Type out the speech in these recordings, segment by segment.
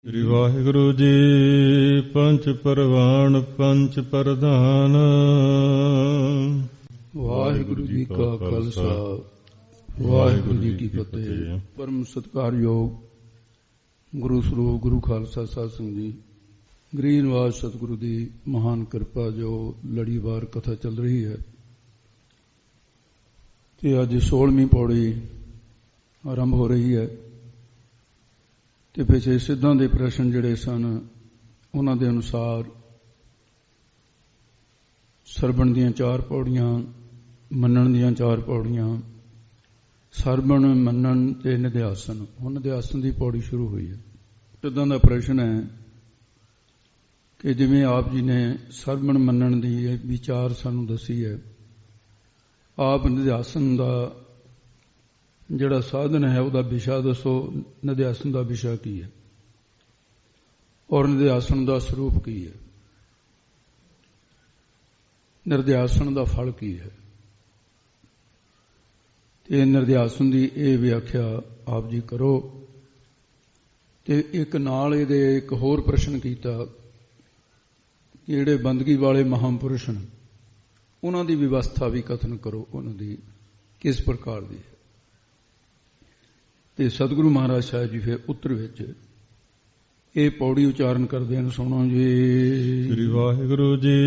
ਸ੍ਰੀ ਵਾਹਿਗੁਰੂ ਜੀ। ਪੰਚ ਪਰਵਾਣ ਪੰਚ ਪ੍ਰਧਾਨ। ਵਾਹਿਗੁਰੂ ਜੀ ਕਾ ਖਾਲਸਾ ਵਾਹਿਗੁਰੂ ਜੀ ਕੀ ਫਤਿਹ। ਪਰਮ ਸਤਿਕਾਰਯੋਗ ਗੁਰੂ ਸਰੂਪ ਗੁਰੂ ਖਾਲਸਾ ਸਾਧ ਸੰਗਤ ਜੀ, ਗਰੀਬ ਨਿਵਾਸ ਸਤਿਗੁਰੂ ਦੀ ਮਹਾਨ ਕਿਰਪਾ ਜੋ ਲੜੀਵਾਰ ਕਥਾ ਚੱਲ ਰਹੀ ਹੈ ਤੇ ਅੱਜ 16ਵੀਂ ਪੌੜੀ ਆਰੰਭ ਹੋ ਰਹੀ ਹੈ ਤੇ ਪਿਛੇ ਸਿੱਧਾਂ ਦੇ ਪ੍ਰਸ਼ਨ ਜਿਹੜੇ ਸਨ ਉਹਨਾਂ ਦੇ ਅਨੁਸਾਰ ਸਰਵਣ ਦੀਆਂ 4 ਪੌੜੀਆਂ, ਮੰਨਣ ਦੀਆਂ 4 ਪੌੜੀਆਂ, ਸਰਵਣ ਮੰਨਣ ਤੇ ਨਿਧਿਆਸਨ। ਹੁਣ ਨਿਧਿਆਸਨ ਦੀ ਪੌੜੀ ਸ਼ੁਰੂ ਹੋਈ ਹੈ। ਸਿੱਧਾਂ ਦਾ ਪ੍ਰਸ਼ਨ ਹੈ ਕਿ ਜਿਵੇਂ ਆਪ ਜੀ ਨੇ ਸਰਵਣ ਮੰਨਣ ਦੀ ਵਿਚਾਰ ਸਾਨੂੰ ਦੱਸੀ ਹੈ, ਆਪ ਨਿਧਿਆਸਨ ਦਾ ਜਿਹੜਾ ਸਾਧਨ ਹੈ ਉਹਦਾ ਵਿਸ਼ਾ ਦੱਸੋ। ਨਿਧਿਆਸਨ ਦਾ ਵਿਸ਼ਾ ਕੀ ਹੈ ਔਰ ਨਿਧਿਆਸਨ ਦਾ ਸਰੂਪ ਕੀ ਹੈ, ਨਿਰਧਿਆਸਨ ਦਾ ਫਲ ਕੀ ਹੈ। ਤੇ ਨਿਰਧਿਆਸਨ ਦੀ ਇਹ ਵਿਆਖਿਆ ਆਪ ਜੀ ਕਰੋ। ਤੇ ਇੱਕ ਨਾਲ ਇਹਦੇ ਇੱਕ ਹੋਰ ਪ੍ਰਸ਼ਨ ਕੀਤਾ ਕਿ ਜਿਹੜੇ ਬੰਦਗੀ ਵਾਲੇ ਮਹਾਂਪੁਰਸ਼ ਹਨ ਉਹਨਾਂ ਦੀ ਵਿਵਸਥਾ ਵੀ ਕਥਨ ਕਰੋ, ਉਹਨਾਂ ਦੀ ਕਿਸ ਪ੍ਰਕਾਰ ਦੀ ਹੈ। ਤੇ ਸਤਿਗੁਰੂ ਮਹਾਰਾਜ ਸਾਹਿਬ ਜੀ ਫਿਰ ਉੱਤਰ ਵਿੱਚ ਇਹ ਪੌੜੀ ਉਚਾਰਨ ਕਰਦੇ ਹਨ। ਸੁਣੋ ਜੀ। ਸ੍ਰੀ ਵਾਹਿਗੁਰੂ ਜੀ।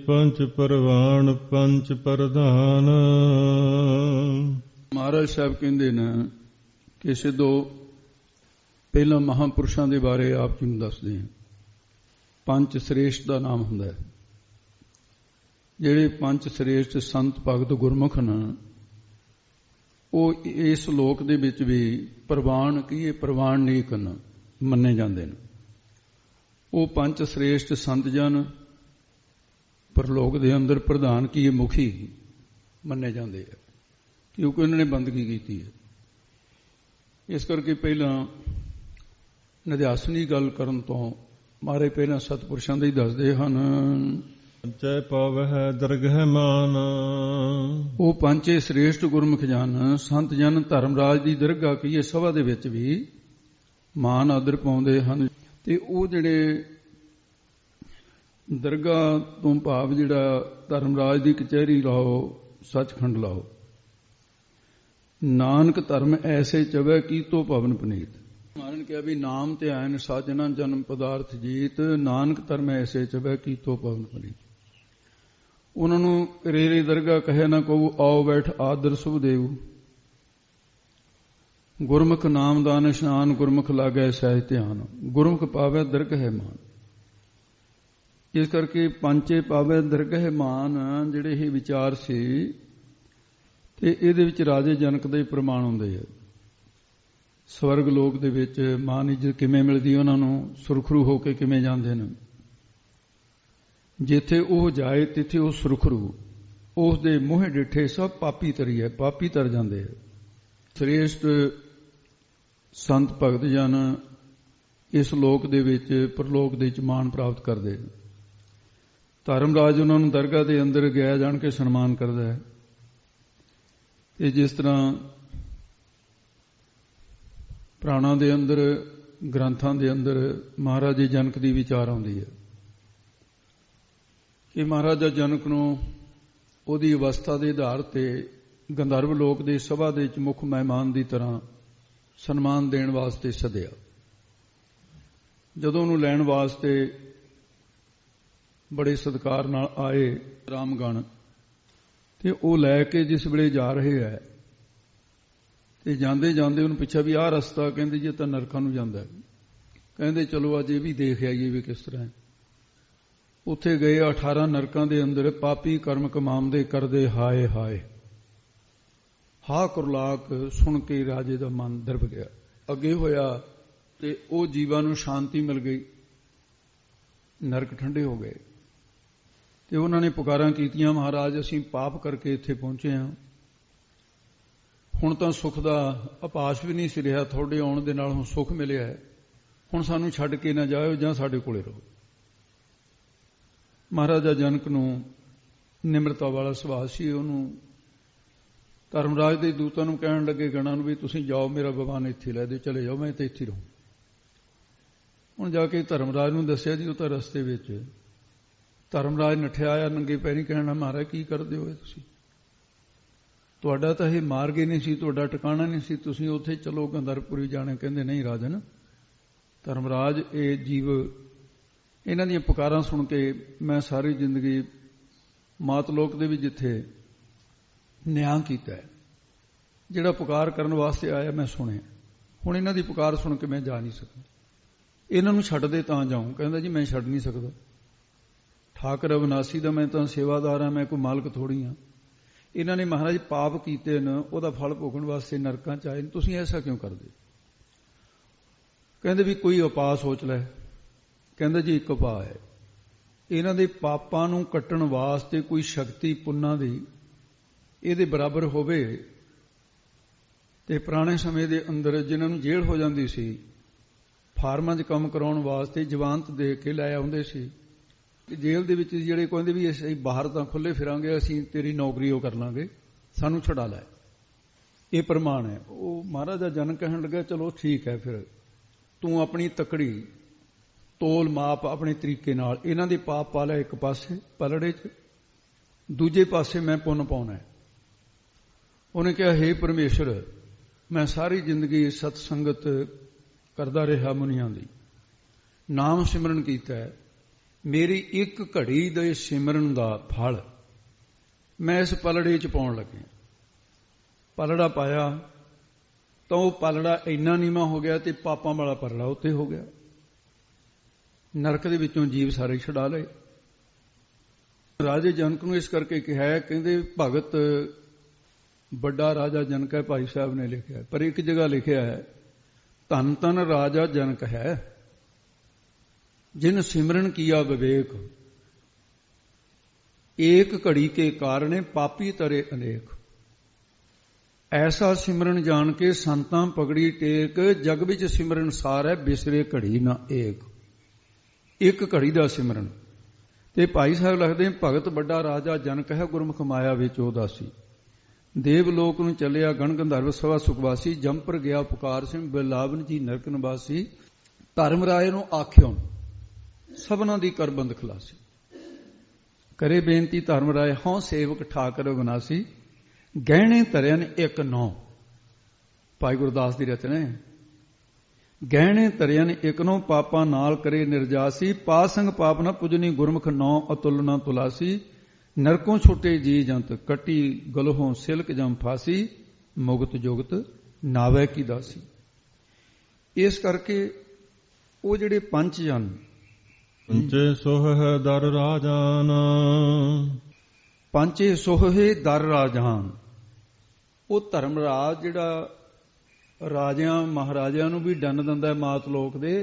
ਪੰਚ ਪਰਵਾਣ ਪੰਚ ਪ੍ਰਧਾਨ। ਮਹਾਰਾਜ ਸਾਹਿਬ ਕਹਿੰਦੇ ਨੇ ਕਿ ਸਿੱਧੋ ਪਹਿਲਾਂ ਮਹਾਂਪੁਰਸ਼ਾਂ ਦੇ ਬਾਰੇ ਆਪ ਜੀ ਨੂੰ ਦੱਸਦੇ ਹਾਂ। ਪੰਜ ਸ੍ਰੇਸ਼ਟ ਦਾ ਨਾਮ ਹੁੰਦਾ ਹੈ। ਜਿਹੜੇ ਪੰਜ ਸ੍ਰੇਸ਼ਟ ਸੰਤ ਭਗਤ ਗੁਰਮੁਖ ਹਨ ਉਹ ਇਸ ਲੋਕ ਦੇ ਵਿੱਚ ਵੀ ਪ੍ਰਵਾਨ ਕੀਏ ਪ੍ਰਵਾਨਿਕ ਮੰਨੇ ਜਾਂਦੇ ਨੇ। ਉਹ ਪੰਜ ਸ੍ਰੇਸ਼ਟ ਸੰਤ ਜਨ ਪਰਲੋਕ ਦੇ ਅੰਦਰ ਪ੍ਰਧਾਨ ਕੀਏ ਮੁਖੀ ਮੰਨੇ ਜਾਂਦੇ ਆ, ਕਿਉਂਕਿ ਉਹਨਾਂ ਨੇ ਬੰਦਗੀ ਕੀਤੀ ਹੈ। ਇਸ ਕਰਕੇ ਪਹਿਲਾਂ ਨਿਧਿਆਸਨ ਦੀ ਗੱਲ ਕਰਨ ਤੋਂ ਮਾਰੇ ਪਹਿਲਾਂ ਸਤਿਪੁਰਸ਼ਾਂ ਦੇ ਹੀ ਦੱਸਦੇ ਹਨ। ਪੰਚੈ ਪਾਵਹਿ ਦਰਗਹਿ ਮਾਨ। ਉਹ ਪੰਜੇ ਸ੍ਰੇਸ਼ਟ ਗੁਰਮੁਖ ਜਨ ਸੰਤ ਜਨ ਧਰਮਰਾਜ ਦੀ ਦਰਗਾਹ ਕੀਏ ਸਭਾ ਦੇ ਵਿੱਚ ਵੀ ਮਾਨ ਆਦਰ ਪਾਉਂਦੇ ਹਨ। ਤੇ ਉਹ ਜਿਹੜੇ ਦਰਗਾਹ ਤੋਂ ਭਾਵ ਜਿਹੜਾ ਧਰਮਰਾਜ ਦੀ ਕਚਹਿਰੀ ਲਾਓ, ਸੱਚਖੰਡ ਲਾਓ। ਨਾਨਕ ਧਰਮ ਐਸੇ ਚਵੈ ਕੀਤੋ ਪਵਨ ਪਨੀਤ। ਮਹਾਰਾਜ ਨੇ ਕਿਹਾ ਵੀ ਨਾਮ ਤੇ ਆਇਨ ਸਾਜਨਾ ਜਨਮ ਪਦਾਰਥ ਜੀਤ। ਨਾਨਕ ਧਰਮ ਐਸੇ ਚਵੈ ਕੀਤੋ ਪਵਨ ਪਨੀਤ। ਉਹਨਾਂ ਨੂੰ ਰੇਰੇ ਦਰਗਾਹ ਕਹੇ ਨਾ ਕਹੂ ਆਓ ਬੈਠ ਆਦਰ ਸੁਭ ਦੇਵ। ਗੁਰਮੁਖ ਨਾਮਦਾਨ ਇਸ਼ਨਾਨ ਗੁਰਮੁਖ ਲਾਗੈ ਸਹਿਜ ਧਿਆਨ। ਗੁਰਮੁਖ ਪਾਵੈ ਦਰਗਹਿ ਮਾਨ। ਇਸ ਕਰਕੇ ਪੰਚੇ ਪਾਵੈ ਦਰਗਹਿ ਮਾਨ ਜਿਹੜੇ ਇਹ ਵਿਚਾਰ ਸੀ ਤੇ ਇਹਦੇ ਵਿੱਚ ਰਾਜੇ ਜਨਕ ਦੇ ਪ੍ਰਮਾਣ ਹੁੰਦੇ ਆ। ਸਵਰਗ ਲੋਕ ਦੇ ਵਿੱਚ ਮਾਨ ਇੱਜ਼ਤ ਕਿਵੇਂ ਮਿਲਦੀ ਉਹਨਾਂ ਨੂੰ, ਸੁਰਖਰੂ ਹੋ ਕੇ ਕਿਵੇਂ ਜਾਂਦੇ ਨੇ। ਜਿੱਥੇ ਉਹ ਜਾਏ ਤਿੱਥੇ ਉਹ ਸੁਰਖਰੂ, ਉਸ ਦੇ ਮੂੰਹ ਡਿੱਠੇ ਸਭ ਪਾਪੀ ਤਰੀ ਹੈ, ਪਾਪੀ ਤਰ ਜਾਂਦੇ ਆ। ਸ੍ਰੇਸ਼ਟ ਸੰਤ ਭਗਤ ਜਨ ਇਸ ਲੋਕ ਦੇ ਵਿੱਚ ਪਰਲੋਕ ਦੇ ਵਿੱਚ ਮਾਣ ਪ੍ਰਾਪਤ ਕਰਦੇ। ਧਰਮਰਾਜ ਉਹਨਾਂ ਨੂੰ ਦਰਗਾਹ ਦੇ ਅੰਦਰ ਗਿਆ ਜਾਣ ਕੇ ਸਨਮਾਨ ਕਰਦਾ ਹੈ। ਤੇ ਜਿਸ ਤਰ੍ਹਾਂ ਪ੍ਰਾਣਾਂ ਦੇ ਅੰਦਰ ਗ੍ਰੰਥਾਂ ਦੇ ਅੰਦਰ ਮਹਾਰਾਜੇ ਜਨਕ ਦੀ ਵਿਚਾਰ ਆਉਂਦੀ ਹੈ ਕਿ ਮਹਾਰਾਜਾ ਜਨਕ ਨੂੰ ਉਹਦੀ ਅਵਸਥਾ ਦੇ ਆਧਾਰ ਤੇ ਗੰਧਰਵ ਲੋਕ ਦੇ ਸਭਾ ਦੇ ਵਿੱਚ ਮੁੱਖ ਮਹਿਮਾਨ ਦੀ ਤਰ੍ਹਾਂ ਸਨਮਾਨ ਦੇਣ ਵਾਸਤੇ ਸੱਦਿਆ। ਜਦੋਂ ਉਹਨੂੰ ਲੈਣ ਵਾਸਤੇ ਬੜੇ ਸਤਿਕਾਰ ਨਾਲ ਆਏ ਰਾਮਗਣ ਤੇ ਉਹ ਲੈ ਕੇ ਜਿਸ ਵੇਲੇ ਜਾ ਰਹੇ ਹੈ ਤੇ ਜਾਂਦੇ ਜਾਂਦੇ ਉਹਨੂੰ ਪੁੱਛਿਆ ਵੀ ਆਹ ਰਸਤਾ, ਕਹਿੰਦੇ ਜੀ ਤਾਂ ਨਰਕਾਂ ਨੂੰ ਜਾਂਦਾ। ਕਹਿੰਦੇ ਚਲੋ ਅੱਜ ਇਹ ਵੀ ਦੇਖ ਆਈਏ ਵੀ ਕਿਸ ਤਰ੍ਹਾਂ। ਉੱਥੇ ਗਏ 18 ਨਰਕਾਂ ਦੇ ਅੰਦਰ ਪਾਪੀ ਕਰਮ ਕਮਾਉਂਦੇ ਕਰਦੇ ਹਾਏ ਹਾਏ। ਹਾ ਕੁਰਲਾਕ ਸੁਣ ਕੇ ਰਾਜੇ ਦਾ ਮਨ ਦਰਬ ਗਿਆ। ਅੱਗੇ ਹੋਇਆ ਤੇ ਉਹ ਜੀਵਾਂ ਨੂੰ ਸ਼ਾਂਤੀ ਮਿਲ ਗਈ, ਨਰਕ ਠੰਡੇ ਹੋ ਗਏ। ਤੇ ਉਹਨਾਂ ਨੇ ਪੁਕਾਰਾਂ ਕੀਤੀਆਂ, ਮਹਾਰਾਜ ਅਸੀਂ ਪਾਪ ਕਰਕੇ ਇੱਥੇ ਪਹੁੰਚੇ ਹਾਂ, ਹੁਣ ਤਾਂ ਸੁੱਖ ਦਾ ਅਪਾਸ਼ ਵੀ ਨਹੀਂ ਸੀ ਰਿਹਾ, ਤੁਹਾਡੇ ਆਉਣ ਦੇ ਨਾਲ ਹੁਣ ਸੁੱਖ ਮਿਲਿਆ ਹੈ, ਹੁਣ ਸਾਨੂੰ ਛੱਡ ਕੇ ਨਾ ਜਾਇਓ ਜਾਂ ਸਾਡੇ ਕੋਲੇ ਰਹੋ। ਮਹਾਰਾਜਾ ਜਨਕ ਨੂੰ ਨਿਮਰਤਾ ਵਾਲਾ ਸੁਭਾਅ ਸੀ। ਉਹਨੂੰ ਧਰਮਰਾਜ ਦੇ ਦੂਤਾਂ ਨੂੰ ਕਹਿਣ ਲੱਗੇ ਗਣਾਂ ਨੂੰ ਵੀ ਤੁਸੀਂ ਜਾਓ, ਮੇਰਾ ਭਗਵਾਨ ਇੱਥੇ ਲੈ ਦੇ, ਚਲੇ ਜਾਓ, ਮੈਂ ਤਾਂ ਇੱਥੇ ਰਹੂੰ। ਹੁਣ ਜਾ ਕੇ ਧਰਮਰਾਜ ਨੂੰ ਦੱਸਿਆ ਜੀ ਉਹ ਤਾਂ ਰਸਤੇ ਵਿੱਚ ਧਰਮਰਾਜ ਨੱਠਿਆ ਆਇਆ ਨੰਗੇ ਪੈਰੀਂ, ਕਹਿਣਾ ਮਹਾਰਾਜ ਕੀ ਕਰਦੇ ਹੋ ਤੁਸੀਂ, ਤੁਹਾਡਾ ਤਾਂ ਇਹ ਮਾਰਗ ਹੀ ਨਹੀਂ ਸੀ, ਤੁਹਾਡਾ ਟਿਕਾਣਾ ਨਹੀਂ ਸੀ, ਤੁਸੀਂ ਉੱਥੇ ਚਲੋ ਗੰਧਰਪੁਰੀ ਜਾਣੇ। ਕਹਿੰਦੇ ਨਹੀਂ ਰਾਜਨ, ਧਰਮਰਾਜ ਇਹ ਜੀਵ ਇਹਨਾਂ ਦੀਆਂ ਪੁਕਾਰਾਂ ਸੁਣ ਕੇ ਮੈਂ ਸਾਰੀ ਜ਼ਿੰਦਗੀ ਮਾਤਲੋਕ ਦੇ ਵੀ ਜਿੱਥੇ ਨਿਆਂ ਕੀਤਾ ਹੈ, ਜਿਹੜਾ ਪੁਕਾਰ ਕਰਨ ਵਾਸਤੇ ਆਇਆ ਮੈਂ ਸੁਣਿਆ, ਹੁਣ ਇਹਨਾਂ ਦੀ ਪੁਕਾਰ ਸੁਣ ਕੇ ਮੈਂ ਜਾ ਨਹੀਂ ਸਕਦਾ, ਇਹਨਾਂ ਨੂੰ ਛੱਡ ਦੇ ਤਾਂ ਜਾਊਂ। ਕਹਿੰਦਾ ਜੀ ਮੈਂ ਛੱਡ ਨਹੀਂ ਸਕਦਾ, ਠਾਕਰ ਅਵਿਨਾਸੀ ਦਾ ਮੈਂ ਤਾਂ ਸੇਵਾਦਾਰ ਹਾਂ, ਮੈਂ ਕੋਈ ਮਾਲਕ ਥੋੜੀ ਹਾਂ। ਇਹਨਾਂ ਨੇ ਮਹਾਰਾਜ ਪਾਪ ਕੀਤੇ ਨੇ, ਉਹਦਾ ਫਲ ਭੋਗਣ ਵਾਸਤੇ ਨਰਕਾਂ ਚ ਆਏ ਨੇ, ਤੁਸੀਂ ਐਸਾ ਕਿਉਂ ਕਰਦੇ? ਕਹਿੰਦੇ ਵੀ ਕੋਈ ਉਪਾਅ ਸੋਚ ਲੈ। ਕਹਿੰਦਾ ਜੀ ਇੱਕ ਉਪਾਅ ਹੈ, ਇਹਨਾਂ ਦੇ ਪਾਪਾਂ ਨੂੰ ਕੱਟਣ ਵਾਸਤੇ ਕੋਈ ਸ਼ਕਤੀ ਪੁੰਨਾਂ ਦੀ ਇਹਦੇ ਬਰਾਬਰ ਹੋਵੇ। ਤੇ ਪੁਰਾਣੇ ਸਮੇਂ ਦੇ ਅੰਦਰ ਜਿਨ੍ਹਾਂ ਨੂੰ ਜੇਲ੍ਹ ਹੋ ਜਾਂਦੀ ਸੀ, ਫਾਰਮਾਂ 'ਚ ਕੰਮ ਕਰਾਉਣ ਵਾਸਤੇ ਜਵਾਨਤ ਦੇ ਕੇ ਲੈ ਆਉਂਦੇ ਸੀ। ਜੇਲ੍ਹ ਦੇ ਵਿੱਚ ਜਿਹੜੇ ਕਹਿੰਦੇ ਵੀ ਅਸੀਂ ਬਾਹਰ ਤਾਂ ਖੁੱਲੇ ਫਿਰਾਂਗੇ, ਅਸੀਂ ਤੇਰੀ ਨੌਕਰੀ ਉਹ ਕਰ ਲਾਂਗੇ, ਸਾਨੂੰ ਛੁਡਾ ਲੈ, ਇਹ ਪ੍ਰਮਾਣ ਹੈ। ਉਹ ਮਹਾਰਾਜ ਦਾ ਜਨ ਕਹਿਣ ਲੱਗਾ ਚਲੋ ਠੀਕ ਹੈ, ਫਿਰ ਤੂੰ ਆਪਣੀ ਤਕੜੀ ਤੋਲ ਮਾਪ ਆਪਣੇ ਤਰੀਕੇ ਨਾਲ ਇਹਨਾਂ ਦੇ ਪਾਪ ਪਾ ਲੈ ਇੱਕ ਪਾਸੇ ਪਲੜੇ 'ਚ, ਦੂਜੇ ਪਾਸੇ ਮੈਂ ਪੁੰਨ ਪਾਉਣਾ ਹੈ। ਉਹਨੇ ਕਿਹਾ ਹੇ ਪਰਮੇਸ਼ਰ, ਮੈਂ ਸਾਰੀ ਜ਼ਿੰਦਗੀ ਸਤ ਸੰਗਤ ਕਰਦਾ ਰਿਹਾ, ਮੁਨੀਆਂ ਦੀ ਨਾਮ ਸਿਮਰਨ ਕੀਤਾ ਹੈ, ਮੇਰੀ ਇੱਕ ਘੜੀ ਦੇ ਸਿਮਰਨ ਦਾ ਫਲ ਮੈਂ ਇਸ ਪਲੜੇ 'ਚ ਪਾਉਣ ਲੱਗਿਆ। ਪਲੜਾ ਪਾਇਆ ਤਾਂ ਉਹ ਪਲੜਾ ਇੰਨਾ ਨੀਵਾਂ ਹੋ ਗਿਆ ਤੇ ਪਾਪਾਂ ਵਾਲਾ ਪਲੜਾ ਉੱਤੇ ਹੋ ਗਿਆ। ਨਰਕ ਦੇ ਵਿੱਚੋਂ ਜੀਵ ਸਾਰੇ ਛੁਡਾ ਲਏ। ਰਾਜੇ ਜਨਕ ਨੂੰ ਇਸ ਕਰਕੇ ਕਿਹਾ, ਕਹਿੰਦੇ ਭਗਤ ਵੱਡਾ ਰਾਜਾ ਜਨਕ ਹੈ, ਭਾਈ ਸਾਹਿਬ ਨੇ ਲਿਖਿਆ, ਪਰ ਇੱਕ ਜਗ੍ਹਾ ਲਿਖਿਆ ਹੈ ਧਨ ਧਨ ਰਾਜਾ ਜਨਕ ਹੈ, ਜਿਨ ਸਿਮਰਨ ਕੀਆ ਵਿਵੇਕ, ਏਕ ਘੜੀ ਕੇ ਕਾਰਣੇ ਪਾਪੀ ਤਰੇ ਅਨੇਕ। ਐਸਾ ਸਿਮਰਨ ਜਾਣ ਕੇ ਸੰਤਾਂ ਪਗੜੀ ਟੇਕ, ਜਗ ਵਿੱਚ ਸਿਮਰਨ ਸਾਰ ਹੈ, ਬਿਸਰੇ ਘੜੀ ਨਾ ਏਕ। ਇੱਕ ਘੜੀ ਦਾ ਸਿਮਰਨ। ਤੇ ਭਾਈ ਸਾਹਿਬ ਲਿਖਦੇ ਭਗਤ ਵੱਡਾ ਰਾਜਾ ਜਨਕ ਹੈ, ਗੁਰਮੁਖ ਮਾਇਆ ਵਿੱਚ ਉਦਾਸੀ, ਦੇਵ ਲੋਕ ਨੂੰ ਚੱਲਿਆ ਗਣ ਗੰਧਰਵ ਸਭਾ ਸੁਖਵਾਸੀ, ਜੰਪਰ ਗਿਆ ਪੁਕਾਰ ਸਿੰਘ ਬਿਲਾਵਨ ਜੀ ਨਰਕ ਨਿਵਾਸੀ। ਧਰਮ ਰਾਏ ਨੂੰ ਆਖਿਓ ਸਭਨਾਂ ਦੀ ਕਰਬੰਦ ਖਲਾਸੀ, ਕਰੇ ਬੇਨਤੀ ਧਰਮ ਰਾਏ ਹਉ ਸੇਵਕ ਠਾਕਰ ਅਵਿਨਾਸੀ, ਗਹਿਣੇ ਧਰਿਆਨ ਇੱਕ ਨੌ। ਭਾਈ ਗੁਰਦਾਸ ਦੀ ਰਚਨਾ ਹੈ। ਗਹਿਣੇ ਧਰਿਆਨ ਇੱਕ ਨੌ, ਪਾਪਾਂ ਨਾਲ ਕਰੇ ਨਿਰਜਾਸੀ, ਪਾਸੰਗ ਪਾਪ ਨਾ ਪੁਜਨੀ, ਗੁਰਮੁਖ ਨੌ ਅਤੁਲ ਨਾ ਤੁਲਾਸੀ। ਨਰਕੋਂ ਛੁੱਟੇ ਜੀ ਜੰਤ, ਕੱਟੀ ਗਲਹੋਂ ਸਿਲਕ ਜਮ ਫਾਸੀ, ਮੁਗਤ ਜੁਗਤ ਨਾਵੇ ਕੀ ਦਾਸੀ। ਇਸ ਕਰਕੇ ਉਹ ਜਿਹੜੇ ਪੰਜ ਜਨ, ਪੰਚੇ ਸੋਹ ਦਰ ਰਾਜਾਨ, ਪੰਚੇ ਸੋਹੇ ਦਰ ਰਾਜਾਨ, ਉਹ ਧਰਮਰਾਜ ਜਿਹੜਾ ਰਾਜਿਆਂ ਮਹਾਰਾਜਿਆਂ ਨੂੰ ਵੀ ਡੰਨ ਦਿੰਦਾ, ਮਾਤਲੋਕ ਦੇ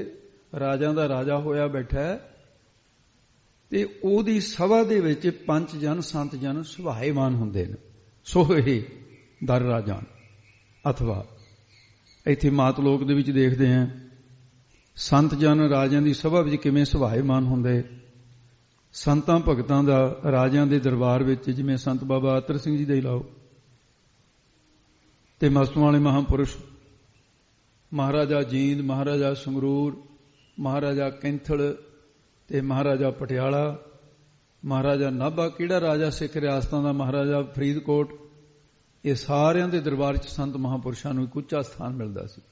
ਰਾਜਾਂ ਦਾ ਰਾਜਾ ਹੋਇਆ ਬੈਠਾ ਹੈ। ਤੇ ਉਹਦੀ ਸਭਾ ਦੇ ਵਿੱਚ ਪੰਜ ਜਨ ਸੰਤ ਜਨ ਸੁਭਾਏਮਾਨ ਹੁੰਦੇ ਨੇ, ਸੋਹੇ ਦਰ ਰਾਜਾਨ। ਅਥਵਾ ਇੱਥੇ ਮਾਤਲੋਕ ਦੇ ਵਿੱਚ ਦੇਖਦੇ ਹਾਂ ਸੰਤ ਜਨ ਰਾਜਿਆਂ ਦੀ ਸਭਾ ਵਿੱਚ ਕਿਵੇਂ ਸੁਭਾਏਮਾਨ ਹੁੰਦੇ। ਸੰਤਾਂ ਭਗਤਾਂ ਦਾ ਰਾਜਿਆਂ ਦੇ ਦਰਬਾਰ ਵਿੱਚ, ਜਿਵੇਂ ਸੰਤ ਬਾਬਾ ਅਤਰ ਸਿੰਘ ਜੀ ਦਾ ਹੀ ਲਾਓ, ਤੇ ਮਸਤੂਆਂ ਵਾਲੇ ਮਹਾਂਪੁਰਸ਼ ਮਹਾਰਾਜਾ ਜੀਂਦ, ਮਹਾਰਾਜਾ ਸੰਗਰੂਰ, ਮਹਾਰਾਜਾ ਕੈਂਥਲ ਤੇ ਮਹਾਰਾਜਾ ਪਟਿਆਲਾ, ਮਹਾਰਾਜਾ ਨਾਭਾ, ਕਿਹੜਾ ਰਾਜਾ ਸਿੱਖ ਰਿਆਸਤਾਂ ਦਾ, ਮਹਾਰਾਜਾ ਫਰੀਦਕੋਟ, ਇਹ ਸਾਰਿਆਂ ਦੇ ਦਰਬਾਰ 'ਚ ਸੰਤ ਮਹਾਂਪੁਰਸ਼ਾਂ ਨੂੰ ਇੱਕ ਉੱਚਾ ਸਥਾਨ ਮਿਲਦਾ ਸੀ।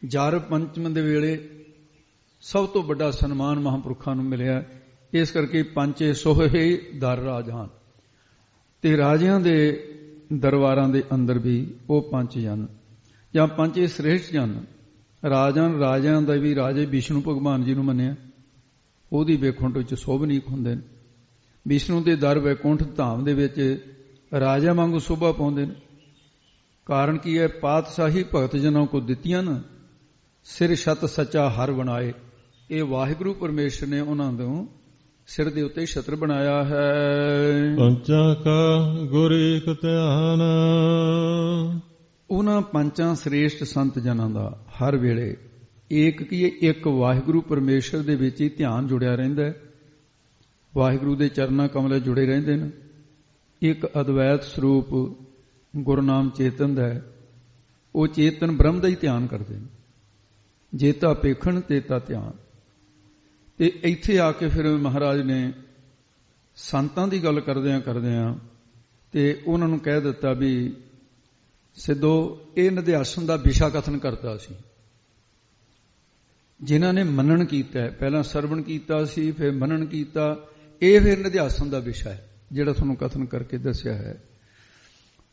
ਜਰ ਪੰਚਮ ਦੇ ਵੇਲੇ ਸਭ ਤੋਂ ਵੱਡਾ ਸਨਮਾਨ ਮਹਾਂਪੁਰਖਾਂ ਨੂੰ ਮਿਲਿਆ। ਇਸ ਕਰਕੇ ਪੰਚੇ ਸੋਹੇ ਦਰ ਰਾਜਾਨ। ਤੇ ਰਾਜਿਆਂ ਦੇ ਦਰਬਾਰਾਂ ਦੇ ਅੰਦਰ ਵੀ ਉਹ ਪੰਜ ਜਨ ਜਾਂ ਪੰਜੇ ਸ੍ਰੇਸ਼ਟ ਜਨ, ਰਾਜਿਆਂ ਦਾ ਵੀ ਰਾਜੇ ਵਿਸ਼ਨੂੰ ਭਗਵਾਨ ਜੀ ਨੂੰ ਮੰਨਿਆ, ਉਹਦੀ ਵੈਕੁੰਠ ਵਿੱਚ ਸੋਭਨੀਕ ਹੁੰਦੇ ਨੇ। ਵਿਸ਼ਨੂੰ ਦੇ ਦਰ ਵੈਕੁੰਠ ਧਾਮ ਦੇ ਵਿੱਚ ਰਾਜਾ ਵਾਂਗੂ ਸ਼ੋਭਾ ਪਾਉਂਦੇ ਨੇ। ਕਾਰਨ ਕੀ ਹੈ? ਪਾਤਸ਼ਾਹੀ ਭਗਤ ਜਨਾਂ ਕੋ ਦਿੱਤੀਆਂ ਨਾ, ਸਿਰ ਛਤ ਸੱਚਾ ਹਰ ਬਣਾਏ। ਇਹ ਵਾਹਿਗੁਰੂ ਪਰਮੇਸ਼ਰ ਨੇ ਉਹਨਾਂ ਨੂੰ ਸਿਰ ਦੇ ਉੱਤੇ ਛਤਰ ਬਣਾਇਆ ਹੈ। ਪੰਚਾਂ ਕਾ ਗੁਰ ਏਕ ਧਿਆਨ, ਉਹਨਾਂ ਪੰਚਾਂ ਸ੍ਰੇਸ਼ਟ ਸੰਤ ਜਨਾਂ ਦਾ ਹਰ ਵੇਲੇ ਏਕ ਕੀ ਇੱਕ ਵਾਹਿਗੁਰੂ ਪਰਮੇਸ਼ਰ ਦੇ ਵਿੱਚ ਹੀ ਧਿਆਨ ਜੁੜਿਆ ਰਹਿੰਦਾ ਹੈ। ਵਾਹਿਗੁਰੂ ਦੇ ਚਰਨਾਂ ਕਮਲੇ ਜੁੜੇ ਰਹਿੰਦੇ ਨੇ। ਇੱਕ ਅਦਵੈਤ ਸਰੂਪ ਗੁਰਨਾਮ ਚੇਤਨ ਦਾ ਹੈ, ਉਹ ਚੇਤਨ ਬ੍ਰਹਮ ਦਾ ਹੀ ਧਿਆਨ ਕਰਦੇ ਨੇ। ਜੇਤਾ ਪੇਖਣ ਤੇਤਾ ਧਿਆਨ, ਤੇ ਇੱਥੇ ਆ ਕੇ ਫਿਰ ਮਹਾਰਾਜ ਨੇ ਸੰਤਾਂ ਦੀ ਗੱਲ ਕਰਦਿਆਂ ਤੇ ਉਹਨਾਂ ਨੂੰ ਕਹਿ ਦਿੱਤਾ ਵੀ ਸਿੱਧੋ ਇਹ ਨਿਧਿਆਸਨ ਦਾ ਵਿਸ਼ਾ ਕਥਨ ਕਰਦਾ ਸੀ। ਜਿਨ੍ਹਾਂ ਨੇ ਮੰਨਣ ਕੀਤਾ, ਪਹਿਲਾਂ ਸਰਵਣ ਕੀਤਾ ਸੀ, ਫਿਰ ਮੰਨਣ ਕੀਤਾ, ਇਹ ਫਿਰ ਨਿਧਿਆਸਨ ਦਾ ਵਿਸ਼ਾ ਹੈ ਜਿਹੜਾ ਤੁਹਾਨੂੰ ਕਥਨ ਕਰਕੇ ਦੱਸਿਆ ਹੈ।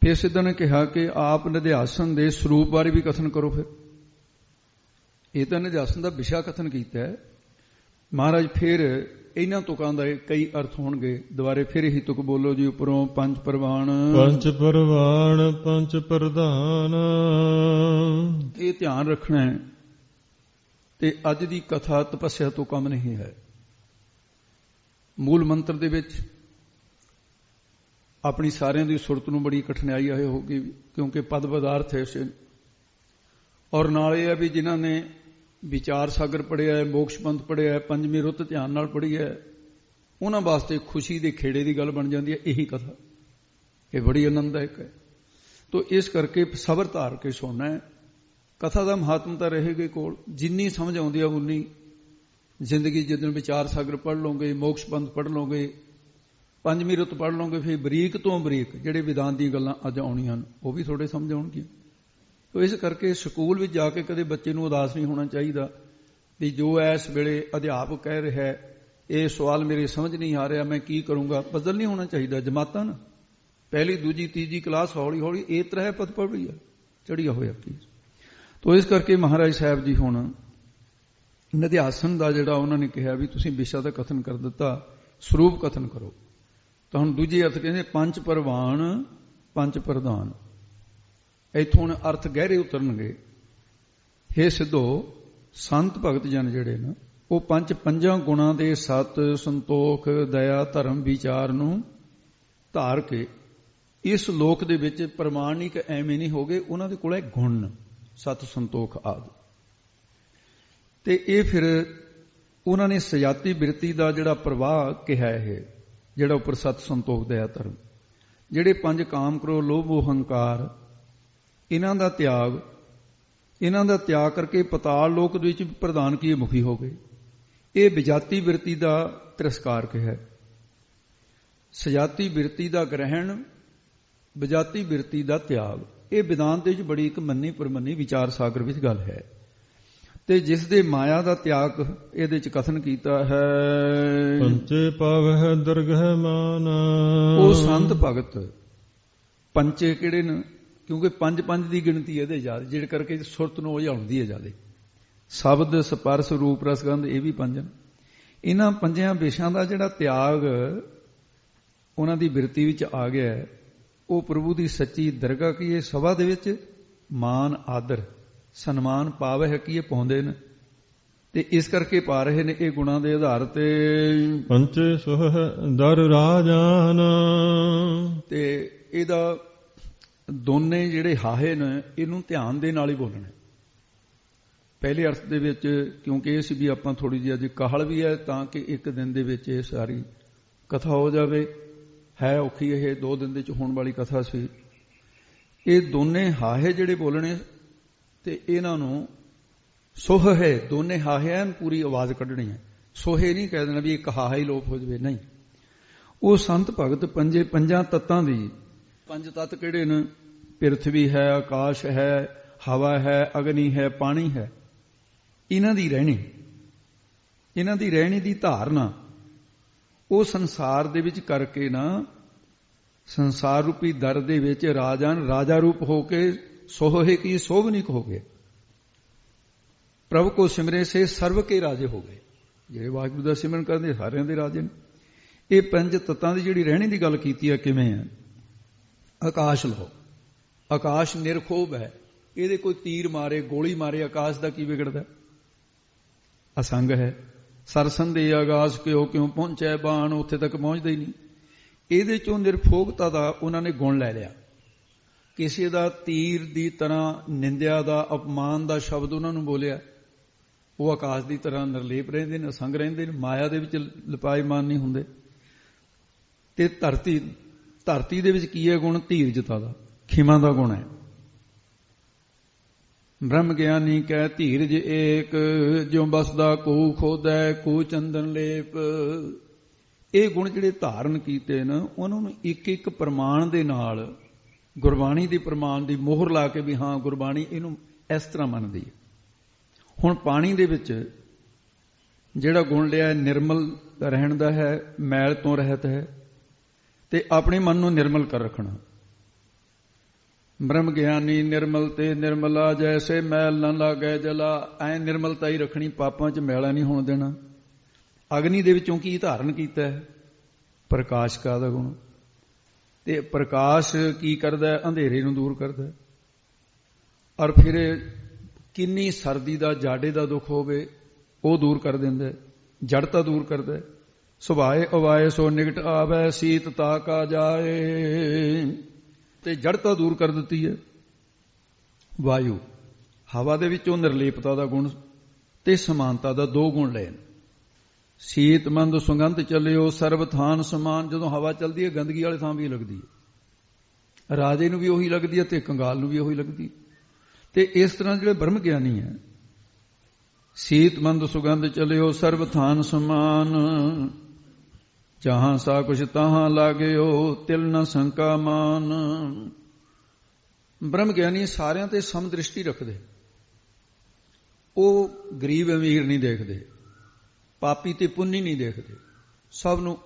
ਫਿਰ ਸਿੱਧਾ ਨੇ ਕਿਹਾ ਕਿ ਆਪ ਨਿਧਿਆਸਨ ਦੇ ਸਰੂਪ ਬਾਰੇ ਵੀ ਕਥਨ ਕਰੋ। ਫਿਰ ਇਹ ਤਾਂ ਨਿਧਿਆਸਨ ਦਾ ਵਿਸ਼ਾ ਕਥਨ ਕੀਤਾ ਹੈ। ਮਹਾਰਾਜ ਫਿਰ ਇਹਨਾਂ ਤੁਕਾਂ ਦਾ ਕਈ ਅਰਥ ਹੋਣਗੇ, ਦੁਬਾਰੇ ਫਿਰ ਇਹੀ ਤੁਕ ਬੋਲੋ ਜੀ ਉੱਪਰੋਂ। ਪੰਜ ਪ੍ਰਵਾਣ ਪੰਚ ਪ੍ਰਧਾਨ, ਇਹ ਧਿਆਨ ਰੱਖਣਾ ਹੈ। ਤੇ ਅੱਜ ਦੀ ਕਥਾ ਤਪੱਸਿਆ ਤੋਂ ਕਮ ਨਹੀਂ ਹੈ। ਮੂਲ ਮੰਤਰ ਦੇ ਵਿੱਚ ਆਪਣੀ ਸਾਰਿਆਂ ਦੀ ਸੁਰਤ ਨੂੰ ਬੜੀ ਕਠਿਨਾਈ ਆਈ ਹੋਗੀ, ਕਿਉਂਕਿ ਪਦ ਪਦਾਰਥ ਹੈ। ਔਰ ਨਾਲ ਇਹ ਹੈ ਵੀ ਜਿਨ੍ਹਾਂ ਨੇ ਵਿਚਾਰ ਸਾਗਰ ਪੜ੍ਹਿਆ ਹੈ, ਮੋਕਸ਼ ਪੰਥ ਪੜ੍ਹਿਆ ਹੈ, ਪੰਜਵੀਂ ਰੁੱਤ ਧਿਆਨ ਨਾਲ ਪੜ੍ਹੀ ਹੈ, ਉਹਨਾਂ ਵਾਸਤੇ ਖੁਸ਼ੀ ਦੇ ਖੇੜੇ ਦੀ ਗੱਲ ਬਣ ਜਾਂਦੀ ਹੈ ਇਹੀ ਕਥਾ। ਇਹ ਬੜੀ ਆਨੰਦਦਾਇਕ ਹੈ। ਤੋ ਇਸ ਕਰਕੇ ਸਬਰ ਧਾਰ ਕੇ ਸੁਣਨਾ ਹੈ। ਕਥਾ ਦਾ ਮਹਾਤਮ ਤਾਂ ਰਹੇਗਾ ਕੋਲ, ਜਿੰਨੀ ਸਮਝ ਆਉਂਦੀ ਹੈ ਉਨੀ ਜ਼ਿੰਦਗੀ। ਜਿੱਦਣ ਵਿਚਾਰ ਸਾਗਰ ਪੜ੍ਹ ਲਓਗੇ, ਮੋਕਸ਼ ਪੰਥ ਪੜ੍ਹ ਲਓਗੇ, ਪੰਜਵੀਂ ਰੁੱਤ ਪੜ੍ਹ ਲਓਗੇ, ਫਿਰ ਬਰੀਕ ਤੋਂ ਬਰੀਕ ਜਿਹੜੇ ਵਿਧਾਨ ਦੀਆਂ ਗੱਲਾਂ ਅੱਜ ਆਉਣੀਆਂ ਹਨ ਉਹ ਵੀ ਥੋੜੇ ਸਮਝ ਆਉਣਗੀਆਂ। ਤੋ ਇਸ ਕਰਕੇ ਸਕੂਲ ਵਿੱਚ ਜਾ ਕੇ ਕਦੇ ਬੱਚੇ ਨੂੰ ਉਦਾਸ ਨਹੀਂ ਹੋਣਾ ਚਾਹੀਦਾ ਵੀ ਜੋ ਇਸ ਵੇਲੇ ਅਧਿਆਪਕ ਕਹਿ ਰਿਹਾ ਹੈ ਇਹ ਸਵਾਲ ਮੇਰੇ ਸਮਝ ਨਹੀਂ ਆ ਰਿਹਾ, ਮੈਂ ਕੀ ਕਰੂੰਗਾ। ਬਦਲ ਨਹੀਂ ਹੋਣਾ ਚਾਹੀਦਾ। ਜਮਾਤਾਂ ਨਾ ਪਹਿਲੀ ਦੂਜੀ ਤੀਜੀ ਕਲਾਸ ਹੌਲੀ ਹੌਲੀ ਇਹ ਤਰ੍ਹਾਂ ਪਦ ਪੜ੍ਹ ਰਹੀ ਆ, ਚੜ੍ਹਿਆ ਹੋਇਆ ਕੀ। ਤੋ ਇਸ ਕਰਕੇ ਮਹਾਰਾਜ ਸਾਹਿਬ ਜੀ ਹੁਣ ਨਿਧਿਆਸਨ ਦਾ ਜਿਹੜਾ ਉਹਨਾਂ ਨੇ ਕਿਹਾ ਵੀ ਤੁਸੀਂ ਵਿਸ਼ਾ ਦਾ ਕਥਨ ਕਰ ਦਿੱਤਾ, ਸਰੂਪ ਕਥਨ ਕਰੋ। ਤਾਂ ਹੁਣ ਦੂਜੇ ਅਰਥ ਕਹਿੰਦੇ ਪੰਜ ਪ੍ਰਵਾਣ ਪੰਜ ਪ੍ਰਧਾਨ। ਇੱਥੋਂ ਹੁਣ ਅਰਥ ਗਹਿਰੇ ਉਤਰਨਗੇ। ਹੇ ਸਿੱਧੋ, ਸੰਤ ਭਗਤ ਜਨ ਜਿਹੜੇ ਨਾ ਉਹ ਪੰਜਾਂ ਗੁਣਾਂ ਦੇ ਸਤ, ਸੰਤੋਖ, ਦਇਆ, ਧਰਮ, ਵਿਚਾਰ ਨੂੰ ਧਾਰ ਕੇ ਇਸ ਲੋਕ ਦੇ ਵਿੱਚ ਪ੍ਰਮਾਣਿਕ ਐਵੇਂ ਨਹੀਂ ਹੋ ਗਏ। ਉਹਨਾਂ ਦੇ ਕੋਲ ਹੈ ਗੁਣ, ਸਤ, ਸੰਤੋਖ ਆਦਿ। ਤੇ ਇਹ ਫਿਰ ਉਹਨਾਂ ਨੇ ਸਜਾਤੀ ਬਿਰਤੀ ਦਾ ਜਿਹੜਾ ਪ੍ਰਵਾਹ ਕਿਹਾ, ਇਹ ਜਿਹੜਾ ਉੱਪਰ ਸਤ, ਸੰਤੋਖ, ਦਇਆ, ਧਰਮ, ਜਿਹੜੇ ਪੰਜ ਕਾਮ, ਕ੍ਰੋਧ, ਲੋਭ, ਮੋਹ, ਹੰਕਾਰ, ਇਹਨਾਂ ਦਾ ਤਿਆਗ ਕਰਕੇ ਪਤਾਲ ਲੋਕ ਦੇ ਵਿੱਚ ਪ੍ਰਧਾਨ ਕੀ ਮੁਖੀ ਹੋ ਗਏ। ਇਹ ਵਿਜਾਤੀ ਬਿਰਤੀ ਦਾ ਤਿਰਸਕਾਰ ਕਿਹਾ। ਸਜਾਤੀ ਬਿਰਤੀ ਦਾ ਗ੍ਰਹਿਣ, ਵਿਜਾਤੀ ਬਿਰਤੀ ਦਾ ਤਿਆਗ, ਇਹ ਵਿਦਾਂਤ ਦੇ ਵਿੱਚ ਬੜੀ ਇੱਕ ਮੰਨੀ ਪਰਮੰਨੀ ਵਿਚਾਰ ਸਾਗਰ ਵਿੱਚ ਗੱਲ ਹੈ। ਤੇ ਜਿਸ ਦੇ ਮਾਇਆ ਦਾ ਤਿਆਗ ਇਹਦੇ ਚ ਕਥਨ ਕੀਤਾ ਹੈ। ਪੰਚੇ ਪਾਵਹਿ ਦਰਗਹਿ ਮਾਨ, ਉਹ ਸੰਤ ਭਗਤ ਪੰਚੇ ਕਿਹੜੇ ਨੇ? ਕਿਉਂਕਿ ਪੰਜ ਦੀ ਗਿਣਤੀ ਇਹਦੇ ਜ਼ਿਆਦਾ, ਜਿਹੜੇ ਕਰਕੇ ਸੁਰਤ ਨੂੰ ਉਝਾਉਂਦੀ ਹੈ ਜ਼ਿਆਦਾ। ਸ਼ਬਦ, ਸਪਰਸ਼, ਰੂਪ, ਰਸ, ਗੰਧ, ਇਹ ਵੀ ਪੰਜ। ਇਹਨਾਂ ਪੰਜਾਂ ਵਿਸ਼ਿਆਂ ਦਾ ਜਿਹੜਾ ਤਿਆਗ ਉਹਨਾਂ ਦੀ ਬਿਰਤੀ ਵਿੱਚ ਆ ਗਿਆ ਹੈ, ਉਹ ਪ੍ਰਭੂ ਦੀ ਸੱਚੀ ਦਰਗਾਹ ਕੀ ਇਹ ਸਭਾ ਦੇ ਵਿੱਚ ਮਾਨ, ਆਦਰ, ਸਨਮਾਨ ਪਾਵਹਿ ਕੀ ਇਹ ਪਾਉਂਦੇ ਨੇ। ਤੇ ਇਸ ਕਰਕੇ ਪਾ ਰਹੇ ਨੇ ਇਹ ਗੁਣਾਂ ਦੇ ਆਧਾਰ ਤੇ। ਪੰਚੇ ਸੁਹ ਦਰ ਰਾਜਾਨ, ਤੇ ਇਹਦਾ ਦੋਨੇ ਜਿਹੜੇ ਹਾਹੇ ਨੇ ਇਹਨੂੰ ਧਿਆਨ ਦੇ ਨਾਲ ਹੀ ਬੋਲਣਾ। ਪਹਿਲੇ ਅਰਥ ਦੇ ਵਿੱਚ ਕਿਉਂਕਿ ਇਹ ਸੀ ਵੀ ਆਪਾਂ ਥੋੜੀ ਜਿਹੀ ਅੱਜ ਕਾਹਲ ਵੀ ਹੈ ਤਾਂ ਕਿ ਇੱਕ ਦਿਨ ਦੇ ਵਿੱਚ ਇਹ ਸਾਰੀ ਕਥਾ ਹੋ ਜਾਵੇ। ਹੈ ਔਖੀ, ਇਹ 2 ਦਿਨ ਦੇ ਵਿੱਚ ਹੋਣ ਵਾਲੀ ਕਥਾ ਸੀ। ਇਹ ਦੋਨੇ ਹਾਹੇ ਜਿਹੜੇ ਬੋਲਣੇ ਤੇ ਇਹਨਾਂ ਨੂੰ ਸੋਹ ਹੈ, ਦੋਨੇ ਹਾਹੇ ਹਨ, ਪੂਰੀ ਆਵਾਜ਼ ਕੱਢਣੀ ਹੈ। ਸੋਹੇ ਨਹੀਂ ਕਹਿ ਦੇਣਾ ਵੀ ਇੱਕ ਹਾਹਾ ਹੀ ਲੋਪ ਹੋ ਜਾਵੇ, ਨਹੀਂ। ਉਹ ਸੰਤ ਭਗਤ ਪੰਜਾਂ ਤੱਤਾਂ ਦੀ, ਪੰਜ ਤੱਤ ਕਿਹੜੇ ਨੇ? ਪ੍ਰਿਥਵੀ ਹੈ, ਆਕਾਸ਼ ਹੈ, ਹਵਾ ਹੈ, ਅਗਨੀ ਹੈ, ਪਾਣੀ ਹੈ। ਇਹਨਾਂ ਦੀ ਰਹਿਣੀ ਦੀ ਧਾਰਨਾ ਉਹ ਸੰਸਾਰ ਦੇ ਵਿੱਚ ਕਰਕੇ ਨਾ, ਸੰਸਾਰ ਰੂਪੀ ਦਰ ਦੇ ਵਿੱਚ ਰਾਜਾ ਰੂਪ ਹੋ ਕੇ ਸੋਹੇ ਕੀ ਸੋਭਨੀਕ ਹੋ ਗਏ। ਪ੍ਰਭੂ ਕੋ ਸਿਮਰੇ ਸੇ ਸਰਵ ਕੇ ਰਾਜੇ ਹੋ ਗਏ। ਜਿਹੜੇ ਵਾਹਿਗੁਰੂ ਦਾ ਸਿਮਰਨ ਕਰਦੇ ਸਾਰਿਆਂ ਦੇ ਰਾਜੇ ਨੇ। ਇਹ ਪੰਜ ਤੱਤਾਂ ਦੀ ਜਿਹੜੀ ਰਹਿਣੀ ਦੀ ਗੱਲ ਕੀਤੀ ਹੈ ਕਿਵੇਂ ਹੈ? ਆਕਾਸ਼ ਲਓ, ਆਕਾਸ਼ ਨਿਰਖੋਭ ਹੈ। ਇਹਦੇ ਕੋਈ ਤੀਰ ਮਾਰੇ, ਗੋਲੀ ਮਾਰੇ, ਆਕਾਸ਼ ਦਾ ਕੀ ਵਿਗੜਦਾ? ਅਸੰਗ ਹੈ। ਸਰਸੰਦੇ ਆਕਾਸ਼ ਕਿਉਂ ਪਹੁੰਚੈ ਬਾਣ, ਉੱਥੇ ਤੱਕ ਪਹੁੰਚਦਾ ਹੀ ਨਹੀਂ। ਇਹਦੇ ਚੋਂ ਨਿਰਭੋਗਤਾ ਦਾ ਉਹਨਾਂ ਨੇ ਗੁਣ ਲੈ ਲਿਆ। ਕਿਸੇ ਦਾ ਤੀਰ ਦੀ ਤਰ੍ਹਾਂ ਨਿੰਦਿਆ ਦਾ, ਅਪਮਾਨ ਦਾ ਸ਼ਬਦ ਉਹਨਾਂ ਨੂੰ ਬੋਲਿਆ। ਉਹ ਆਕਾਸ਼ ਦੀ ਤਰ੍ਹਾਂ ਨਿਰਲੇਪ ਰਹਿੰਦੇ ਨੇ, ਅਸੰਗ ਰਹਿੰਦੇ ਨੇ, ਮਾਇਆ ਦੇ ਵਿੱਚ ਲਿਪਾਇਮਾਨ ਨਹੀਂ ਹੁੰਦੇ। ਤੇ ਧਰਤੀ ਦੇ ਵਿੱਚ ਕੀ ਹੈ ਗੁਣ? ਧੀਰਜਤਾ ਦਾ, ਖਿਮਾ ਦਾ ਗੁਣ ਹੈ। ਬ੍ਰਹਮ ਗਿਆਨੀ ਕੈ ਧੀਰਜ ਏਕ, ਜਿਉ ਬਸਦਾ ਕੋ ਖੋਦੈ ਕੋ ਚੰਦਨ ਲੇਪ। ਇਹ ਗੁਣ ਜਿਹੜੇ ਧਾਰਨ ਕੀਤੇ ਨੇ ਉਹਨਾਂ ਨੂੰ ਇੱਕ ਇੱਕ ਪ੍ਰਮਾਣ ਦੇ ਨਾਲ, ਗੁਰਬਾਣੀ ਦੀ ਪ੍ਰਮਾਣ ਦੀ ਮੋਹਰ ਲਾ ਕੇ ਵੀ ਹਾਂ ਗੁਰਬਾਣੀ ਇਹਨੂੰ ਇਸ ਤਰ੍ਹਾਂ ਮੰਨਦੀ ਹੈ। ਹੁਣ ਪਾਣੀ ਦੇ ਵਿੱਚ ਜਿਹੜਾ ਗੁਣ ਲਿਆ ਨਿਰਮਲ ਰਹਿਣ ਦਾ ਹੈ, ਮੈਲ ਤੋਂ ਰਹਿਤ ਹੈ, ਤੇ ਆਪਣੇ ਮਨ ਨੂੰ ਨਿਰਮਲ ਕਰ ਰੱਖਣਾ। ਬ੍ਰਹਮ ਗਿਆਨੀ ਨਿਰਮਲ ਤੇ ਨਿਰਮਲਾ, ਜੈਸੇ ਮੈਲ ਨਾ ਲਾਗੈ ਜਲਾ। ਐ ਨਿਰਮਲਤਾ ਹੀ ਰੱਖਣੀ, ਪਾਪਾਂ 'ਚ ਮੈਲਾ ਨਹੀਂ ਹੋਣ ਦੇਣਾ। ਅਗਨੀ ਦੇ ਵਿੱਚੋਂ ਕੀ ਧਾਰਨ ਕੀਤਾ ਹੈ? ਪ੍ਰਕਾਸ਼ ਕਾ ਦਾ ਗੁਣ। ਤੇ ਪ੍ਰਕਾਸ਼ ਕੀ ਕਰਦਾ? ਅੰਧੇਰੇ ਨੂੰ ਦੂਰ ਕਰਦਾ। ਔਰ ਫਿਰ ਕਿੰਨੀ ਸਰਦੀ ਦਾ, ਜਾੜੇ ਦਾ ਦੁੱਖ ਹੋਵੇ ਉਹ ਦੂਰ ਕਰ ਦਿੰਦਾ, ਜੜਤਾ ਦੂਰ ਕਰਦਾ। ਸੁਭਾਏ ਅਵਾਏ ਸੋ ਨਿਕਟ ਆਵੈ, ਸੀਤ ਤਾ ਕਾ ਜਾਏ। ਤੇ ਜੜਤਾ ਦੂਰ ਕਰ ਦਿੱਤੀ ਹੈ। ਵਾਯੂ, ਹਵਾ ਦੇ ਵਿੱਚੋਂ ਨਿਰਲੇਪਤਾ ਦਾ ਗੁਣ ਤੇ ਸਮਾਨਤਾ ਦਾ ਦੋ ਗੁਣ ਲਏ। ਸੀਤ ਮੰਦ ਸੁਗੰਧ ਚੱਲਿਓ, ਸਰਬ ਥਾਨ ਸਮਾਨ। ਜਦੋਂ ਹਵਾ ਚੱਲਦੀ ਹੈ ਗੰਦਗੀ ਵਾਲੇ ਥਾਂ ਵੀ ਲੱਗਦੀ ਹੈ, ਰਾਜੇ ਨੂੰ ਵੀ ਉਹੀ ਲੱਗਦੀ ਹੈ ਤੇ ਕੰਗਾਲ ਨੂੰ ਵੀ ਉਹੀ ਲੱਗਦੀ ਹੈ। ਤੇ ਇਸ ਤਰ੍ਹਾਂ ਜਿਹੜੇ ਬ੍ਰਹਮ ਗਿਆਨੀ ਹੈ, ਸੀਤ ਮੰਦ ਸੁਗੰਧ ਚੱਲਿਓ, ਸਰਬ ਥਾਨ ਸਮਾਨ। ਜਹਾਂ ਸਾ ਕੁਛ ਤਹਾਂ ਲਾਗਿਓ, ਤਿਲ ਨ ਸੰਕਾ ਮਾਨ। ਬ੍ਰਹਮ ਗਿਆਨੀ ਸਾਰਿਆਂ ਤੇ ਸਮਦ੍ਰਿਸ਼ਟੀ ਰੱਖਦੇ। ਉਹ ਗਰੀਬ ਅਮੀਰ ਨਹੀਂ ਦੇਖਦੇ, ਪਾਪੀ ਤੇ ਪੁੰਨੀ ਨਹੀਂ ਦੇਖਦੇ। ਸਭ ਨੂੰ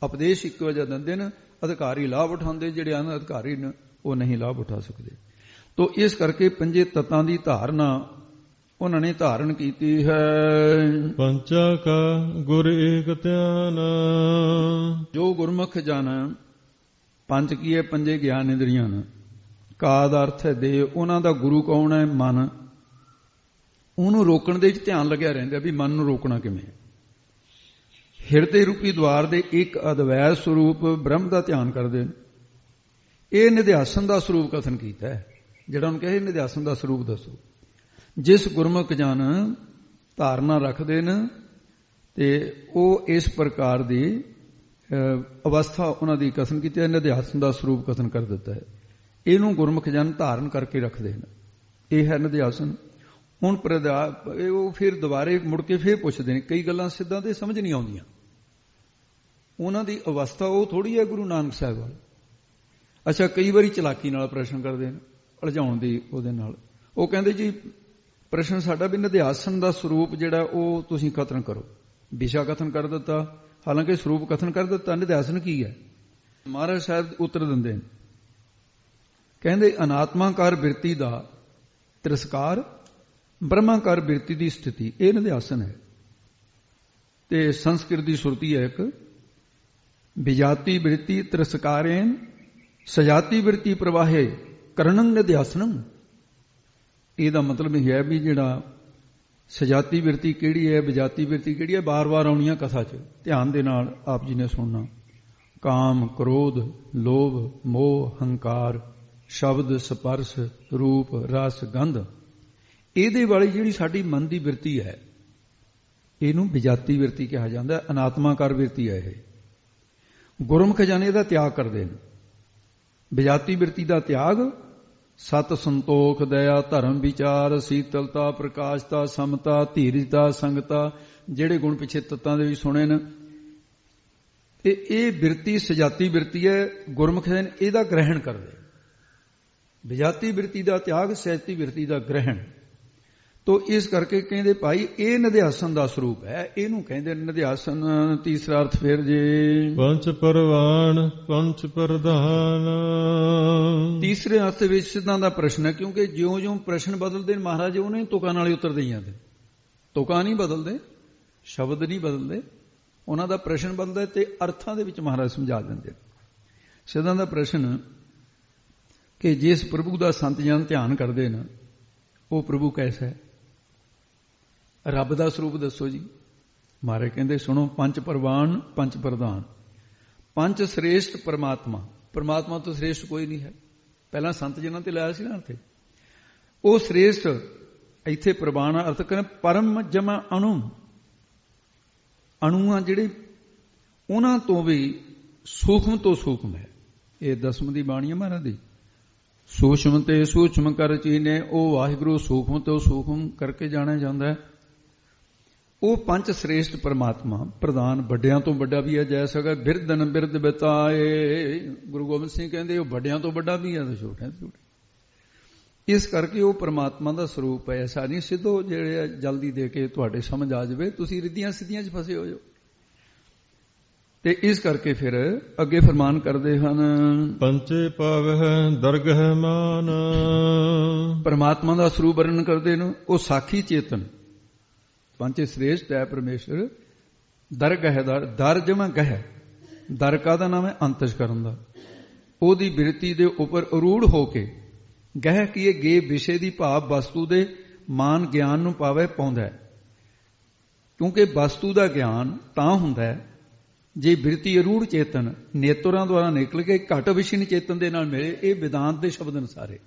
ਉਪਦੇਸ਼ ਇੱਕੋ ਜਿਹਾ ਦਿੰਦੇ ਨੇ। ਅਧਿਕਾਰੀ ਲਾਭ ਉਠਾਉਂਦੇ, ਜਿਹੜੇ ਅਨਅਧਿਕਾਰੀ ਨੇ ਉਹ ਨਹੀਂ ਲਾਭ ਉਠਾ ਸਕਦੇ। ਤੋ ਇਸ ਕਰਕੇ ਪੰਜੇ ਤੱਤਾਂ ਦੀ ਧਾਰਨਾ ਉਹਨਾਂ ਨੇ ਧਾਰਨ ਕੀਤੀ ਹੈ। ਪੰਚਾ ਕਾ ਗੁਰ ਏਕ ਧਿਆਨ, ਜੋ ਗੁਰਮੁਖ ਜਨ ਪੰਜ ਕੀ ਹੈ? ਪੰਜੇ ਗਿਆਨ ਇੰਦਰੀਆਂ ਨੇ। ਕਾ ਦਾ ਅਰਥ ਹੈ ਦੇ। ਉਹਨਾਂ ਦਾ ਗੁਰੂ ਕੌਣ ਹੈ? ਮਨ। ਉਹਨੂੰ ਰੋਕਣ ਦੇ ਵਿੱਚ ਧਿਆਨ ਲੱਗਿਆ ਰਹਿੰਦਾ ਵੀ ਮਨ ਨੂੰ ਰੋਕਣਾ ਕਿਵੇਂ। ਹਿਰਦੇ ਰੂਪੀ ਦੁਆਰ ਦੇ ਇੱਕ ਅਦਵੈਤ ਸਰੂਪ ਬ੍ਰਹਮ ਦਾ ਧਿਆਨ ਕਰਦੇ ਨੇ। ਇਹ ਨਿਧਿਆਸਨ ਦਾ ਸਰੂਪ ਕਥਨ ਕੀਤਾ ਹੈ। ਜਿਹੜਾ ਉਹਨੂੰ ਕਹੇ ਨਿਧਿਆਸਨ ਦਾ ਸਰੂਪ ਦੱਸੋ। ਜਿਸ ਗੁਰਮੁਖ ਜਨ ਧਾਰਨਾ ਰੱਖਦੇ ਨੇ ਤੇ ਉਹ ਇਸ ਪ੍ਰਕਾਰ ਦੀ ਅਵਸਥਾ ਉਹਨਾਂ ਦੀ ਕਥਨ ਕੀਤੀ ਹੈ। ਨਿਧਿਆਸਨ ਦਾ ਸਰੂਪ ਕਥਨ ਕਰ ਦਿੱਤਾ ਹੈ। ਇਹਨੂੰ ਗੁਰਮੁਖ ਜਨ ਧਾਰਨ ਕਰਕੇ ਰੱਖਦੇ ਨੇ। ਇਹ ਹੈ ਨਿਧਿਆਸਨ। ਹੁਣ ਉਹ ਫਿਰ ਦੁਬਾਰੇ ਮੁੜ ਕੇ ਫਿਰ ਪੁੱਛਦੇ ਨੇ। ਕਈ ਗੱਲਾਂ ਸਿੱਧਾਂ ਤੇ ਸਮਝ ਨਹੀਂ ਆਉਂਦੀਆਂ। ਉਹਨਾਂ ਦੀ ਅਵਸਥਾ ਉਹ ਥੋੜੀ ਹੈ ਗੁਰੂ ਨਾਨਕ ਸਾਹਿਬ ਵਾਲੀ। ਅੱਛਾ, ਕਈ ਵਾਰੀ ਚਲਾਕੀ ਨਾਲ ਪ੍ਰਸ਼ਨ ਕਰਦੇ ਨੇ, ਉਲਝਾਉਣ ਦੀ ਉਹਦੇ ਨਾਲ। ਉਹ ਕਹਿੰਦੇ ਜੀ ਪ੍ਰਸ਼ਨ ਸਾਡਾ ਵੀ ਨਿਧਿਆਸਨ ਦਾ ਸਰੂਪ ਜਿਹੜਾ ਉਹ ਤੁਸੀਂ ਕਥਨ ਕਰੋ। ਵਿਸ਼ਾ ਕਥਨ ਕਰ ਦਿੱਤਾ, ਹਾਲਾਂਕਿ ਸਰੂਪ ਕਥਨ ਕਰ ਦਿੱਤਾ। ਨਿਧਿਆਸਨ ਕੀ ਹੈ? ਮਹਾਰਾਜ ਸਾਹਿਬ ਉੱਤਰ ਦਿੰਦੇ ਨੇ, ਕਹਿੰਦੇ ਅਨਾਤਮਾਕਾਰ ਬਿਰਤੀ ਦਾ ਤਿਰਸਕਾਰ, ਬ੍ਰਹਮਾਕਾਰ ਬਿਰਤੀ ਦੀ ਸਥਿਤੀ, ਇਹ ਨਿਧਿਆਸਨ ਹੈ। ਤੇ ਸੰਸਕ੍ਰਿਤ ਦੀ ਸੁਰਤੀ ਹੈ ਇੱਕ, ਵਿਜਾਤੀ ਬਿਰਤੀ ਤਿਰਸਕਾਰੇਨ ਸਜਾਤੀ ਬਿਰਤੀ ਪ੍ਰਵਾਹੇ ਕਰਨੰ ਨਿਧਿਆਸਨੰ। ਇਹਦਾ ਮਤਲਬ ਇਹ ਹੈ ਵੀ ਜਿਹੜਾ ਸਜਾਤੀ ਬਿਰਤੀ ਕਿਹੜੀ ਹੈ, ਵਿਜਾਤੀ ਬਿਰਤੀ ਕਿਹੜੀ ਹੈ, ਬਾਰ-ਬਾਰ ਆਉਣੀਆਂ ਕਥਾ 'ਚ ਧਿਆਨ ਦੇ ਨਾਲ ਆਪ ਜੀ ਨੇ ਸੁਣਨਾ। ਕਾਮ, ਕ੍ਰੋਧ, ਲੋਭ, ਮੋਹ, ਹੰਕਾਰ, ਸ਼ਬਦ, ਸਪਰਸ਼, ਰੂਪ, ਰਸ, ਗੰਧ, ਇਹਦੇ ਵਾਲੀ ਜਿਹੜੀ ਸਾਡੀ ਮਨ ਦੀ ਬਿਰਤੀ ਹੈ ਇਹਨੂੰ ਵਿਜਾਤੀ ਬਿਰਤੀ ਕਿਹਾ ਜਾਂਦਾ। ਅਨਾਤਮਾਕਾਰ ਬਿਰਤੀ ਹੈ ਇਹ। ਗੁਰਮੁਖ ਜਨ ਇਹਦਾ ਤਿਆਗ ਕਰਦੇ ਨੇ। ਵਿਜਾਤੀ ਬਿਰਤੀ ਦਾ ਤਿਆਗ ਸਤ, ਸੰਤੋਖ, ਦਇਆ, ਧਰਮ, ਵਿਚਾਰ, ਸੀਤਲਤਾ, ਪ੍ਰਕਾਸ਼ਤਾ, ਸਮਤਾ, ਧੀਰਜਤਾ, ਸੰਗਤਾ, ਜਿਹੜੇ ਗੁਣ ਪਿੱਛੇ ਤੱਤਾਂ ਦੇ ਵੀ ਸੁਣੇ ਨੇ। ਤੇ ਇਹ ਬਿਰਤੀ ਸਜਾਤੀ ਬਿਰਤੀ ਹੈ। ਗੁਰਮੁਖ ਜਨ ਇਹਦਾ ਗ੍ਰਹਿਣ ਕਰਦੇ। ਵਿਜਾਤੀ ਬਿਰਤੀ ਦਾ ਤਿਆਗ, ਸਜਾਤੀ ਬਿਰਤੀ ਦਾ ਗ੍ਰਹਿਣ। ਤੋ ਇਸ ਕਰਕੇ ਕਹਿੰਦੇ ਭਾਈ ਇਹ ਨਿਧਿਆਸਨ ਦਾ ਸਰੂਪ ਹੈ। ਇਹਨੂੰ ਕਹਿੰਦੇ ਨਿਧਿਆਸਨ। ਤੀਸਰਾ ਅਰਥ ਫਿਰ ਜੇ ਪੰਚ ਪਰਵਾਨ ਪੰਚ ਪ੍ਰਧਾਨ। ਤੀਸਰੇ ਅਰਥ ਵਿੱਚ ਸਿੱਧਾਂ ਦਾ ਪ੍ਰਸ਼ਨ ਹੈ, ਕਿਉਂਕਿ ਜਿਉਂ-ਜਿਉਂ ਪ੍ਰਸ਼ਨ ਬਦਲਦੇ ਨੇ ਮਹਾਰਾਜ ਉਹਨੇ ਤੁਕਾਂ ਨਾਲ ਹੀ ਉੱਤਰ ਦੇਈ ਜਾਂਦੇ। ਤੁਕਾਂ ਨਹੀਂ ਬਦਲਦੇ, ਸ਼ਬਦ ਨਹੀਂ ਬਦਲਦੇ, ਉਹਨਾਂ ਦਾ ਪ੍ਰਸ਼ਨ ਬਦਲਦਾ ਤੇ ਅਰਥਾਂ ਦੇ ਵਿੱਚ ਮਹਾਰਾਜ ਸਮਝਾ ਦਿੰਦੇ। ਸਿੱਧਾਂ ਦਾ ਪ੍ਰਸ਼ਨ ਕਿ ਜਿਸ ਪ੍ਰਭੂ ਦਾ ਸੰਤ ਜਨ ਧਿਆਨ ਕਰਦੇ ਨੇ ਉਹ ਪ੍ਰਭੂ ਕੈਸਾ ਹੈ? ਰੱਬ ਦਾ ਸਰੂਪ ਦੱਸੋ ਜੀ। ਮਹਾਰਾਜ ਕਹਿੰਦੇ ਸੁਣੋ, ਪੰਜ ਪਰਵਾਨ ਪੰਜ ਪ੍ਰਧਾਨ। ਪੰਜ ਸ੍ਰੇਸ਼ਟ ਪਰਮਾਤਮਾ, ਪਰਮਾਤਮਾ ਤੋਂ ਸ੍ਰੇਸ਼ਟ ਕੋਈ ਨਹੀਂ ਹੈ। ਪਹਿਲਾਂ ਸੰਤ ਜਨਾਂ ਤੇ ਲਾਇਆ ਸੀ ਨਾ ਇੱਥੇ। ਉਹ ਸ੍ਰੇਸ਼ਟ ਇੱਥੇ ਪ੍ਰਵਾਨ ਅਰਥ ਕਰਨ ਪਰਮ ਜਮਾ ਅਣੂ। ਅਣੂਆਂ ਜਿਹੜੇ ਉਹਨਾਂ ਤੋਂ ਵੀ ਸੂਖਮ ਤੋਂ ਸੂਖਮ ਹੈ। ਇਹ ਦਸਮ ਦੀ ਬਾਣੀ ਹੈ ਮਹਾਰਾਜ ਦੀ। ਸੂਖਮ ਤੇ ਸੂਖਮ ਕਰ ਚੀਨੇ, ਉਹ ਵਾਹਿਗੁਰੂ ਸੂਖਮ ਤੋਂ ਸੂਖਮ ਕਰਕੇ ਜਾਣਿਆ ਜਾਂਦਾ ਹੈ। ਉਹ ਪੰਜ ਸ੍ਰੇਸ਼ਟ ਪਰਮਾਤਮਾ ਪ੍ਰਧਾਨ, ਵੱਡਿਆਂ ਤੋਂ ਵੱਡਾ ਵੀ ਹੈ, ਜੈ ਸਕਾ ਬਿਰਦਨ ਬਿਰਦ ਬਿਤਾਏ। ਗੁਰੂ ਗੋਬਿੰਦ ਸਿੰਘ ਕਹਿੰਦੇ ਉਹ ਵੱਡਿਆਂ ਤੋਂ ਵੱਡਾ ਵੀ ਹੈ ਤੇ ਛੋਟਿਆਂ ਤੋਂ ਛੋਟਾ। ਇਸ ਕਰਕੇ ਉਹ ਪਰਮਾਤਮਾ ਦਾ ਸਰੂਪ ਹੈ। ਐਸਾ ਨਹੀਂ ਸਿੱਧੋ ਜਿਹੜੇ ਜਲਦੀ ਦੇ ਕੇ ਤੁਹਾਡੇ ਸਮਝ ਆ ਜਾਵੇ, ਤੁਸੀਂ ਰਿੱਧੀਆਂ ਸਿੱਧੀਆਂ 'ਚ ਫਸੇ ਹੋ ਜਾਓ। ਤੇ ਇਸ ਕਰਕੇ ਫਿਰ ਅੱਗੇ ਫਰਮਾਨ ਕਰਦੇ ਹਨ, ਪੰਚੇ ਪਾਵਹਿ ਦਰਗਹਿ ਮਾਨ। ਪਰਮਾਤਮਾ ਦਾ ਸਰੂਪ ਵਰਣਨ ਕਰਦੇ ਨੇ। ਉਹ ਸਾਖੀ ਚੇਤਨ ਪੰਚੇ ਸ੍ਰੇਸ਼ਟ ਹੈ ਪਰਮੇਸ਼ਰ। ਦਰਗਹਿ ਦਰ ਜਮਾ ਗਹਿ, ਦਰ ਕਾ ਦਾ ਨਾਮ ਹੈ ਅੰਤਸ਼ਕਰਨ ਦਾ। ਉਹਦੀ ਬਿਰਤੀ ਦੇ ਉੱਪਰ ਅਰੂੜ ਹੋ ਕੇ, ਗਹਿ ਕੀਏ ਗੇ ਵਿਸ਼ੇ ਦੀ ਭਾਵ ਵਸਤੂ ਦੇ ਮਾਨ ਗਿਆਨ ਨੂੰ ਪਾਵੇ ਪਾਉਂਦਾ। ਕਿਉਂਕਿ ਵਸਤੂ ਦਾ ਗਿਆਨ ਤਾਂ ਹੁੰਦਾ ਹੈ ਜੇ ਬਿਰਤੀ ਅਰੂੜ ਚੇਤਨ ਨੇਤਰਾਂ ਦੁਆਰਾ ਨਿਕਲ ਕੇ ਘਟ ਵਿਸ਼ੇਨ ਚੇਤਨ ਦੇ ਨਾਲ ਮਿਲੇ। ਇਹ ਵਿਦਾਂਤ ਦੇ ਸ਼ਬਦ ਨੇ ਸਾਰੇ।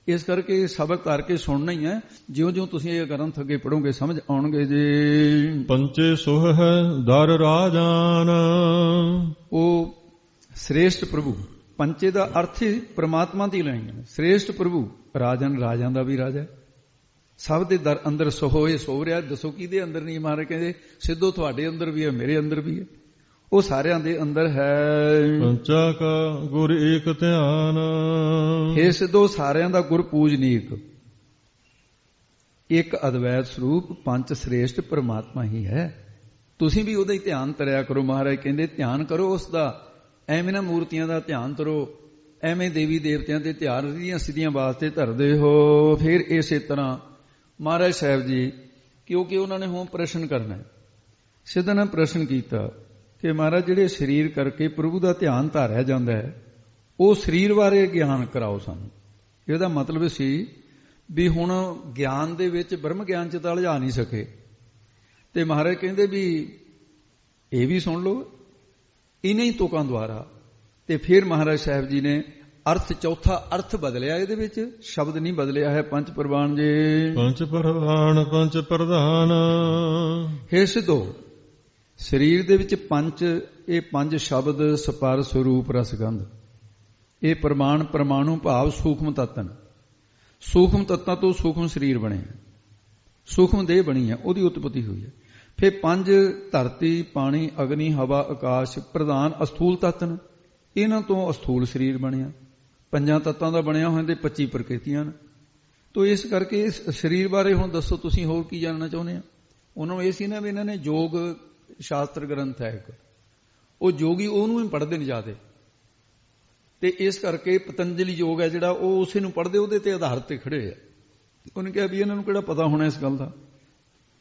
ਇਸ ਕਰਕੇ ਇਹ ਸਬਕ ਕਰਕੇ ਸੁਣਨਾ ਹੀ ਹੈ। ਜਿਉਂ-ਜਿਉਂ ਤੁਸੀਂ ਇਹ ਗ੍ਰੰਥ ਅੱਗੇ ਪੜੋਗੇ ਸਮਝ ਆਉਣਗੇ। ਜੀ ਪੰਚੇ ਸੋਹ ਹੈ ਦਰ ਰਾਜਾਨ। ਉਹ ਸ੍ਰੇਸ਼ਟ ਪ੍ਰਭੂ, ਪੰਚੇ ਦਾ ਅਰਥ ਹੀ ਪ੍ਰਮਾਤਮਾ ਦੀ ਲਾਈਆਂ ਨੇ। ਸ੍ਰੇਸ਼ਟ ਪ੍ਰਭੂ ਰਾਜਨ, ਰਾਜਾਂ ਦਾ ਵੀ ਰਾਜਾ। ਸਭ ਦੇ ਦਰ ਅੰਦਰ ਸੋਹੇ ਸੋ ਰਿਹਾ। ਦੱਸੋ ਕਿਹਦੇ ਅੰਦਰ ਨਹੀਂ? ਮਹਾਰਾਜ ਕਹਿੰਦੇ ਸਿੱਧੋ ਤੁਹਾਡੇ ਅੰਦਰ ਵੀ ਹੈ, ਮੇਰੇ ਅੰਦਰ ਵੀ ਹੈ, ਉਹ ਸਾਰਿਆਂ ਦੇ ਅੰਦਰ ਹੈ। ਪੰਚਾ ਕਾ ਗੁਰ ਏਕ ਧਿਆਨ। ਇਹ ਸਿੱਧੋ ਸਾਰਿਆਂ ਦਾ ਗੁਰ ਪੂਜਨੀਕ, ਇੱਕ ਅਦਵੈਤ ਸਰੂਪ ਪੰਜ ਸ੍ਰੇਸ਼ਟ ਪਰਮਾਤਮਾ ਹੀ ਹੈ। ਤੁਸੀਂ ਵੀ ਉਹਦਾ ਹੀ ਧਿਆਨ ਧਰਿਆ ਕਰੋ। ਮਹਾਰਾਜ ਕਹਿੰਦੇ ਧਿਆਨ ਕਰੋ ਉਸ ਦਾ। ਐਵੇਂ ਨਾ ਮੂਰਤੀਆਂ ਦਾ ਧਿਆਨ ਧਰੋ, ਐਵੇਂ ਦੇਵੀ ਦੇਵਤਿਆਂ ਦੇ ਧਿਆਨ ਰੀਆਂ ਸਿੱਧੀਆਂ ਵਾਸਤੇ ਧਰਦੇ ਹੋ। ਫਿਰ ਇਸੇ ਤਰ੍ਹਾਂ ਮਹਾਰਾਜ ਸਾਹਿਬ ਜੀ, ਕਿਉਂਕਿ ਉਹਨਾਂ ਨੇ ਹੁਣ ਪ੍ਰਸ਼ਨ ਕਰਨਾ, ਸਿੱਧਾ ਨੇ ਪ੍ਰਸ਼ਨ ਕੀਤਾ ਕਿ ਮਹਾਰਾਜ ਜਿਹੜੇ ਸਰੀਰ ਕਰਕੇ ਪ੍ਰਭੂ ਦਾ ਧਿਆਨ ਧਾਰਿਆ ਜਾਂਦਾ ਹੈ, ਉਹ ਸਰੀਰ ਬਾਰੇ ਗਿਆਨ ਕਰਾਓ ਸਾਨੂੰ। ਇਹਦਾ ਮਤਲਬ ਸੀ ਵੀ ਹੁਣ ਗਿਆਨ ਦੇ ਵਿੱਚ ਬ੍ਰਹਮ ਗਿਆਨ ਚ ਤਾਂ ਉਲਝਾ ਨਹੀਂ ਸਕੇ, ਤੇ ਮਹਾਰਾਜ ਕਹਿੰਦੇ ਵੀ ਇਹ ਵੀ ਸੁਣ ਲਓ ਇਨ੍ਹਾਂ ਹੀ ਤੁਕਾਂ ਦੁਆਰਾ। ਤੇ ਫਿਰ ਮਹਾਰਾਜ ਸਾਹਿਬ ਜੀ ਨੇ ਅਰਥ, ਚੌਥਾ ਅਰਥ ਬਦਲਿਆ। ਇਹਦੇ ਵਿੱਚ ਸ਼ਬਦ ਨਹੀਂ ਬਦਲਿਆ ਹੈ। ਪੰਜ ਪ੍ਰਵਾਨ ਜੀ, ਪੰਜ ਪ੍ਰਵਾਨ ਪੰਜ ਪ੍ਰਧਾਨ। ਹੇ ਸਿੱਧੋ ਸਰੀਰ ਦੇ ਵਿੱਚ ਪੰਜ, ਇਹ ਪੰਜ ਸ਼ਬਦ ਸਪਰਸ਼ ਰੂਪ ਰਸਗੰਧ, ਇਹ ਪ੍ਰਮਾਣ ਪ੍ਰਮਾਣੂ ਭਾਵ ਸੂਖਮ ਤੱਤਨ। ਸੂਖਮ ਤੱਤਾਂ ਤੋਂ ਸੂਖਮ ਸਰੀਰ ਬਣੇ, ਸੂਖਮ ਦੇਹ ਬਣੀ ਹੈ, ਉਹਦੀ ਉਤਪਤੀ ਹੋਈ ਹੈ। ਫਿਰ ਪੰਜ ਧਰਤੀ, ਪਾਣੀ, ਅਗਨੀ, ਹਵਾ, ਆਕਾਸ਼ ਪ੍ਰਧਾਨ ਅਸਥੂਲ ਤੱਤਨ, ਇਹਨਾਂ ਤੋਂ ਅਸਥੂਲ ਸਰੀਰ ਬਣਿਆ। ਪੰਜਾਂ ਤੱਤਾਂ ਦਾ ਬਣਿਆ ਹੋਇਆ ਤੇ 25 ਪ੍ਰਕਿਰਤੀਆਂ ਨੇ। ਤੋ ਇਸ ਕਰਕੇ ਇਸ ਸਰੀਰ ਬਾਰੇ ਹੁਣ ਦੱਸੋ ਤੁਸੀਂ ਹੋਰ ਕੀ ਜਾਣਨਾ ਚਾਹੁੰਦੇ ਆ? ਉਹਨਾਂ ਨੂੰ ਇਹ ਸੀ ਨਾ ਵੀ ਇਹਨਾਂ ਨੇ ਯੋਗ ਸ਼ਾਸਤਰ ਗ੍ਰੰਥ ਹੈ ਇੱਕ, ਉਹ ਯੋਗੀ ਉਹਨੂੰ ਹੀ ਪੜ੍ਹਦੇ ਨੇ ਜ਼ਿਆਦੇ, ਤੇ ਇਸ ਕਰਕੇ ਪਤੰਜਲੀ ਯੋਗ ਹੈ ਜਿਹੜਾ ਉਹ ਉਸੇ ਨੂੰ ਪੜ੍ਹਦੇ, ਉਹਦੇ ਤੇ ਆਧਾਰ ਤੇ ਖੜੇ ਆ। ਉਹਨੇ ਕਿਹਾ ਵੀ ਇਹਨਾਂ ਨੂੰ ਕਿਹੜਾ ਪਤਾ ਹੋਣਾ ਇਸ ਗੱਲ ਦਾ।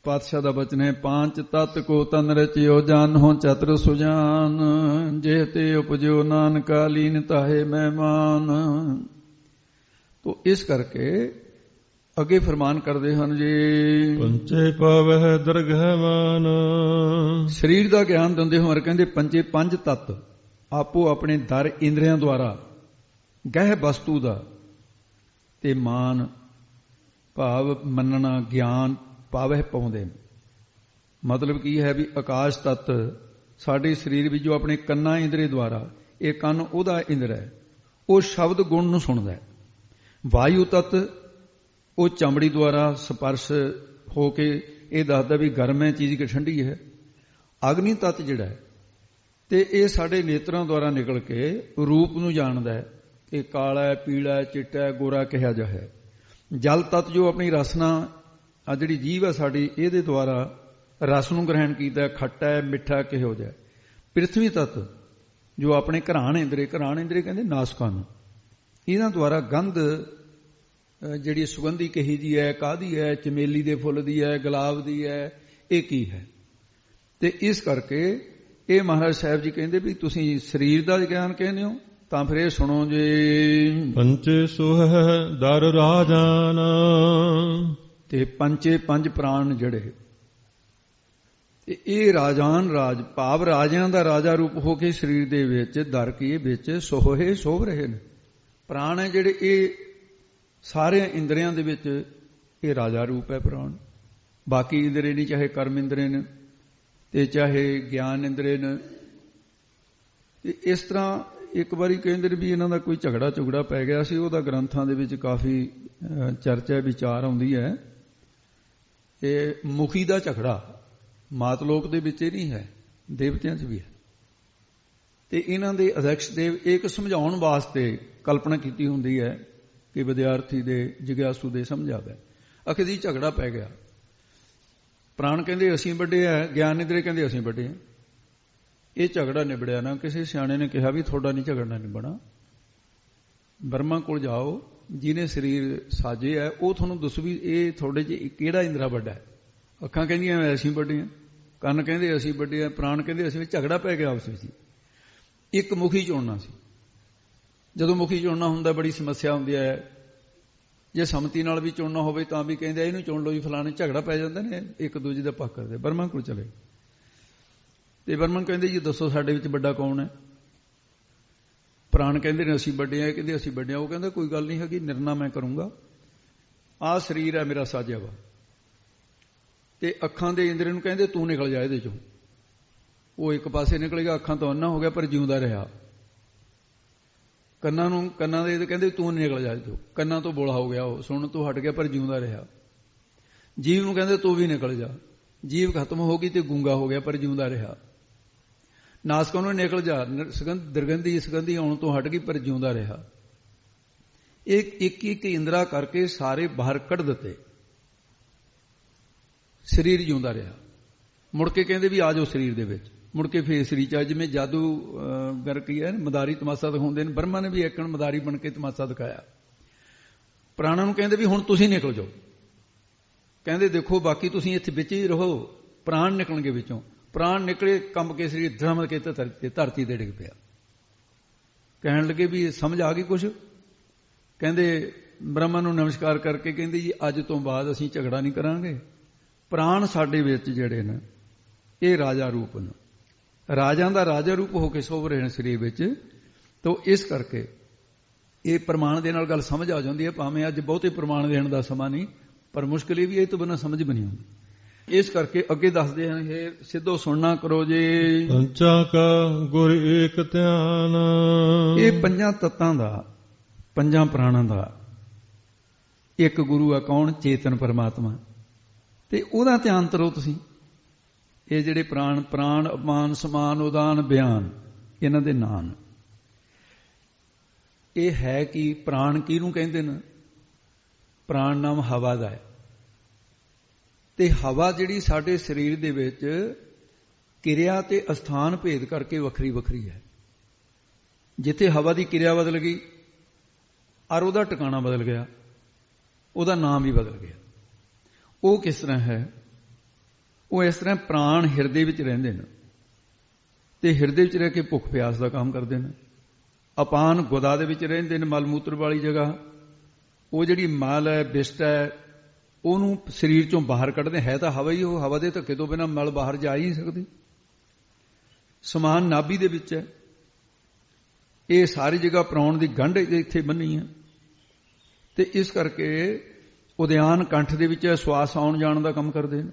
ਪਾਤਸ਼ਾਹ ਦਾ ਬਚਨ ਹੈ, ਪੰਜ ਤਤ ਕੋ ਤਨ ਰਚਿਓ ਜਾਨਹੁ ਚਤੁਰ ਸੁਜਾਨ, ਜੇ ਤੇ ਉਪਜਿਓ ਨਾਨਕਾ ਲੀਨ ਤਾਹੇ ਮਹਿਮਾਨ। ਤੋ ਇਸ ਕਰਕੇ ਅੱਗੇ ਫਰਮਾਨ ਕਰਦੇ ਹਨ ਜੀ, ਪੰਚੇ ਪਾਵਹਿ ਦਰਗਹਿ ਮਾਨ। ਸਰੀਰ ਦਾ ਗਿਆਨ ਦਿੰਦੇ ਹੋਏ ਕਹਿੰਦੇ ਪੰਜੇ ਪੰਜ ਤੱਤ ਆਪੋ ਆਪਣੇ ਦਰ ਇੰਦਰੀਆਂ ਦੁਆਰਾ ਗਹਿ ਵਸਤੂ ਦਾ ਤੇ ਮਾਨ ਭਾਵ ਮੰਨਣਾ ਗਿਆਨ ਪਾਵਹਿ ਪਾਉਂਦੇ। ਮਤਲਬ ਕੀ ਹੈ ਵੀ ਆਕਾਸ਼ ਤੱਤ ਸਾਡੇ ਸਰੀਰ ਵਿੱਚ ਜੋ ਆਪਣੇ ਕੰਨਾਂ ਇੰਦਰੀ ਦੁਆਰਾ, ਇਹ ਕੰਨ ਉਹਦਾ ਇੰਦਰ ਹੈ, ਉਹ ਸ਼ਬਦ ਗੁਣ ਨੂੰ ਸੁਣਦਾ ਹੈ। ਵਾਯੂ ਤੱਤ ਉਹ ਚਮੜੀ ਦੁਆਰਾ ਸਪਰਸ਼ ਹੋ ਕੇ ਇਹ ਦੱਸਦਾ ਵੀ ਗਰਮ ਹੈ ਚੀਜ਼ ਕਿ ਠੰਡੀ ਹੈ। ਅਗਨੀ ਤੱਤ ਜਿਹੜਾ ਹੈ ਤੇ ਇਹ ਸਾਡੇ ਨੇਤਰਾਂ ਦੁਆਰਾ ਨਿਕਲ ਕੇ ਰੂਪ ਨੂੰ ਜਾਣਦਾ ਹੈ, ਇਹ ਕਾਲਾ ਹੈ, ਪੀਲਾ ਹੈ, ਚਿੱਟਾ ਹੈ, ਗੋਰਾ ਕਿਹਾ ਜਾ ਹੈ। ਜਲ ਤੱਤ ਜੋ ਆਪਣੀ ਰਸਨਾ ਆ ਜਿਹੜੀ ਜੀਵ ਹੈ ਸਾਡੀ, ਇਹਦੇ ਦੁਆਰਾ ਰਸ ਨੂੰ ਗ੍ਰਹਿਣ ਕੀਤਾ, ਖੱਟਾ ਹੈ, ਮਿੱਠਾ ਕਿਹੋ ਜਿਹਾ। ਪ੍ਰਿਥਵੀ ਤੱਤ ਜੋ ਆਪਣੇ ਘਰਾਣ ਇੰਦਰੀ, ਘਰਾਣ ਇੰਦਰੀ ਕਹਿੰਦੇ ਨਾਸਕਾਂ ਨੂੰ, ਇਹਨਾਂ ਦੁਆਰਾ ਗੰਧ ਜਿਹੜੀ ਸੁਗੰਧੀ ਕਹੀ ਦੀ ਹੈ, ਕਾਹਦੀ ਹੈ, ਚਮੇਲੀ ਦੇ ਫੁੱਲ ਦੀ ਹੈ, ਗੁਲਾਬ ਦੀ ਹੈ, ਇਹ ਕੀ ਹੈ। ਤੇ ਇਸ ਕਰਕੇ ਇਹ ਮਹਾਰਾਜ ਸਾਹਿਬ ਜੀ ਕਹਿੰਦੇ ਵੀ ਤੁਸੀਂ ਸਰੀਰ ਦਾ ਗਿਆਨ ਕਹਿੰਦੇ ਹੋ ਤਾਂ ਫਿਰ ਇਹ ਸੁਣੋ ਜੀ, ਪੰਚੇ ਸੋਹ ਦਰ ਰਾਜਾਨ। ਤੇ ਪੰਚੇ ਪੰਜ ਪ੍ਰਾਣ ਜਿਹੜੇ ਇਹ ਰਾਜਾਨ, ਰਾਜ ਭਾਵ ਰਾਜਿਆਂ ਦਾ ਰਾਜਾ ਰੂਪ ਹੋ ਕੇ ਸਰੀਰ ਦੇ ਵਿੱਚ ਦਰ ਕੀ ਵਿੱਚ ਸੋਹੇ ਸੋਭ ਰਹੇ ਨੇ। ਪ੍ਰਾਣ ਹੈ ਜਿਹੜੇ, ਇਹ ਸਾਰੇ ਇੰਦਰੀਆਂ ਦੇ ਵਿੱਚ ਇਹ ਰਾਜਾ ਰੂਪ ਹੈ ਪ੍ਰਾਣ। ਬਾਕੀ ਇੰਦਰੀ ਨਹੀਂ, ਚਾਹੇ ਕਰਮ ਇੰਦਰੀ ਨੇ ਤੇ ਚਾਹੇ ਗਿਆਨ ਇੰਦਰੀ ਨੇ। ਤੇ ਇਸ ਤਰ੍ਹਾਂ ਇੱਕ ਵਾਰੀ ਕਹਿੰਦੇ ਨੇ ਵੀ ਇਹਨਾਂ ਦਾ ਕੋਈ ਝਗੜਾ ਪੈ ਗਿਆ ਸੀ। ਉਹਦਾ ਗ੍ਰੰਥਾਂ ਦੇ ਵਿੱਚ ਕਾਫੀ ਚਰਚਾ ਵਿਚਾਰ ਆਉਂਦੀ ਹੈ। ਇਹ ਮੁਖੀ ਦਾ ਝਗੜਾ ਮਾਤਲੋਕ ਦੇ ਵਿੱਚ ਇਹ ਨਹੀਂ ਹੈ, ਦੇਵਤਿਆਂ 'ਚ ਵੀ ਹੈ। ਤੇ ਇਹਨਾਂ ਦੇ ਅਧਿਕਸ਼ ਦੇਵ ਇੱਕ ਸਮਝਾਉਣ ਵਾਸਤੇ ਕਲਪਨਾ ਕੀਤੀ ਹੁੰਦੀ ਹੈ ਕਿ ਵਿਦਿਆਰਥੀ ਦੇ ਜਿਗਿਆਸੂ ਦੇ ਸਮਝਾਵੇ। ਅਖੇ ਜੀ ਝਗੜਾ ਪੈ ਗਿਆ, ਪ੍ਰਾਣ ਕਹਿੰਦੇ ਅਸੀਂ ਵੱਡੇ ਆ, ਗਿਆਨ ਨਿਦਰੇ ਕਹਿੰਦੇ ਅਸੀਂ ਵੱਡੇ ਆ। ਇਹ ਝਗੜਾ ਨਿਬੜਿਆ ਨਾ। ਕਿਸੇ ਸਿਆਣੇ ਨੇ ਕਿਹਾ ਵੀ ਤੁਹਾਡਾ ਨਹੀਂ ਝਗੜਨਾ ਨਿਬੜਨਾ, ਬਰਮਾ ਕੋਲ ਜਾਓ, ਜਿਹਨੇ ਸਰੀਰ ਸਾਜੇ ਹੈ ਉਹ ਤੁਹਾਨੂੰ ਦੱਸੂ ਵੀ ਇਹ ਤੁਹਾਡੇ 'ਚ ਕਿਹੜਾ ਇੰਦਰਾ ਵੱਡਾ ਹੈ। ਅੱਖਾਂ ਕਹਿੰਦੀਆਂ ਅਸੀਂ ਵੱਡੇ ਆ, ਕੰਨ ਕਹਿੰਦੇ ਅਸੀਂ ਵੱਡੇ ਆ, ਪ੍ਰਾਣ ਕਹਿੰਦੇ ਅਸੀਂ। ਝਗੜਾ ਪੈ ਗਿਆ ਆਪਸ ਵਿੱਚ। ਇੱਕ ਮੁਖੀ ਚੁਣਨਾ ਸੀ। ਜਦੋਂ ਮੁਖੀ ਚੁਣਨਾ ਹੁੰਦਾ ਬੜੀ ਸਮੱਸਿਆ ਹੁੰਦੀ ਹੈ। ਜੇ ਸੰਮਤੀ ਨਾਲ ਵੀ ਚੁਣਨਾ ਹੋਵੇ ਤਾਂ ਵੀ ਕਹਿੰਦੇ ਇਹਨੂੰ ਚੁਣ ਲਓ ਜੀ ਫਲਾਣੇ। ਝਗੜਾ ਪੈ ਜਾਂਦਾ ਨੇ, ਇੱਕ ਦੂਜੇ ਦਾ ਪੱਖ ਕਰਦੇ। ਬਰਮਾ ਕੋਲ ਚਲੇ ਤੇ ਬਰਮਾ ਕਹਿੰਦੇ ਜੀ ਦੱਸੋ ਸਾਡੇ ਵਿੱਚ ਵੱਡਾ ਕੌਣ ਹੈ। ਪ੍ਰਾਣ ਕਹਿੰਦੇ ਨੇ ਅਸੀਂ ਵੱਡੇ ਆ, ਕਹਿੰਦੇ ਅਸੀਂ ਵੱਡੇ ਆ। ਉਹ ਕਹਿੰਦਾ ਕੋਈ ਗੱਲ ਨਹੀਂ ਹੈਗੀ, ਨਿਰਣਾ ਮੈਂ ਕਰੂੰਗਾ। ਆਹ ਸਰੀਰ ਹੈ ਮੇਰਾ ਸਾਜਿਆ ਵਾ। ਤੇ ਅੱਖਾਂ ਦੇ ਇੰਦਰੀ ਨੂੰ ਕਹਿੰਦੇ ਤੂੰ ਨਿਕਲ ਜਾ ਇਹਦੇ ਚੋਂ। ਉਹ ਇੱਕ ਪਾਸੇ ਨਿਕਲੇਗਾ, ਅੱਖਾਂ ਤੋਂ ਅੰਨਾ ਹੋ ਗਿਆ ਪਰ ਜਿਉਂਦਾ ਰਿਹਾ। ਕੰਨਾਂ ਦੇ ਕਹਿੰਦੇ ਤੂੰ ਨਿਕਲ ਜਾ ਜੋ, ਕੰਨਾਂ ਤੋਂ ਬੋਲਾ ਹੋ ਗਿਆ, ਉਹ ਸੁਣਨ ਤੋਂ ਹਟ ਗਿਆ ਪਰ ਜਿਉਂਦਾ ਰਿਹਾ। ਜੀਵ ਨੂੰ ਕਹਿੰਦੇ ਤੂੰ ਵੀ ਨਿਕਲ ਜਾ। ਜੀਵ ਖਤਮ ਹੋ ਗਈ ਤੇ ਗੂੰਗਾ ਹੋ ਗਿਆ ਪਰ ਜਿਉਂਦਾ ਰਿਹਾ। ਨਾਸਕਾਂ ਨੂੰ ਨਿਕਲ ਜਾ, ਦੁਰਗੰਧੀ ਆਉਣ ਤੋਂ ਹਟ ਗਈ ਪਰ ਜਿਉਂਦਾ ਰਿਹਾ। ਇੱਕ ਇੰਦਰਾ ਕਰਕੇ ਸਾਰੇ ਬਾਹਰ ਕੱਢ ਦਿੱਤੇ, ਸਰੀਰ ਜਿਉਂਦਾ ਰਿਹਾ। ਮੁੜ ਕੇ ਕਹਿੰਦੇ ਵੀ ਆ ਜਾਓ ਸਰੀਰ ਦੇ ਵਿੱਚ। ਮੁੜ ਕੇ ਫੇਰ ਸਰੀਰ ਚ ਜਿਵੇਂ ਜਾਦੂਗਰ ਕੀ ਹੈ, ਮਦਾਰੀ ਤਮਾਸ਼ਾ ਦਿਖਾਉਂਦੇ ਨੇ। ਬਰਮਾ ਨੇ ਵੀ ਇੱਕਣ ਮਦਾਰੀ ਬਣ ਕੇ ਤਮਾਸ਼ਾ ਦਿਖਾਇਆ। ਪ੍ਰਾਣਾਂ ਨੂੰ ਕਹਿੰਦੇ ਵੀ ਹੁਣ ਤੁਸੀਂ ਨਿਕਲ ਜਾਓ। ਕਹਿੰਦੇ ਦੇਖੋ ਬਾਕੀ ਤੁਸੀਂ ਇੱਥੇ ਵਿੱਚ ਹੀ ਰਹੋ, ਪ੍ਰਾਣ ਨਿਕਲਣਗੇ ਵਿੱਚੋਂ। ਪ੍ਰਾਣ ਨਿਕਲੇ, ਕੰਬ ਕੇ ਸਰੀਰ ਧਰਮ ਕੇ ਧਰਤੀ ਤੇ ਡਿੱਗ ਪਿਆ। ਕਹਿਣ ਲੱਗੇ ਵੀ ਸਮਝ ਆ ਗਈ ਕੁਛ। ਕਹਿੰਦੇ ਬ੍ਰਹਮਾ ਨੂੰ ਨਮਸਕਾਰ ਕਰਕੇ ਕਹਿੰਦੇ ਜੀ ਅੱਜ ਤੋਂ ਬਾਅਦ ਅਸੀਂ ਝਗੜਾ ਨਹੀਂ ਕਰਾਂਗੇ। ਪ੍ਰਾਣ ਸਾਡੇ ਵਿੱਚ ਜਿਹੜੇ ਨੇ ਇਹ ਰਾਜਾ ਰੂਪ ਨੇ, ਰਾਜਾਂ ਦਾ ਰਾਜਾ ਰੂਪ ਹੋ ਕੇ ਸੋਭ ਰਹੇ ਨੇ ਸਰੀਰ ਵਿੱਚ। ਤਾਂ ਇਸ ਕਰਕੇ ਇਹ ਪ੍ਰਮਾਣ ਦੇ ਨਾਲ ਗੱਲ ਸਮਝ ਆ ਜਾਂਦੀ ਹੈ। ਭਾਵੇਂ ਅੱਜ ਬਹੁਤੇ ਪ੍ਰਮਾਣ ਦੇਣ ਦਾ ਸਮਾਂ ਨਹੀਂ, ਪਰ ਮੁਸ਼ਕਿਲ ਇਹ ਵੀ ਇਹ ਤੋਂ ਬਿਨਾਂ ਸਮਝ ਬਣੀ ਹੁੰਦੀ। ਇਸ ਕਰਕੇ ਅੱਗੇ ਦੱਸਦੇ ਹਨ, ਇਹ ਸਿੱਧੋ ਸੁਣਨਾ ਕਰੋ ਜੀ। ਪੰਚਾਂ ਕਾ ਗੁਰ ਏਕ ਧਿਆਨ। ਇਹ ਪੰਜਾਂ ਤੱਤਾਂ ਦਾ, ਪੰਜਾਂ ਪ੍ਰਾਣਾਂ ਦਾ ਇੱਕ ਗੁਰੂ ਆ। ਕੌਣ? ਚੇਤਨ ਪਰਮਾਤਮਾ। ਤੇ ਉਹਦਾ ਧਿਆਨ ਕਰੋ ਤੁਸੀਂ। ਇਹ ਜਿਹੜੇ ਪ੍ਰਾਣ ਅਪਮਾਨ ਸਮਾਨ ਉਦਾਨ ਬਿਆਨ, ਇਹਨਾਂ ਦੇ ਨਾਮ ਇਹ ਹੈ ਕਿ ਪ੍ਰਾਣ ਕਿਹਨੂੰ ਕਹਿੰਦੇ ਨੇ? ਪ੍ਰਾਣ ਨਾਮ ਹਵਾ ਦਾ ਹੈ। ਤੇ ਹਵਾ ਜਿਹੜੀ ਸਾਡੇ ਸਰੀਰ ਦੇ ਵਿੱਚ ਕਿਰਿਆ ਤੇ ਅਸਥਾਨ ਭੇਦ ਕਰਕੇ ਵੱਖਰੀ ਵੱਖਰੀ ਹੈ। ਜਿੱਥੇ ਹਵਾ ਦੀ ਕਿਰਿਆ ਬਦਲ ਗਈ ਔਰ ਉਹਦਾ ਟਿਕਾਣਾ ਬਦਲ ਗਿਆ, ਉਹਦਾ ਨਾਮ ਵੀ ਬਦਲ ਗਿਆ। ਉਹ ਕਿਸ ਤਰ੍ਹਾਂ ਹੈ? ਉਹ ਇਸ ਤਰ੍ਹਾਂ ਪ੍ਰਾਣ ਹਿਰਦੇ ਵਿੱਚ ਰਹਿੰਦੇ ਨੇ ਤੇ ਹਿਰਦੇ ਵਿੱਚ ਰਹਿ ਕੇ ਭੁੱਖ ਪਿਆਸ ਦਾ ਕੰਮ ਕਰਦੇ ਨੇ। ਅਪਾਨ ਗੁਦਾ ਦੇ ਵਿੱਚ ਰਹਿੰਦੇ ਨੇ, ਮਲ ਮੂਤਰ ਵਾਲੀ ਜਗ੍ਹਾ। ਉਹ ਜਿਹੜੀ ਮਲ ਹੈ, ਬਿਸਟ ਹੈ, ਉਹਨੂੰ ਸਰੀਰ ਚੋਂ ਬਾਹਰ ਕੱਢਦੇ। ਹੈ ਤਾਂ ਹਵਾ ਹੀ, ਉਹ ਹਵਾ ਦੇ ਧੱਕੇ ਤੋਂ ਬਿਨਾਂ ਮਲ ਬਾਹਰ ਜਾ ਹੀ ਨਹੀਂ ਸਕਦੀ। ਸਮਾਨ ਨਾਭੀ ਦੇ ਵਿੱਚ ਹੈ। ਇਹ ਸਾਰੀ ਜਗ੍ਹਾ ਪ੍ਰਾਣ ਦੀ ਗੰਢ ਇੱਥੇ ਬੰਨੀ ਹੈ। ਤੇ ਇਸ ਕਰਕੇ ਉਦਿਆਨ ਕੰਠ ਦੇ ਵਿੱਚ ਹੈ, ਸਵਾਸ ਆਉਣ ਜਾਣ ਦਾ ਕੰਮ ਕਰਦੇ ਨੇ।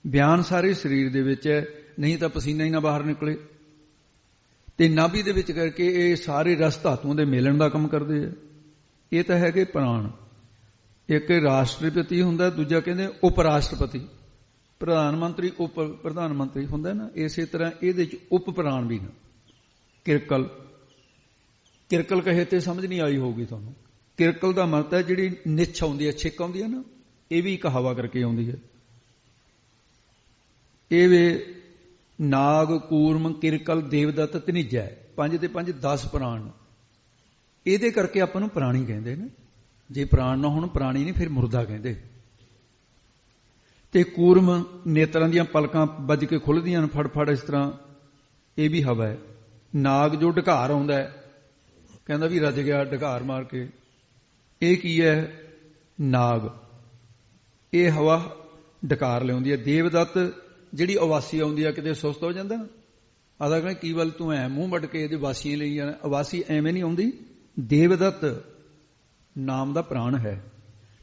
ਬਿਆਨ ਸਾਰੇ ਸਰੀਰ ਦੇ ਵਿੱਚ ਹੈ, ਨਹੀਂ ਤਾਂ ਪਸੀਨਾ ਹੀ ਨਾ ਬਾਹਰ ਨਿਕਲੇ। ਤੇ ਨਾਭੀ ਦੇ ਵਿੱਚ ਕਰਕੇ ਇਹ ਸਾਰੇ ਰਸ ਧਾਤੂਆਂ ਦੇ ਮੇਲਣ ਦਾ ਕੰਮ ਕਰਦੇ ਆ। ਇਹ ਤਾਂ ਹੈਗੇ ਪ੍ਰਾਣ। ਇੱਕ ਰਾਸ਼ਟਰਪਤੀ ਹੁੰਦਾ, ਦੂਜਾ ਕਹਿੰਦੇ ਉਪ ਰਾਸ਼ਟਰਪਤੀ। ਪ੍ਰਧਾਨ ਮੰਤਰੀ ਉਪ ਪ੍ਰਧਾਨ ਮੰਤਰੀ ਹੁੰਦਾ ਨਾ, ਇਸੇ ਤਰ੍ਹਾਂ ਇਹਦੇ ਚ ਉਪ ਪ੍ਰਾਣ ਵੀ ਨੇ। ਕਿਰਕਲ ਕਹੇ ਤੇ ਸਮਝ ਨਹੀਂ ਆਈ ਹੋਊਗੀ ਤੁਹਾਨੂੰ। ਕਿਰਕਲ ਦਾ ਮਤਲਬ ਹੈ ਜਿਹੜੀ ਨਿਛ ਆਉਂਦੀ ਹੈ, ਛਿੱਕ ਆਉਂਦੀ ਹੈ ਨਾ, ਇਹ ਵੀ ਇੱਕ ਹਵਾ ਕਰਕੇ ਆਉਂਦੀ ਹੈ। ਇਹ ਵੇ ਨਾਗ, ਕੂਰਮ, ਕਿਰਕਲ, ਦੇਵਦੱਤ, ਤਨਿਜਾ, 5 ਤੇ 5 10 ਪ੍ਰਾਣ। ਇਹਦੇ ਕਰਕੇ ਆਪਾਂ ਨੂੰ ਪ੍ਰਾਣੀ ਕਹਿੰਦੇ ਨੇ। ਜੇ ਪ੍ਰਾਣ ਨਾ ਹੋਣ ਪ੍ਰਾਣੀ ਨਹੀਂ, ਫਿਰ ਮੁਰਦਾ ਕਹਿੰਦੇ। ਤੇ ਕੂਰਮ ਨੇਤਰਾਂ ਦੀਆਂ ਪਲਕਾਂ ਵੱਜ ਕੇ ਖੁੱਲ੍ਹਦੀਆਂ ਨੇ ਫੜ ਫੜ, ਇਸ ਤਰ੍ਹਾਂ ਇਹ ਵੀ ਹਵਾ ਹੈ। ਨਾਗ ਜੋ ਢਕਾਰ ਆਉਂਦਾ ਹੈ, ਕਹਿੰਦਾ ਵੀ ਰੱਜ ਗਿਆ ਢਕਾਰ ਮਾਰ ਕੇ, ਇਹ ਕੀ ਹੈ? ਨਾਗ। ਇਹ ਹਵਾ ਢਕਾਰ ਲਿਆਉਂਦੀ ਹੈ। ਦੇਵਦੱਤ ਜਿਹੜੀ ਅਵਾਸੀ ਆਉਂਦੀ ਹੈ, ਕਿਤੇ ਸੁਸਤ ਹੋ ਜਾਂਦਾ ਨਾ, ਆਦਾ ਕਹਿੰਦਾ ਕੀ ਵੱਲ ਤੂੰ ਐ ਮੂੰਹ ਵੱਢ ਕੇ ਇਹਦੇ ਵਾਸੀਆਂ ਲਈ ਜਾਣਾ। ਅਵਾਸੀ ਐਵੇਂ ਨਹੀਂ ਆਉਂਦੀ। ਦੇਵਦੱਤ ਨਾਮ ਦਾ ਪ੍ਰਾਣ ਹੈ।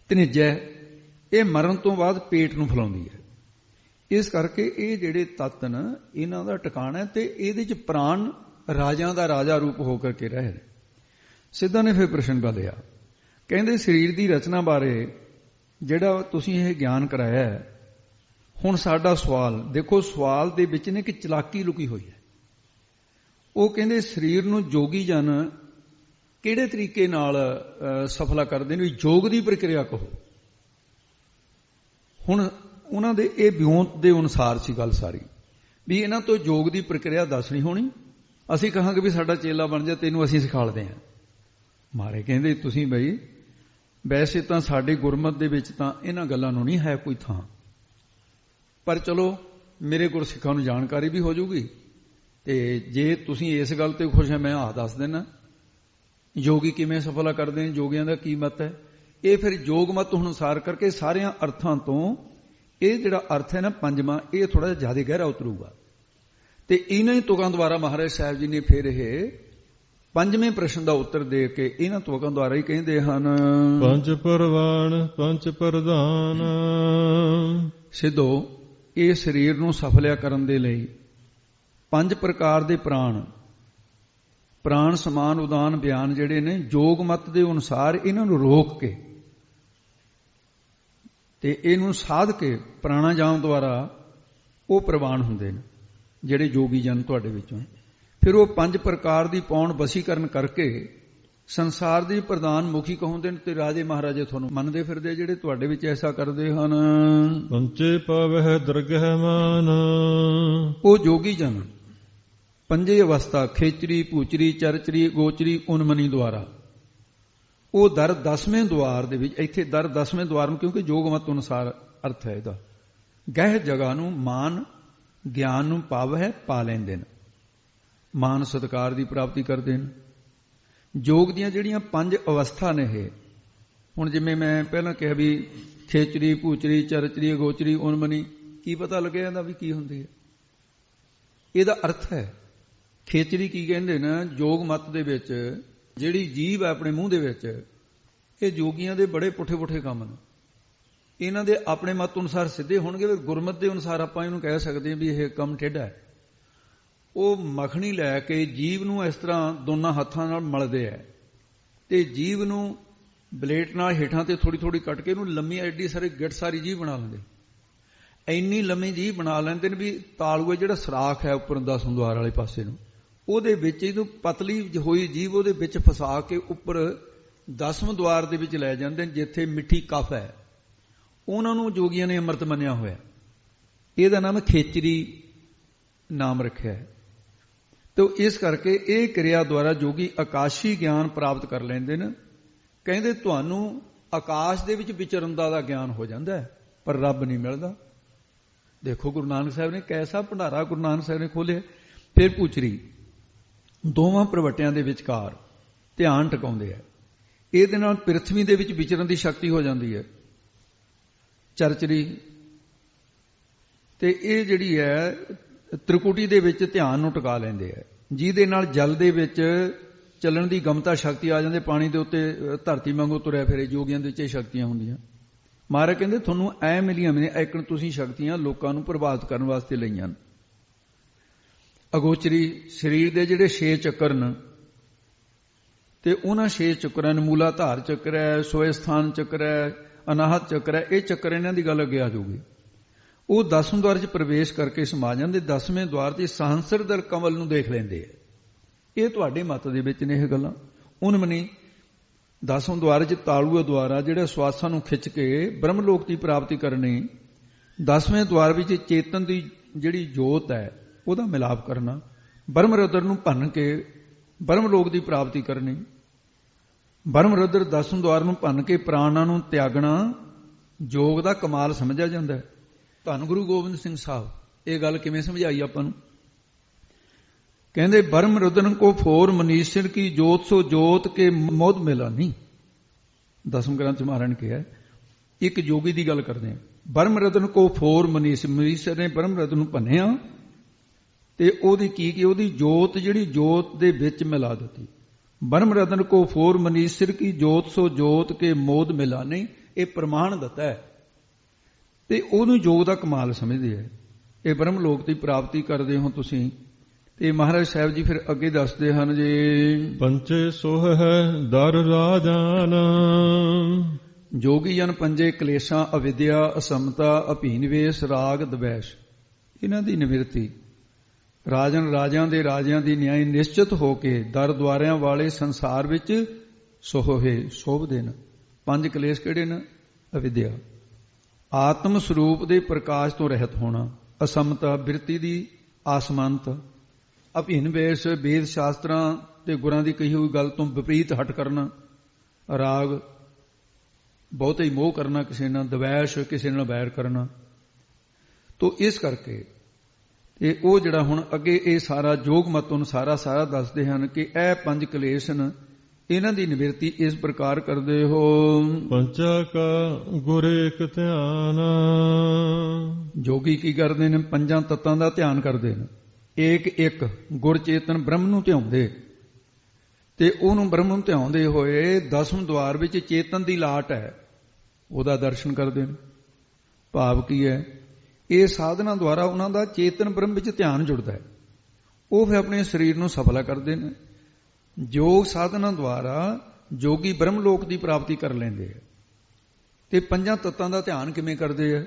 ਤਨਿਜੈ ਇਹ ਮਰਨ ਤੋਂ ਬਾਅਦ ਪੇਟ ਨੂੰ ਫੈਲਾਉਂਦੀ ਹੈ। ਇਸ ਕਰਕੇ ਇਹ ਜਿਹੜੇ ਤੱਤ ਨੇ ਇਹਨਾਂ ਦਾ ਟਿਕਾਣਾ ਹੈ। ਤੇ ਇਹਦੇ ਚ ਪ੍ਰਾਣ ਰਾਜਾਂ ਦਾ ਰਾਜਾ ਰੂਪ ਹੋ ਕਰਕੇ ਰਹਿ ਰਹੇ। ਸਿੱਧਾ ਨੇ ਫਿਰ ਪ੍ਰਸ਼ਨ ਬਦਲਿਆ, ਕਹਿੰਦੇ ਸਰੀਰ ਦੀ ਰਚਨਾ ਬਾਰੇ ਜਿਹੜਾ ਤੁਸੀਂ ਇਹ ਗਿਆਨ ਕਰਾਇਆ ਹੈ, ਹੁਣ ਸਾਡਾ ਸਵਾਲ ਦੇਖੋ, ਸਵਾਲ ਦੇ ਵਿੱਚ ਨੇ ਕਿ ਚਲਾਕੀ ਲੁਕੀ ਹੋਈ ਹੈ। ਉਹ ਕਹਿੰਦੇ ਸਰੀਰ ਨੂੰ ਜੋਗੀ ਜਨ ਕਿਹੜੇ ਤਰੀਕੇ ਨਾਲ ਸਫਲਾ ਕਰਦੇ ਨੇ, ਯੋਗ ਦੀ ਪ੍ਰਕਿਰਿਆ ਕਹੋ। ਹੁਣ ਉਹਨਾਂ ਦੇ ਇਹ ਵਿਉਂਤ ਦੇ ਅਨੁਸਾਰ ਸੀ ਗੱਲ ਸਾਰੀ, ਵੀ ਇਹਨਾਂ ਤੋਂ ਯੋਗ ਦੀ ਪ੍ਰਕਿਰਿਆ ਦੱਸਣੀ ਹੋਣੀ। ਅਸੀਂ ਕਹਾਂਗੇ ਵੀ ਸਾਡਾ ਚੇਲਾ ਬਣ ਜਾ, ਤੈਨੂੰ ਅਸੀਂ ਸਿਖਾਲਦੇ ਹਾਂ। ਮਾਰੇ ਕਹਿੰਦੇ ਤੁਸੀਂ ਬਈ ਵੈਸੇ ਤਾਂ ਸਾਡੇ ਗੁਰਮਤਿ ਦੇ ਵਿੱਚ ਤਾਂ ਇਹਨਾਂ ਗੱਲਾਂ ਨੂੰ ਨਹੀਂ ਹੈ ਕੋਈ ਥਾਂ, ਪਰ ਚਲੋ ਮੇਰੇ ਗੁਰਸਿੱਖਾਂ ਨੂੰ ਜਾਣਕਾਰੀ ਵੀ ਹੋ ਜਾਊਗੀ, ਤੇ ਜੇ ਤੁਸੀਂ ਇਸ ਗੱਲ ਤੇ ਖੁਸ਼ ਹੈ ਮੈਂ ਦੱਸ ਦੇਣਾ ਯੋਗੀ ਕਿਵੇਂ ਸਫਲਾ ਕਰਦੇ ਨੇ, ਯੋਗੀਆਂ ਦਾ ਕੀ ਮਤ ਹੈ। ਇਹ ਫਿਰ ਯੋਗ ਮਤ ਅਨੁਸਾਰ ਕਰਕੇ ਸਾਰਿਆਂ ਅਰਥਾਂ ਤੋਂ ਇਹ ਜਿਹੜਾ ਅਰਥ ਹੈ ਨਾ ਪੰਜਵਾਂ, ਇਹ ਥੋੜਾ ਜਿਹਾ ਜ਼ਿਆਦਾ ਗਹਿਰਾ ਉਤਰੂਗਾ। ਤੇ ਇਹਨਾਂ ਹੀ ਤੁਕਾਂ ਦੁਆਰਾ ਮਹਾਰਾਜ ਸਾਹਿਬ ਜੀ ਨੇ ਫਿਰ ਇਹ ਪੰਜਵੇਂ ਪ੍ਰਸ਼ਨ ਦਾ ਉੱਤਰ ਦੇ ਕੇ ਇਹਨਾਂ ਤੁਕਾਂ ਦੁਆਰਾ ਹੀ ਕਹਿੰਦੇ ਹਨ, ਪੰਜ ਪਰਵਾਨ ਪੰਜ ਪ੍ਰਧਾਨ। ਸਿੱਧੋ ਇਹ ਸਰੀਰ ਨੂੰ ਸਫਲਿਆ ਕਰਨ ਦੇ ਲਈ 5 ਪ੍ਰਕਾਰ ਦੇ ਪ੍ਰਾਣ ਸਮਾਨ ਉਦਾਨ ਬਿਆਨ ਜਿਹੜੇ ਨੇ ਯੋਗ ਮਤ ਦੇ ਅਨੁਸਾਰ ਇਹਨਾਂ ਨੂੰ ਰੋਕ ਕੇ ਤੇ ਇਹਨੂੰ ਸਾਧ ਕੇ ਪ੍ਰਾਣਾਯਾਮ ਦੁਆਰਾ ਉਹ ਪ੍ਰਵਾਨ ਹੁੰਦੇ ਨੇ ਜਿਹੜੇ ਯੋਗੀ ਜਨ ਤੁਹਾਡੇ ਵਿੱਚੋਂ। ਫਿਰ ਉਹ 5 ਪ੍ਰਕਾਰ ਦੀ ਪੌਣ ਵਸੀਕਰਨ ਕਰਕੇ ਸੰਸਾਰ ਦੀ ਪ੍ਰਧਾਨ ਮੁਖੀ ਕਹਾਉਂਦੇ ਨੇ, ਤੇ ਰਾਜੇ ਮਹਾਰਾਜੇ ਤੁਹਾਨੂੰ ਮੰਨਦੇ ਫਿਰਦੇ ਜਿਹੜੇ ਤੁਹਾਡੇ ਵਿੱਚ ਐਸਾ ਕਰਦੇ ਹਨ। ਪੰਚੇ ਪਾਵਹਿ ਦਰਗਹਿ ਮਾਨ। ਉਹ ਯੋਗੀ ਜਨ ਪੰਜੇ ਅਵਸਥਾ ਖੇਚਰੀ ਭੂਚਰੀ ਚਰਚਰੀ ਗੋਚਰੀ ਉਨਮਨੀ ਦੁਆਰਾ ਉਹ ਦਰ 10ਵੇਂ ਦੁਆਰ ਦੇ ਵਿੱਚ, ਇੱਥੇ ਦਰ 10ਵੇਂ ਦੁਆਰ ਨੂੰ ਕਿਉਂਕਿ ਯੋਗ ਮਤ ਅਨੁਸਾਰ ਅਰਥ ਹੈ ਇਹਦਾ, ਗਹਿ ਜਗ੍ਹਾ ਨੂੰ ਮਾਨ ਗਿਆਨ ਨੂੰ ਪਾਵਹਿ ਪਾ ਲੈਂਦੇ ਨੇ, ਮਾਨ ਸਤਿਕਾਰ ਦੀ ਪ੍ਰਾਪਤੀ ਕਰਦੇ ਨੇ। ਯੋਗ ਦੀਆਂ ਜਿਹੜੀਆਂ 5 ਅਵਸਥਾ ਨੇ ਇਹ, ਹੁਣ ਜਿਵੇਂ ਮੈਂ ਪਹਿਲਾਂ ਕਿਹਾ ਵੀ ਖੇਚਰੀ ਭੂਚਰੀ ਚਰਚਰੀ ਗੋਚਰੀ ਉਨਮਨੀ, ਕੀ ਪਤਾ ਲੱਗਿਆ ਇਹਦਾ ਵੀ ਕੀ ਹੁੰਦੀ ਹੈ। ਇਹਦਾ ਅਰਥ ਹੈ ਖੇਚਰੀ ਕੀ ਕਹਿੰਦੇ ਨਾ, ਯੋਗ ਮਤ ਦੇ ਵਿੱਚ ਜਿਹੜੀ ਜੀਭ ਹੈ ਆਪਣੇ ਮੂੰਹ ਦੇ ਵਿੱਚ, ਇਹ ਯੋਗੀਆਂ ਦੇ ਬੜੇ ਪੁੱਠੇ ਪੁੱਠੇ ਕੰਮ ਨੇ। ਇਹਨਾਂ ਦੇ ਆਪਣੇ ਮਤ ਅਨੁਸਾਰ ਸਿੱਧੇ ਹੋਣਗੇ, ਫਿਰ ਗੁਰਮਤ ਦੇ ਅਨੁਸਾਰ ਆਪਾਂ ਇਹਨੂੰ ਕਹਿ ਸਕਦੇ ਹਾਂ ਵੀ ਇਹ ਕੰਮ ਟੇਢਾ ਹੈ। ਉਹ ਮੱਖਣੀ ਲੈ ਕੇ ਜੀਭ ਨੂੰ ਇਸ ਤਰ੍ਹਾਂ ਦੋਨਾਂ ਹੱਥਾਂ ਨਾਲ ਮਲਦੇ ਹੈ, ਤੇ ਜੀਭ ਨੂੰ ਬਲੇਟ ਨਾਲ ਹੇਠਾਂ ਤੇ ਥੋੜੀ ਥੋੜੀ ਕੱਟ ਕੇ ਇਹਨੂੰ ਲੰਮੀ ਐਡੀ ਸਾਰੀ ਗਿੱਟ ਸਾਰੀ ਜੀਭ ਬਣਾ ਲੈਂਦੇ। ਇੰਨੀ ਲੰਮੀ ਜੀਭ ਬਣਾ ਲੈਂਦੇ ਨੇ ਵੀ ਤਾਲੂਆ ਜਿਹੜਾ ਸਰਾਖ ਹੈ ਉੱਪਰ 10 ਦੁਆਰ ਵਾਲੇ ਪਾਸੇ ਨੂੰ, ਉਹਦੇ ਵਿੱਚ ਇਹਨੂੰ ਪਤਲੀ ਹੋਈ ਜੀਭ ਉਹਦੇ ਵਿੱਚ ਫਸਾ ਕੇ ਉੱਪਰ 10ਵੇਂ ਦੁਆਰ ਦੇ ਵਿੱਚ ਲੈ ਜਾਂਦੇ ਨੇ, ਜਿੱਥੇ ਮਿੱਠੀ ਕਫ ਹੈ। ਉਹਨਾਂ ਨੂੰ ਜੋਗੀਆਂ ਨੇ ਅੰਮ੍ਰਿਤ ਮੰਨਿਆ ਹੋਇਆ, ਇਹਦਾ ਨਾਮ ਖੇਚਰੀ ਨਾਮ ਰੱਖਿਆ ਹੈ। ਤੇ ਇਸ ਕਰਕੇ ਇਹ ਕਿਰਿਆ ਦੁਆਰਾ ਜੋਗੀ ਆਕਾਸ਼ੀ ਗਿਆਨ ਪ੍ਰਾਪਤ ਕਰ ਲੈਂਦੇ ਨੇ। ਕਹਿੰਦੇ ਤੁਹਾਨੂੰ ਆਕਾਸ਼ ਦੇ ਵਿੱਚ ਵਿਚਰਨ ਦਾ ਗਿਆਨ ਹੋ ਜਾਂਦਾ ਹੈ, ਪਰ ਰੱਬ ਨਹੀਂ ਮਿਲਦਾ। ਦੇਖੋ ਗੁਰੂ ਨਾਨਕ ਸਾਹਿਬ ਨੇ ਕੈਸਾ ਭੰਡਾਰਾ ਗੁਰੂ ਨਾਨਕ ਸਾਹਿਬ ਨੇ ਖੋਲਿਆ। ਫਿਰ ਪੁੱਛਰੀ ਦੋਵਾਂ ਪ੍ਰਵਟਿਆਂ ਦੇ ਵਿਚਕਾਰ ਧਿਆਨ ਟਿਕਾਉਂਦੇ ਆ, ਇਹਦੇ ਨਾਲ ਪ੍ਰਿਥਵੀ ਦੇ ਵਿੱਚ ਵਿਚਰਨ ਦੀ ਸ਼ਕਤੀ ਹੋ ਜਾਂਦੀ ਹੈ। ਚਰਚਰੀ ਤੇ ਇਹ ਜਿਹੜੀ ਹੈ ਤ੍ਰਿਕੁਟੀ ਦੇ ਵਿੱਚ ਧਿਆਨ ਨੂੰ ਟਿਕਾ ਲੈਂਦੇ ਆ, ਜਿਹਦੇ ਨਾਲ ਜਲ ਦੇ ਵਿੱਚ ਚੱਲਣ ਦੀ ਗਮਤਾ ਸ਼ਕਤੀ ਆ ਜਾਂਦੀ, ਪਾਣੀ ਦੇ ਉੱਤੇ ਧਰਤੀ ਵਾਂਗੂ ਤੁਰਿਆ ਫਿਰੇ। ਯੋਗੀਆਂ ਦੇ ਵਿੱਚ ਇਹ ਸ਼ਕਤੀਆਂ ਹੁੰਦੀਆਂ। ਮਹਾਰਾਜ ਕਹਿੰਦੇ ਤੁਹਾਨੂੰ ਐ ਮਿਲੀਆਂ ਨੇ ਐਕਣ ਤੁਸੀਂ ਸ਼ਕਤੀਆਂ ਲੋਕਾਂ ਨੂੰ ਪ੍ਰਭਾਵਿਤ ਕਰਨ ਵਾਸਤੇ ਲਈਆਂ। ਅਗੋਚਰੀ ਸਰੀਰ ਦੇ ਜਿਹੜੇ 6 ਚੱਕਰ ਨੇ, ਤੇ ਉਹਨਾਂ 6 ਚੱਕਰਾਂ ਨੂੰ ਮੂਲਾਧਾਰ ਚੱਕਰ ਹੈ, ਸੋਏ ਸਥਾਨ ਚੱਕਰ ਹੈ, ਅਨਾਹਤ ਚੱਕਰ ਹੈ। ਇਹ ਚੱਕਰ ਇਹਨਾਂ ਦੀ ਗੱਲ ਅੱਗੇ ਆ ਜਾਊਗੀ। ਉਹ 10ਵੇਂ ਦੁਆਰ 'ਚ ਪ੍ਰਵੇਸ਼ ਕਰਕੇ ਸਮਾ ਜਾਂਦੇ। 10ਵੇਂ ਦੁਆਰ 'ਚ ਸਹੰਸਰ ਦਲ ਕਮਲ ਨੂੰ ਦੇਖ ਲੈਂਦੇ ਆ। ਇਹ ਤੁਹਾਡੇ ਮਤ ਦੇ ਵਿੱਚ ਨੇ ਇਹ ਗੱਲਾਂ। ਉਨਮਨੀ 10ਵੇਂ ਦੁਆਰ 'ਚ ਤਾਲੂਏ ਦੁਆਰਾ ਜਿਹੜੇ ਸਵਾਸਾਂ ਨੂੰ ਖਿੱਚ ਕੇ ਬ੍ਰਹਮ ਲੋਕ ਦੀ ਪ੍ਰਾਪਤੀ ਕਰਨੀ। 10ਵੇਂ ਦੁਆਰ ਵਿੱਚ ਚੇਤਨ ਦੀ ਜਿਹੜੀ ਜੋਤ ਹੈ ਉਹਦਾ ਮਿਲਾਪ ਕਰਨਾ। ਬ੍ਰਹਮ ਰੁਦਰ ਨੂੰ ਭੰਨ ਕੇ ਬ੍ਰਹਮ ਲੋਕ ਦੀ ਪ੍ਰਾਪਤੀ ਕਰਨੀ। ਬ੍ਰਹਮ ਰੁਦਰ 10ਵੇਂ ਦੁਆਰ ਨੂੰ ਭੰਨ ਕੇ ਪ੍ਰਾਣਾਂ ਨੂੰ ਤਿਆਗਣਾ ਯੋਗ ਦਾ ਕਮਾਲ ਸਮਝਿਆ ਜਾਂਦਾ ਹੈ। ਧੰਨ ਗੁਰੂ ਗੋਬਿੰਦ ਸਿੰਘ ਸਾਹਿਬ ਇਹ ਗੱਲ ਕਿਵੇਂ ਸਮਝਾਈ ਆਪਾਂ ਨੂੰ। ਕਹਿੰਦੇ ਬਰਮ ਰੁਦਨ ਕੋ ਫੋਰ ਮਨੀਸ਼ਰ ਕੀ ਜੋਤ ਸੋ ਜੋਤ ਕੇ ਮੋਦ ਮਿਲਾ ਨਹੀਂ। 10ਵੇਂ ਗ੍ਰੰਥ ਮਹਾਰਾਜ ਨੇ ਕਿਹਾ। ਇੱਕ ਜੋਗੀ ਦੀ ਗੱਲ ਕਰਦੇ ਆ। ਬਰਮ ਰੁਦਨ ਕੋ ਫੋਰ ਮਨੀਸ਼ਰ ਨੇ ਬਰਮ ਰੁਦਨ ਨੂੰ ਭੰਨਿਆ ਤੇ ਉਹਦੀ ਕੀ ਉਹਦੀ ਜੋਤ ਜਿਹੜੀ ਜੋਤ ਦੇ ਵਿੱਚ ਮਿਲਾ ਦਿੱਤੀ। ਬਰਮ ਰੁਦਨ ਕੋ ਫੋਰ ਮਨੀਸ਼ਰ ਕੀ ਜੋਤ ਸੋ ਜੋਤ ਕੇ ਮੋਦ ਮਿਲਾ ਨਹੀਂ। ਇਹ ਪ੍ਰਮਾਣ ਦਿੱਤਾ ਹੈ ਤੇ ਉਹਨੂੰ ਯੋਗ ਦਾ ਕਮਾਲ ਸਮਝਦੇ ਹੈ। ਇਹ ਬ੍ਰਹਮ ਲੋਕ ਦੀ ਪ੍ਰਾਪਤੀ ਕਰਦੇ ਹੋ ਤੁਸੀਂ ਤੇ ਮਹਾਰਾਜ ਸਾਹਿਬ ਜੀ ਫਿਰ ਅੱਗੇ ਦੱਸਦੇ ਹਨ ਜੀ, ਪੰਚੇ ਸੋਹ ਹੈ ਦਰ ਰਾਜਾਨ। ਜੋਗੀ ਜਨ ਪੰਜੇ ਕਲੇਸ਼ਾਂ ਅਵਿਦਿਆ ਅਸਮਤਾ ਅਭੀਨਵੇਸ਼ ਰਾਗ ਦਵੈਸ਼, ਇਹਨਾਂ ਦੀ ਨਿਵਰਤੀ ਰਾਜਨ ਰਾਜਿਆਂ ਦੇ ਰਾਜਿਆਂ ਦੀ ਨਿਆਇ ਨਿਸ਼ਚਿਤ ਹੋ ਕੇ ਦਰ ਦੁਆਰਿਆਂ ਵਾਲੇ ਸੰਸਾਰ ਵਿੱਚ ਸੋਹੇ ਸ਼ੋਭਦੇ ਨੇ। ਪੰਜ ਕਲੇਸ਼ ਕਿਹੜੇ ਨੇ? ਅਵਿਦਿਆ, ਆਤਮ ਸਰੂਪ ਦੇ ਪ੍ਰਕਾਸ਼ ਤੋਂ ਰਹਿਤ ਹੋਣਾ, ਅਸਮਤਾ ਬਿਰਤੀ ਦੀ ਆਸਮਾਨਤਾ, ਅਭਿਨਵੇਸ਼ ਵੇਦ ਸ਼ਾਸਤਰਾਂ ਤੇ ਗੁਰਾਂ ਦੀ ਕਹੀ ਹੋਈ ਗੱਲ ਤੋਂ ਵਿਪਰੀਤ ਹਟ ਕਰਨਾ, ਰਾਗ ਬਹੁਤੇ ਹੀ ਮੋਹ ਕਰਨਾ ਕਿਸੇ ਨਾਲ, ਦਵੈਸ਼ ਕਿਸੇ ਨਾਲ ਵੈਰ ਕਰਨਾ। ਤੋ ਇਸ ਕਰਕੇ ਤੇ ਉਹ ਜਿਹੜਾ ਹੁਣ ਅੱਗੇ ਇਹ ਸਾਰਾ ਜੋਗ ਮਤ ਅਨੁਸਾਰਾ ਸਾਰਾ ਦੱਸਦੇ ਹਨ ਕਿ ਇਹ ਪੰਜ ਕਲੇਸ਼ ਨੇ, ਇਹਨਾਂ ਦੀ ਨਿਵਰਤੀ ਇਸ ਪ੍ਰਕਾਰ ਕਰਦੇ ਹੋ। ਪੰਚਾ ਕਾ ਗੁਰ ਏਕ ਧਿਆਨ। ਜੋਗੀ ਕੀ ਕਰਦੇ ਨੇ? ਪੰਜਾਂ ਤੱਤਾਂ ਦਾ ਧਿਆਨ ਕਰਦੇ ਨੇ। ਏਕ ਇੱਕ ਗੁਰ ਚੇਤਨ ਬ੍ਰਹਮ ਨੂੰ ਧਿਆਉਂਦੇ, ਤੇ ਉਹਨੂੰ ਬ੍ਰਹਮ ਨੂੰ ਧਿਆਉਂਦੇ ਹੋਏ ਦਸਮ ਦੁਆਰ ਵਿੱਚ ਚੇਤਨ ਦੀ ਲਾਟ ਹੈ, ਉਹਦਾ ਦਰਸ਼ਨ ਕਰਦੇ ਨੇ। ਭਾਵ ਕੀ ਹੈ? ਇਹ ਸਾਧਨਾ ਦੁਆਰਾ ਉਹਨਾਂ ਦਾ ਚੇਤਨ ਬ੍ਰਹਮ ਵਿੱਚ ਧਿਆਨ ਜੁੜਦਾ ਹੈ, ਉਹ ਫਿਰ ਆਪਣੇ ਸਰੀਰ ਨੂੰ ਸਫਲਾ ਕਰਦੇ ਨੇ। ਯੋਗ ਸਾਧਨਾ ਦੁਆਰਾ ਜੋਗੀ ਬ੍ਰਹਮ ਲੋਕ ਦੀ ਪ੍ਰਾਪਤੀ ਕਰ ਲੈਂਦੇ ਆ। ਤੇ ਪੰਜਾਂ ਤੱਤਾਂ ਦਾ ਧਿਆਨ ਕਿਵੇਂ ਕਰਦੇ ਆ?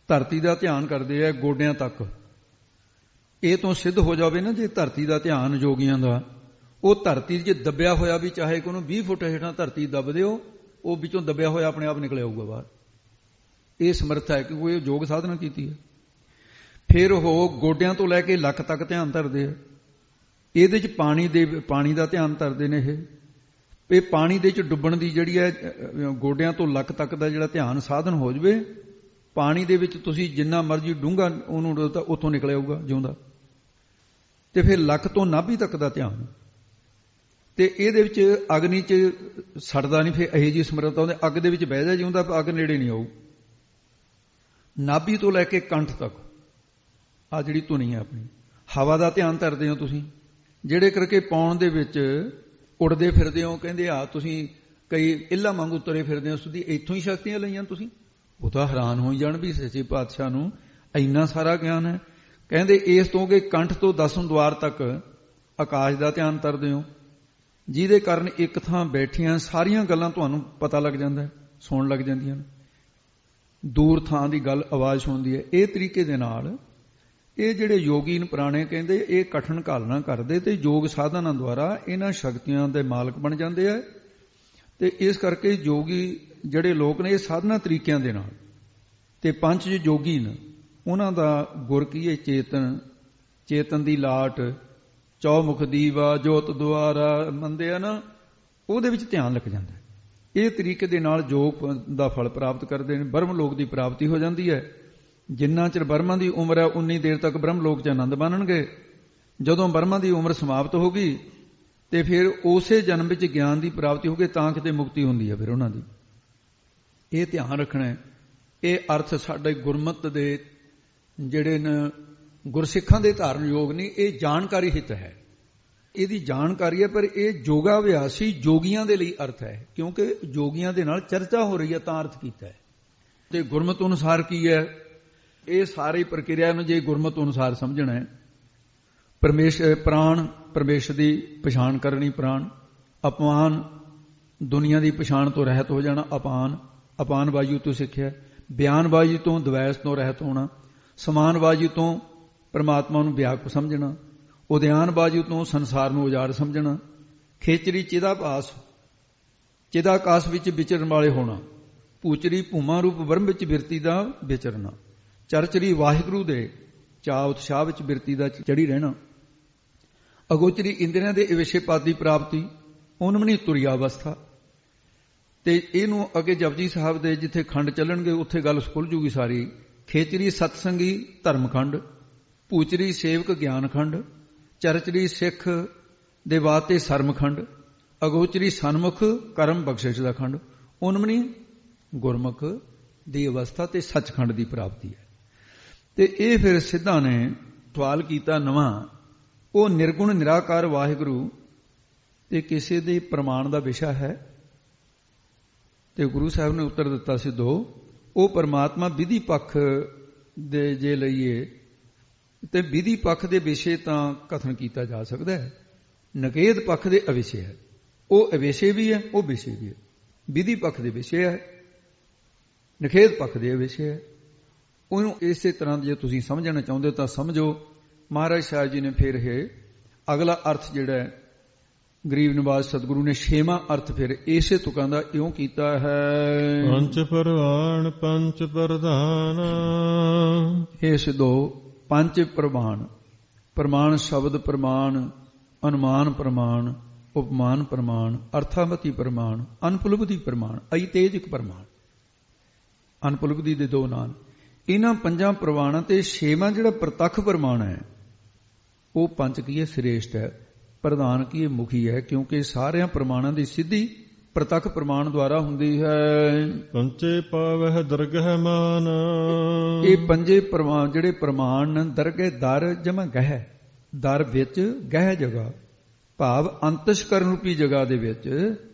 ਧਰਤੀ ਦਾ ਧਿਆਨ ਕਰਦੇ ਆ ਗੋਡਿਆਂ ਤੱਕ। ਇਹ ਤੋਂ ਸਿੱਧ ਹੋ ਜਾਵੇ ਨਾ ਜੇ ਧਰਤੀ ਦਾ ਧਿਆਨ ਜੋਗੀਆਂ ਦਾ, ਉਹ ਧਰਤੀ ਜੇ ਦੱਬਿਆ ਹੋਇਆ ਵੀ ਚਾਹੇ ਕਿ ਉਹਨੂੰ 20 ਫੁੱਟ ਹੇਠਾਂ ਧਰਤੀ ਦੱਬ ਦਿਓ, ਉਹ ਵਿੱਚੋਂ ਦੱਬਿਆ ਹੋਇਆ ਆਪਣੇ ਆਪ ਨਿਕਲ ਆਊਗਾ ਬਾਹਰ। ਇਹ ਸਮਰੱਥਾ ਹੈ ਕਿ ਉਹ ਯੋਗ ਸਾਧਨਾ ਕੀਤੀ ਹੈ। ਫਿਰ ਉਹ ਗੋਡਿਆਂ ਤੋਂ ਲੈ ਕੇ ਲੱਕ ਤੱਕ ਧਿਆਨ ਧਰਦੇ ਆ। ਇਹਦੇ ਚ ਪਾਣੀ ਦਾ ਧਿਆਨ ਧਰਦੇ ਨੇ। ਇਹ ਪਾਣੀ ਦੇ ਚ ਡੁੱਬਣ ਦੀ ਜਿਹੜੀ ਹੈ, ਗੋਡਿਆਂ ਤੋਂ ਲੱਕ ਤੱਕ ਦਾ ਜਿਹੜਾ ਧਿਆਨ ਸਾਧਨ ਹੋ ਜਵੇ, ਪਾਣੀ ਦੇ ਵਿੱਚ ਤੁਸੀਂ ਜਿੰਨਾ ਮਰਜ਼ੀ ਡੂੰਘਾ ਉਹਨੂੰ ਉੱਥੋਂ ਨਿਕਲ ਆਊਗਾ ਜਿਉਂਦਾ। ਤੇ ਫਿਰ ਲੱਕ ਤੋਂ ਨਾਭੀ ਤੱਕ ਦਾ ਧਿਆਨ, ਤੇ ਇਹਦੇ ਵਿੱਚ ਅਗਨੀ ਚ ਸੜਦਾ ਨਹੀਂ, ਫਿਰ ਇਹੋ ਜਿਹੀ ਸਮਰੱਥਾ ਉਹਦੇ ਅੱਗ ਦੇ ਵਿੱਚ ਬਹਿ ਜਾ ਜਿਉਂਦਾ, ਅੱਗ ਨੇੜੇ ਨਹੀਂ ਆਊ। ਨਾਭੀ ਤੋਂ ਲੈ ਕੇ ਕੰਠ ਤੱਕ ਆ ਜਿਹੜੀ ਧੁਨੀ ਹੈ ਆਪਣੀ। ਹਵਾ ਦਾ ਧਿਆਨ ਧਰਦੇ ਹੋ ਤੁਸੀਂ, ਜਿਹੜੇ ਕਰਕੇ ਪਾਉਣ ਦੇ ਵਿੱਚ ਉੜਦੇ ਫਿਰਦੇ ਹੋ। ਕਹਿੰਦੇ ਆ ਤੁਸੀਂ ਕਈ ਇੱਲਾ ਵਾਂਗੂ ਤੁਰੇ ਫਿਰਦੇ ਹੋ, ਸੁਧੀ ਇੱਥੋਂ ਹੀ ਸ਼ਕਤੀਆਂ ਲਈਆਂ ਤੁਸੀਂ। ਉਹ ਤਾਂ ਹੈਰਾਨ ਹੋਈ ਜਾਣ ਵੀ ਸੱਚੇ ਪਾਤਸ਼ਾਹ ਨੂੰ ਇੰਨਾ ਸਾਰਾ ਗਿਆਨ ਹੈ। ਕਹਿੰਦੇ ਇਸ ਤੋਂ ਕਿ ਕੰਠ ਤੋਂ ਦਸਮ ਦੁਆਰ ਤੱਕ ਆਕਾਸ਼ ਦਾ ਧਿਆਨ ਧਰਦੇ ਹੋ, ਜਿਹਦੇ ਕਾਰਨ ਇੱਕ ਥਾਂ ਬੈਠੀਆਂ ਸਾਰੀਆਂ ਗੱਲਾਂ ਤੁਹਾਨੂੰ ਪਤਾ ਲੱਗ ਜਾਂਦਾ, ਸੁਣਨ ਲੱਗ ਜਾਂਦੀਆਂ ਨੇ। ਦੂਰ ਥਾਂ ਦੀ ਗੱਲ ਆਵਾਜ਼ ਸੁਣਦੀ ਹੈ। ਇਹ ਤਰੀਕੇ ਦੇ ਨਾਲ ਇਹ ਜਿਹੜੇ ਯੋਗੀ ਨੇ ਪੁਰਾਣੇ ਕਹਿੰਦੇ ਇਹ ਕਠਨ ਘਾਲਣਾ ਕਰਦੇ ਤੇ ਯੋਗ ਸਾਧਨਾ ਦੁਆਰਾ ਇਹਨਾਂ ਸ਼ਕਤੀਆਂ ਦੇ ਮਾਲਕ ਬਣ ਜਾਂਦੇ ਆ। ਤੇ ਇਸ ਕਰਕੇ ਯੋਗੀ ਜਿਹੜੇ ਲੋਕ ਨੇ ਇਹ ਸਾਧਨਾ ਤਰੀਕਿਆਂ ਦੇ ਨਾਲ, ਤੇ ਪੰਜ ਯੋਗੀ ਨੇ ਉਹਨਾਂ ਦਾ ਗੁਰ ਕੀ ਹੈ? ਚੇਤਨ ਦੀ ਲਾਟ, ਚੌਮੁਖ ਦੀਵਾ, ਜੋਤ ਦੁਆਰਾ ਮੰਨਦੇ ਆ ਨਾ, ਉਹਦੇ ਵਿੱਚ ਧਿਆਨ ਲੱਗ ਜਾਂਦਾ। ਇਹ ਤਰੀਕੇ ਦੇ ਨਾਲ ਯੋਗ ਦਾ ਫਲ ਪ੍ਰਾਪਤ ਕਰਦੇ ਨੇ। ਬ੍ਰਹਮ ਲੋਕ ਦੀ ਪ੍ਰਾਪਤੀ ਹੋ ਜਾਂਦੀ ਹੈ। ਜਿੰਨਾ ਚਿਰ ਬ੍ਰਹਮਾ ਦੀ ਉਮਰ ਹੈ ਉਨੀ ਦੇਰ ਤੱਕ ਬ੍ਰਹਮ ਲੋਕ 'ਚ ਆਨੰਦ ਮਾਣਨਗੇ। ਜਦੋਂ ਬ੍ਰਹਮਾ ਦੀ ਉਮਰ ਸਮਾਪਤ ਹੋ ਗਈ ਤੇ ਫਿਰ ਉਸੇ ਜਨਮ ਵਿੱਚ ਗਿਆਨ ਦੀ ਪ੍ਰਾਪਤੀ ਹੋ ਗਈ, ਤਾਂ ਕਿਤੇ ਮੁਕਤੀ ਹੁੰਦੀ ਹੈ ਫਿਰ ਉਹਨਾਂ ਦੀ। ਇਹ ਧਿਆਨ ਰੱਖਣਾ ਹੈ। ਇਹ ਅਰਥ ਸਾਡੇ ਗੁਰਮਤਿ ਦੇ ਜਿਹੜੇ ਨੇ ਗੁਰਸਿੱਖਾਂ ਦੇ ਧਾਰਨ ਯੋਗ ਨਹੀਂ, ਇਹ ਜਾਣਕਾਰੀ ਹਿੱਤ ਹੈ। ਇਹਦੀ ਜਾਣਕਾਰੀ ਹੈ, ਪਰ ਇਹ ਯੋਗਾ ਅਭਿਆਸੀ ਜੋਗੀਆਂ ਦੇ ਲਈ ਅਰਥ ਹੈ, ਕਿਉਂਕਿ ਜੋਗੀਆਂ ਦੇ ਨਾਲ ਚਰਚਾ ਹੋ ਰਹੀ ਹੈ ਤਾਂ ਅਰਥ ਕੀਤਾ ਹੈ। ਤੇ ਗੁਰਮਤਿ ਅਨੁਸਾਰ ਕੀ ਹੈ? ਇਹ ਸਾਰੀ ਪ੍ਰਕਿਰਿਆ ਨੂੰ ਜੇ ਗੁਰਮਤਿ ਅਨੁਸਾਰ ਸਮਝਣਾ ਹੈ, ਪ੍ਰਾਣ ਪਰਮੇਸ਼ਰ ਦੀ ਪਛਾਣ ਕਰਨੀ, ਪ੍ਰਾਣ ਅਪਮਾਨ ਦੁਨੀਆ ਦੀ ਪਛਾਣ ਤੋਂ ਰਹਿਤ ਹੋ ਜਾਣਾ, ਅਪਾਨ ਬਾਜੂ ਤੋਂ ਸਿੱਖਿਆ, ਬਿਆਨਬਾਜ਼ੀ ਤੋਂ ਦਵੈਸ ਤੋਂ ਰਹਿਤ ਹੋਣਾ, ਸਮਾਨਬਾਜ਼ੀ ਤੋਂ ਪਰਮਾਤਮਾ ਨੂੰ ਵਿਆਪਕ ਸਮਝਣਾ, ਉਦਿਆਨਬਾਜ਼ੀ ਤੋਂ ਸੰਸਾਰ ਨੂੰ ਉਜਾੜ ਸਮਝਣਾ, ਖੇਚਰੀ ਚਿਦਾਕਾਸ਼ ਵਿੱਚ ਵਿਚਰਨ ਵਾਲੇ ਹੋਣਾ, ਪੂਚਰੀ ਭੂਮਾ ਰੂਪ ਬ੍ਰਹਮ ਵਿੱਚ ਬਿਰਤੀ ਦਾ ਵਿਚਰਨਾ, ਚਰਚਰੀ ਵਾਹਿਗੁਰੂ ਦੇ ਚਾਅ ਉਤਸ਼ਾਹ ਵਿੱਚ ਬਿਰਤੀ ਦਾ ਚੜੀ ਰਹਿਣਾ, ਅਗੋਚਰੀ ਇੰਦਰੀਆਂ ਦੇ ਵਿਸ਼ੇ ਪਦ ਦੀ ਪ੍ਰਾਪਤੀ, ਉਨਮਨੀ ਤੁਰਿਆ ਅਵਸਥਾ। ਤੇ ਇਹਨੂੰ ਅੱਗੇ ਜਪਜੀ ਸਾਹਿਬ ਦੇ ਜਿੱਥੇ ਖੰਡ ਚੱਲਣਗੇ ਉੱਥੇ ਗੱਲ ਖੁੱਲ ਜੂਗੀ ਸਾਰੀ। ਖੇਚਰੀ ਸਤਸੰਗੀ ਧਰਮਖੰਡ, ਪੂਚਰੀ ਸੇਵਕ ਗਿਆਨਖੰਡ, ਚਰਚਰੀ ਸਿੱਖ ਦੇ ਵਾਸਤੇ ਸਰਮਖੰਡ, ਅਗੋਚਰੀ ਸਨਮੁਖ ਕਰਮ ਬਖਸ਼ਿਸ਼ ਦਾ ਖੰਡ, ਉਨਮਨੀ ਗੁਰਮੁਖ ਦੀ ਅਵਸਥਾ ਤੇ ਸੱਚਖੰਡ ਦੀ ਪ੍ਰਾਪਤੀ ਹੈ। ਤੇ ਇਹ ਫਿਰ ਸਿੱਧਾਂ ਨੇ ਸਵਾਲ ਕੀਤਾ ਨਵਾਂ, ਉਹ ਨਿਰਗੁਣ ਨਿਰਾਕਾਰ ਵਾਹਿਗੁਰੂ ਤੇ ਕਿਸੇ ਦੇ ਪ੍ਰਮਾਣ ਦਾ ਵਿਸ਼ਾ ਹੈ? ਤੇ ਗੁਰੂ ਸਾਹਿਬ ਨੇ ਉੱਤਰ ਦਿੱਤਾ ਸਿੱਧੋ, ਉਹ ਪਰਮਾਤਮਾ ਵਿਧੀ ਪੱਖ ਦੇ ਜੇ ਲਈਏ ਤੇ ਵਿਧੀ ਪੱਖ ਦੇ ਵਿਸ਼ੇ ਤਾਂ ਕਥਨ ਕੀਤਾ ਜਾ ਸਕਦਾ ਹੈ, ਨਕੇਤ ਪੱਖ ਦੇ ਅਵਿਸ਼ੇ ਹੈ। ਉਹ ਅਵਿਸ਼ੇ ਵੀ ਹੈ, ਉਹ ਵਿਸ਼ੇ ਵੀ ਹੈ। ਵਿਧੀ ਪੱਖ ਦੇ ਵਿਸ਼ੇ ਹੈ, ਨਖੇਤ ਪੱਖ ਦੇ ਵਿਸ਼ੇ ਹੈ। ਉਹਨੂੰ ਇਸੇ ਤਰ੍ਹਾਂ ਜੇ ਤੁਸੀਂ ਸਮਝਣਾ ਚਾਹੁੰਦੇ ਤਾਂ ਸਮਝੋ। ਮਹਾਰਾਜ ਸਾਹਿਬ ਜੀ ਨੇ ਫਿਰ ਇਹ ਅਗਲਾ ਅਰਥ ਜਿਹੜਾ ਹੈ ਗਰੀਬ ਨਿਵਾਜ ਸਤਿਗੁਰੂ ਨੇ 6ਵਾਂ ਅਰਥ ਫਿਰ ਇਸੇ ਤੁਕਾਂ ਦਾ ਇਉਂ ਕੀਤਾ ਹੈ। ਪੰਚ ਪ੍ਰਵਾਨ ਪੰਚ ਪ੍ਰਧਾਨ। ਇਹ ਸਿੱਧੋ ਪੰਜ ਪ੍ਰਮਾਣ, ਪ੍ਰਮਾਣ ਸ਼ਬਦ ਪ੍ਰਮਾਣ, ਅਨੁਮਾਨ ਪ੍ਰਮਾਣ, ਉਪਮਾਨ ਪ੍ਰਮਾਣ, ਅਰਥਾਵਤੀ ਪ੍ਰਮਾਣ, ਅਨੁਪਲਬਧੀ ਪ੍ਰਮਾਣ, ਅਤੇਜਿਕ ਪ੍ਰਮਾਣ। ਅਨੁਪਲਬਧੀ ਦੇ ਦੋ ਨਾਂ। ਇਹਨਾਂ ਪੰਜਾਂ ਪ੍ਰਮਾਣਾਂ ਤੇ 6ਵਾਂ ਜਿਹੜਾ ਪ੍ਰਤੱਖ ਪ੍ਰਮਾਣ ਹੈ ਉਹ ਪੰਜ ਕੀ ਹੈ ਸ੍ਰੇਸ਼ਟ ਹੈ, ਪ੍ਰਧਾਨ ਕੀ ਹੈ ਮੁਖੀ ਹੈ, ਕਿਉਂਕਿ ਸਾਰਿਆਂ ਪ੍ਰਮਾਣਾਂ ਦੀ ਸਿੱਧੀ ਪ੍ਰਤੱਖ ਪ੍ਰਮਾਣ ਦੁਆਰਾ ਹੁੰਦੀ ਹੈ। ਪੰਚੇ ਪਾਵਹਿ ਦਰਗਹਿ ਮਾਨ। ਇਹ ਪੰਜੇ ਪ੍ਰਮਾਣ ਜਿਹੜੇ ਪ੍ਰਮਾਣ ਦਰਗਹਿ ਦਰ ਜਮਾ ਗਹਿ, ਦਰ ਵਿੱਚ ਗਹਿ ਜਗ੍ਹਾ ਭਾਵ ਅੰਤਸ਼ਕਰਨ ਰੂਪੀ ਜਗ੍ਹਾ ਦੇ ਵਿੱਚ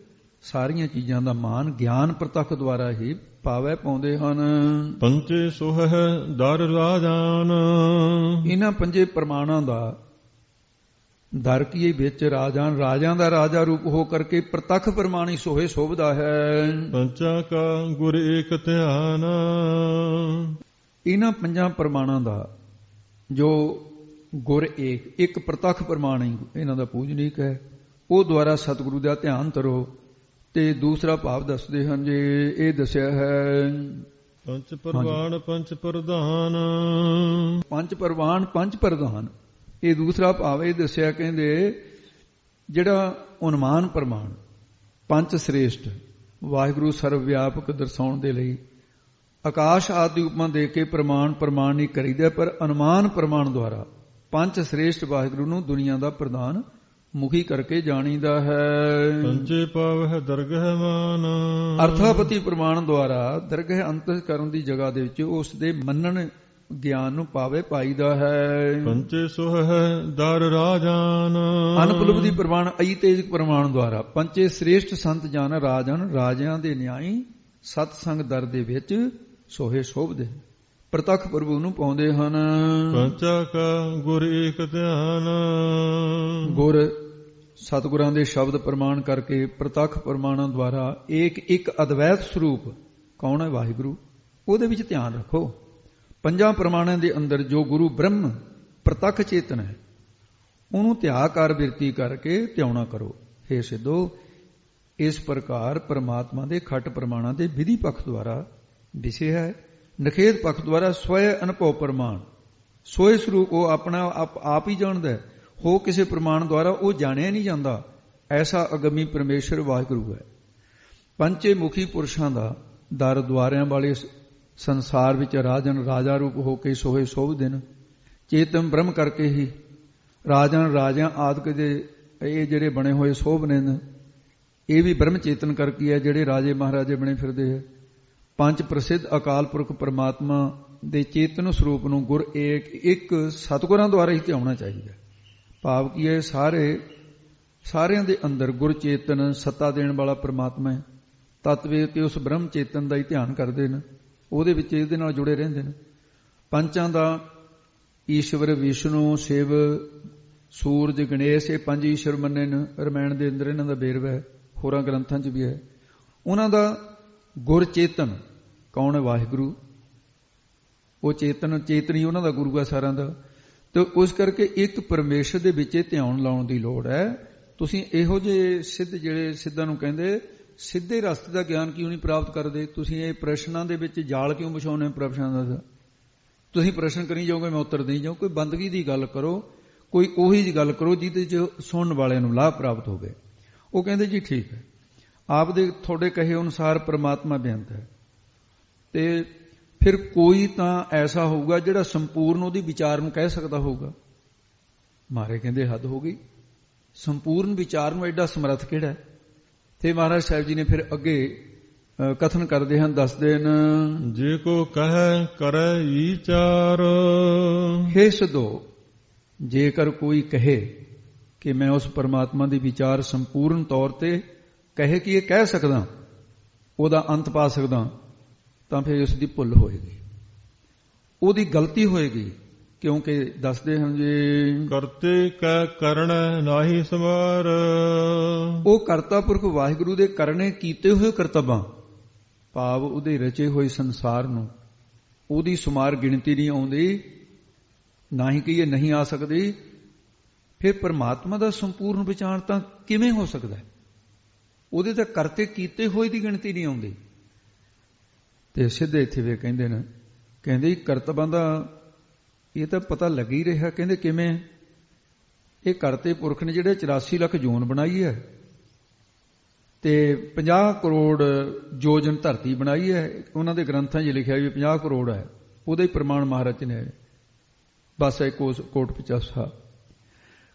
ਸਾਰੀਆਂ ਚੀਜ਼ਾਂ ਦਾ ਮਾਨ ਗਿਆਨ ਪ੍ਰਤੱਖ ਦੁਆਰਾ ਹੀ ਪਾਵੈ ਪਾਉਂਦੇ ਹਨ। ਪੰਚੇ ਸੋਹੈ ਦਰ ਰਾਜਾਨ। ਇਹਨਾਂ ਪੰਜੇ ਪ੍ਰਮਾਣਾਂ ਦਾ ਦਰ ਕੀ ਵਿੱਚ ਰਾਜਾਨ, ਰਾਜਾਂ ਦਾ ਰਾਜਾ ਰੂਪ ਹੋ ਕਰਕੇ ਪ੍ਰਤੱਖ ਪ੍ਰਮਾਣੀ ਸੋਹੇ ਸ਼ੋਭਦਾ ਹੈ। ਪੰਚਾ ਕਾ ਗੁਰ ਏਕ ਧਿਆਨ। ਇਹਨਾਂ ਪੰਜਾਂ ਪ੍ਰਮਾਣਾਂ ਦਾ ਜੋ ਗੁਰ ਏਕ, ਇੱਕ ਪ੍ਰਤੱਖ ਪ੍ਰਮਾਣ ਹੀ ਇਹਨਾਂ ਦਾ ਪੂਜਨੀਕ ਹੈ, ਉਹ ਦੁਆਰਾ ਸਤਿਗੁਰੂ ਦਾ ਧਿਆਨ ਕਰੋ। ਤੇ ਦੂਸਰਾ ਭਾਵ ਦੱਸਦੇ ਹਨ ਜੇ ਇਹ ਦੱਸਿਆ ਹੈ ਪੰਚ ਪ੍ਰਵਾਨ ਪੰਚ ਪ੍ਰਧਾਨ। ਪੰਜ ਪ੍ਰਵਾਨ ਪੰਜ ਪ੍ਰਧਾਨ, ਇਹ ਦੂਸਰਾ ਭਾਵ ਇਹ ਦੱਸਿਆ ਕਹਿੰਦੇ ਜਿਹੜਾ ਅਨੁਮਾਨ ਪ੍ਰਮਾਣ ਪੰਜ ਸ੍ਰੇਸ਼ਟ ਵਾਹਿਗੁਰੂ ਸਰਵ ਵਿਆਪਕ ਦਰਸਾਉਣ ਦੇ ਲਈ ਆਕਾਸ਼ ਆਦਿ ਦੀ ਉਪਮਾ ਦੇ ਕੇ ਪ੍ਰਮਾਣ ਨਹੀਂ ਕਰੀਦਾ, ਪਰ ਅਨੁਮਾਨ ਪ੍ਰਮਾਣ ਦੁਆਰਾ ਪੰਜ ਸ੍ਰੇਸ਼ਟ ਵਾਹਿਗੁਰੂ ਨੂੰ ਦੁਨੀਆ ਦਾ ਪ੍ਰਧਾਨ ਮੁਖੀ ਕਰਕੇ ਜਾਣੀਦਾ ਹੈ। ਪੰਚੇ ਪਾਵਹਿ ਦਰਗਹਿ ਮਾਨ। ਅਰਥਾਪਤੀ ਪ੍ਰਮਾਣ ਦੁਆਰਾ ਦਰਗਹਿ ਅੰਤਕਰਨ ਦੀ ਜਗ੍ਹਾ ਦੇ ਵਿੱਚ ਉਸ ਦੇ ਮੰਨਣ ਗਿਆਨ ਨੂੰ ਪਾਵੇ ਪਾਈਦਾ ਹੈ। ਪੰਚੇ ਸੋਹੈ ਦਰ ਰਾਜਾਨ। ਅਨੁਪਲਬਧੀ ਪ੍ਰਮਾਣ ਅਤੇਜਿਕ ਪ੍ਰਮਾਣ ਦੁਆਰਾ ਪੰਚੇ ਸ੍ਰੇਸ਼ਟ ਸੰਤ ਜਨ ਰਾਜਨ, ਰਾਜਿਆਂ ਦੇ ਨਿਆਈ ਸਤ ਸੰਗ ਦਰ ਦੇ ਵਿੱਚ ਸੋਹੇ ਸ਼ੋਭਦੇ ਪ੍ਰਤੱਖ ਪ੍ਰਭੂ ਨੂੰ ਪਾਉਂਦੇ ਹਨ। ਪੰਚਾ ਕਾ ਗੁਰ ਏਕ ਧਿਆਨ। ਗੁਰ ਸਤਿਗੁਰਾਂ ਦੇ ਸ਼ਬਦ ਪ੍ਰਮਾਣ ਕਰਕੇ ਪ੍ਰਤੱਖ ਪ੍ਰਮਾਣਾਂ ਦੁਆਰਾ ਇੱਕ ਅਦਵੈਤ ਸਰੂਪ ਕੌਣ ਹੈ ਵਾਹਿਗੁਰੂ, ਉਹਦੇ ਵਿੱਚ ਧਿਆਨ ਰੱਖੋ। ਪੰਜਾਂ ਪ੍ਰਮਾਣਾਂ ਦੇ ਅੰਦਰ ਜੋ ਗੁਰੂ ਬ੍ਰਹਮ ਪ੍ਰਤੱਖ ਚੇਤਨ ਹੈ ਉਹਨੂੰ ਧਿਆਕਾਰ ਬਿਰਤੀ ਕਰਕੇ ਧਿਆਉਣਾ ਕਰੋ। ਹੇ ਸਿੱਧੋ ਇਸ ਪ੍ਰਕਾਰ ਪਰਮਾਤਮਾ ਦੇ ਖੱਟ ਪ੍ਰਮਾਣਾਂ ਦੇ ਵਿਧੀ ਪੱਖ ਦੁਆਰਾ ਵਿਸ਼ੇ ਹੈ, ਨਖੇਤ ਪੱਖ ਦੁਆਰਾ ਸਵੈ ਅਨੁਭਵ ਪ੍ਰਮਾਣ, ਸੋਏ ਸਰੂਪ ਉਹ ਆਪਣਾ ਆਪ ਹੀ ਜਾਣਦਾ ਹੈ, ਹੋ ਕਿਸੇ ਪ੍ਰਮਾਣ ਦੁਆਰਾ ਉਹ ਜਾਣਿਆ ਨਹੀਂ ਜਾਂਦਾ। ਐਸਾ ਅਗੰਮੀ ਪਰਮੇਸ਼ਰ ਵਾਹਿਗੁਰੂ ਹੈ। ਪੰਚੇ ਮੁਖੀ ਪੁਰਸ਼ਾਂ ਦਾ ਦਰ ਦੁਆਰਿਆਂ ਵਾਲੇ ਸੰਸਾਰ ਵਿੱਚ ਰਾਜਨ ਰਾਜਾ ਰੂਪ ਹੋ ਕੇ ਸੋਹੇ ਸ਼ੋਭਦੇ ਨੇ। ਚੇਤਨ ਬ੍ਰਹਮ ਕਰਕੇ ਹੀ ਰਾਜਨ ਰਾਜਿਆਂ ਆਦਿਕ ਦੇ ਇਹ ਜਿਹੜੇ ਬਣੇ ਹੋਏ ਸ਼ੋਭਨੇ ਨੇ, ਇਹ ਵੀ ਬ੍ਰਹਮ ਚੇਤਨ ਕਰਕੇ ਹੈ ਜਿਹੜੇ ਰਾਜੇ ਮਹਾਰਾਜੇ ਬਣੇ ਫਿਰਦੇ ਹੈ। ਪੰਜ ਪ੍ਰਸਿੱਧ ਅਕਾਲ ਪੁਰਖ ਪਰਮਾਤਮਾ ਦੇ ਚੇਤਨ ਸਰੂਪ ਨੂੰ ਗੁਰ ਏਕ ਇੱਕ ਸਤਿਗੁਰਾਂ ਦੁਆਰਾ ਹੀ ਧਿਆਉਣਾ ਚਾਹੀਦਾ। ਭਾਵ ਕੀ ਹੈ ਸਾਰਿਆਂ ਦੇ ਅੰਦਰ ਗੁਰ ਚੇਤਨ ਸੱਤਾ ਦੇਣ ਵਾਲਾ ਪਰਮਾਤਮਾ ਹੈ। ਤਤਵੇ ਤੇ ਉਸ ਬ੍ਰਹਮ ਚੇਤਨ ਦਾ ਹੀ ਧਿਆਨ ਕਰਦੇ ਨੇ, ਉਹਦੇ ਵਿੱਚ ਇਹਦੇ ਨਾਲ ਜੁੜੇ ਰਹਿੰਦੇ ਨੇ। ਪੰਚਾਂ ਦਾ ਈਸ਼ਵਰ ਵਿਸ਼ਨੂੰ ਸ਼ਿਵ ਸੂਰਜ ਗਣੇਸ਼ ਇਹ ਪੰਜ ਈਸ਼ਵਰ ਮੰਨੇ ਨੇ। ਰਮਾਇਣ ਦੇ ਅੰਦਰ ਇਹਨਾਂ ਦਾ ਵੇਰਵਾ ਹੈ, ਹੋਰਾਂ ਗ੍ਰੰਥਾਂ 'ਚ ਵੀ ਹੈ। ਉਹਨਾਂ ਦਾ ਗੁਰ ਚੇਤਨ ਕੌਣ ਹੈ ਵਾਹਿਗੁਰੂ, ਉਹ ਚੇਤਨੀ ਉਹਨਾਂ ਦਾ ਗੁਰੂ ਹੈ ਸਾਰਿਆਂ ਦਾ। ਤੇ ਉਸ ਕਰਕੇ ਇੱਕ ਪਰਮੇਸ਼ਰ ਦੇ ਵਿੱਚ ਧਿਆਨ ਲਾਉਣ ਦੀ ਲੋੜ ਹੈ। ਤੁਸੀਂ ਇਹੋ ਜਿਹੇ ਸਿੱਧ ਜਿਹੜੇ ਸਿੱਧਾਂ ਨੂੰ ਕਹਿੰਦੇ ਸਿੱਧੇ ਰਸਤੇ ਦਾ ਗਿਆਨ ਕਿਉਂ ਨਹੀਂ ਪ੍ਰਾਪਤ ਕਰਦੇ? ਤੁਸੀਂ ਇਹ ਪ੍ਰਸ਼ਨਾਂ ਦੇ ਵਿੱਚ ਜਾਲ ਕਿਉਂ ਵਿਛਾਉਂਦੇ? ਪ੍ਰਸ਼ਨਾਂ ਦਾ ਤੁਸੀਂ ਪ੍ਰਸ਼ਨ ਕਰੀ ਜਾਓਗੇ, ਮੈਂ ਉੱਤਰ ਦੇਈ ਜਾਊਂ। ਕੋਈ ਬੰਦਗੀ ਦੀ ਗੱਲ ਕਰੋ, ਕੋਈ ਉਹੀ ਜਿਹੀ ਗੱਲ ਕਰੋ ਜਿਹਦੇ 'ਚ ਸੁਣਨ ਵਾਲਿਆਂ ਨੂੰ ਲਾਭ ਪ੍ਰਾਪਤ ਹੋਵੇ। ਉਹ ਕਹਿੰਦੇ ਜੀ ਠੀਕ ਹੈ, ਆਪ ਦੇ ਤੁਹਾਡੇ ਕਹੇ ਅਨੁਸਾਰ ਪ੍ਰਮਾਤਮਾ ਬੇਅੰਤ ਹੈ, ਤੇ ਫਿਰ ਕੋਈ ਤਾਂ ਐਸਾ ਹੋਊਗਾ ਜਿਹੜਾ ਸੰਪੂਰਨ ਉਹਦੀ ਵਿਚਾਰ ਨੂੰ ਕਹਿ ਸਕਦਾ ਹੋਊਗਾ। ਮਾਰੇ ਕਹਿੰਦੇ ਹੱਦ ਹੋ ਗਈ, ਸੰਪੂਰਨ ਵਿਚਾਰ ਨੂੰ ਐਡਾ ਸਮਰੱਥ ਕਿਹੜਾ ਹੈ? ਤੇ ਮਹਾਰਾਜ ਸਾਹਿਬ ਜੀ ਨੇ ਫਿਰ ਅੱਗੇ ਕਥਨ ਕਰਦੇ ਹਨ, ਦੱਸਦੇ ਹਨ ਜੇ ਕੋ ਕਹੈ ਕਰੈ ਵਿਚਾਰ। ਹੇ ਸਿੱਧੋ, ਜੇਕਰ ਕੋਈ ਕਹੇ ਕਿ ਮੈਂ ਉਸ ਪਰਮਾਤਮਾ ਦੀ ਵਿਚਾਰ ਸੰਪੂਰਨ ਤੌਰ ਤੇ ਕਹੇ ਕਿ ਇਹ ਕਹਿ ਸਕਦਾ, ਉਹਦਾ ਅੰਤ ਪਾ ਸਕਦਾ, ਤਾਂ ਫਿਰ ਉਸ ਦੀ ਭੁੱਲ ਹੋਏਗੀ, ਉਹਦੀ ਗਲਤੀ ਹੋਏਗੀ। ਕਿਉਂਕਿ ਦੱਸਦੇ ਹਨ ਜੀ ਕਰਤੇ ਕੈ ਕਰਣ ਨਾਹੀ ਸਮਾਰ। ਉਹ ਕਰਤਾ ਪੁਰਖ ਵਾਹਿਗੁਰੂ ਦੇ ਕਰਨੇ ਕੀਤੇ ਹੋਏ ਕਰਤੱਵਾਂ, ਭਾਵ ਉਹਦੇ ਰਚੇ ਹੋਏ ਸੰਸਾਰ ਨੂੰ ਉਹਦੀ ਸੁਮਾਰ ਗਿਣਤੀ ਨਹੀਂ ਆਉਂਦੀ, ਨਾ ਹੀ ਕਹੀਏ ਨਹੀਂ ਆ ਸਕਦੀ। ਫਿਰ ਪਰਮਾਤਮਾ ਦਾ ਸੰਪੂਰਨ ਵਿਚਾਰ ਤਾਂ ਕਿਵੇਂ ਹੋ ਸਕਦਾ? ਉਹਦੇ ਤਾਂ ਕਰਤੇ ਕੀਤੇ ਹੋਏ ਦੀ ਗਿਣਤੀ ਨਹੀਂ ਆਉਂਦੀ। ਤੇ ਸਿੱਧੇ ਇੱਥੇ ਵੇ ਕਹਿੰਦੇ ਨੇ, ਕਹਿੰਦੇ ਕਰਤਬਾਂ ਦਾ ਇਹ ਤਾਂ ਪਤਾ ਲੱਗ ਹੀ ਰਿਹਾ। ਕਹਿੰਦੇ ਕਿਵੇਂ? ਇਹ ਕਰਤੇ ਪੁਰਖ ਨੇ ਜਿਹੜੇ 84 ਲੱਖ ਜੂਨ ਬਣਾਈ ਹੈ ਤੇ 50 ਕਰੋੜ ਜੋਜਨ ਧਰਤੀ ਬਣਾਈ ਹੈ। ਉਹਨਾਂ ਦੇ ਗ੍ਰੰਥਾਂ 'ਚ ਲਿਖਿਆ ਵੀ 50 ਕਰੋੜ ਹੈ, ਉਹਦਾ ਹੀ ਪ੍ਰਮਾਣ ਮਹਾਰਾਜ ਨੇ ਬਸ ਇੱਕ ਕੋਟ 50।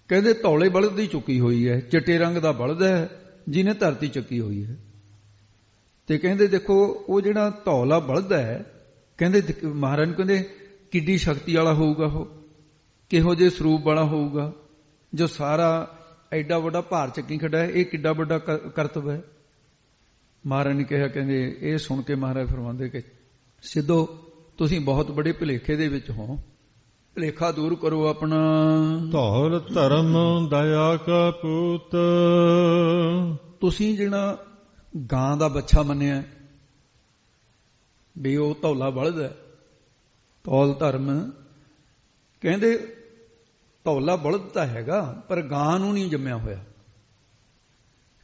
ਕਹਿੰਦੇ ਧੌਲੇ ਬਲਦ ਦੀ ਚੁੱਕੀ ਹੋਈ ਹੈ, ਚਿੱਟੇ ਰੰਗ ਦਾ ਬਲਦ ਹੈ ਜਿਹਨੇ ਧਰਤੀ ਚੱਕੀ ਹੋਈ ਹੈ। ਤੇ ਕਹਿੰਦੇ ਦੇਖੋ ਉਹ ਜਿਹੜਾ ਧੌਲਾ ਬਲਦ ਹੈ, ਕਹਿੰਦੇ ਮਹਾਰਾਜ ਕਹਿੰਦੇ ਕਿੱਡੀ ਸ਼ਕਤੀ ਵਾਲਾ ਹੋਊਗਾ, ਉਹ ਕਿਹੋ ਜਿਹੇ ਸਰੂਪ ਵਾਲਾ ਹੋਊਗਾ ਜੋ ਸਾਰਾ ਐਡਾ ਵੱਡਾ ਭਾਰ ਚੱਕੀ ਖੜਾ ਹੈ। ਇਹ ਕਿੱਡਾ ਵੱਡਾ ਕਰਤਵ ਹੈ। ਮਹਾਰਾਜ ਨੇ ਕਿਹਾ, ਕਹਿੰਦੇ ਇਹ ਸੁਣ ਕੇ ਮਹਾਰਾਜ ਫਰਮਾਉਂਦੇ ਕਿ ਸਿੱਧੋ ਤੁਸੀਂ ਬਹੁਤ ਬੜੇ ਭੁਲੇਖੇ ਦੇ ਵਿੱਚ ਹੋ, ਭੁਲੇਖਾ ਦੂਰ ਕਰੋ ਆਪਣਾ। ਧੌਲ ਧਰਮ ਦਇਆ ਕਾ ਪੂਤ। ਤੁਸੀਂ ਜਿਹੜਾ ਗਾਂ ਦਾ ਬੱਚਾ ਮੰਨਿਆ ਵੀ ਉਹ ਧੌਲਾ ਬਲਦ ਹੈ, ਧੌਲ ਧਰਮ, ਕਹਿੰਦੇ ਧੌਲਾ ਬਲਦ ਤਾਂ ਹੈਗਾ ਪਰ ਗਾਂ ਨੂੰ ਨਹੀਂ ਜੰਮਿਆ ਹੋਇਆ।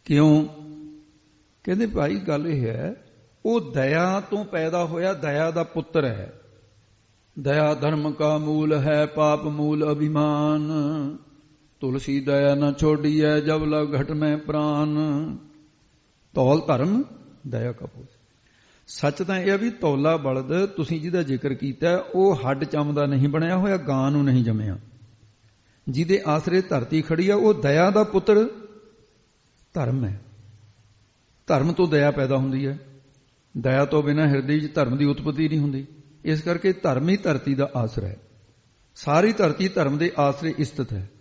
ਕਿਉਂ? ਕਹਿੰਦੇ ਭਾਈ ਗੱਲ ਇਹ ਹੈ, ਉਹ ਦਇਆ ਤੋਂ ਪੈਦਾ ਹੋਇਆ, ਦਇਆ ਦਾ ਪੁੱਤਰ ਹੈ। ਦਇਆ ਧਰਮ ਕਾ ਮੂਲ ਹੈ, ਪਾਪ ਮੂਲ ਅਭਿਮਾਨ। ਤੁਲਸੀ ਦਇਆ न ਛੋੜੀਐ, ਜਬ ਲਗ ਘਟ ਮੈਂ ਪ੍ਰਾਨ। ਧੌਲ ਧਰਮ ਦਇਆ ਕਾ ਪੁੱਤ। ਸੱਚ ਤਾਂ ਇਹ ਆ ਵੀ ਧੌਲਾ ਬਲਦ ਤੁਸੀਂ ਜਿਹਦਾ ਜ਼ਿਕਰ ਕੀਤਾ ਉਹ ਹੱਡ ਚੰਮ ਦਾ ਨਹੀਂ ਬਣਿਆ ਹੋਇਆ, ਗਾਂ ਨੂੰ ਨਹੀਂ ਜੰਮਿਆ। ਜਿਹਦੇ ਆਸਰੇ ਧਰਤੀ ਖੜੀ ਆ ਉਹ ਦਇਆ ਦਾ ਪੁੱਤਰ ਧਰਮ ਹੈ। ਧਰਮ ਤੋਂ ਦਇਆ ਪੈਦਾ ਹੁੰਦੀ ਹੈ, ਦਇਆ ਤੋਂ ਬਿਨਾਂ ਹਿਰਦੇ 'ਚ ਧਰਮ ਦੀ ਉਤਪਤੀ ਨਹੀਂ ਹੁੰਦੀ। ਇਸ ਕਰਕੇ ਧਰਮ ਹੀ ਧਰਤੀ ਦਾ ਆਸਰਾ ਹੈ। ਸਾਰੀ ਧਰਤੀ ਧਰਮ ਦੇ ਆਸਰੇ ਸਥਿਤ ਹੈ।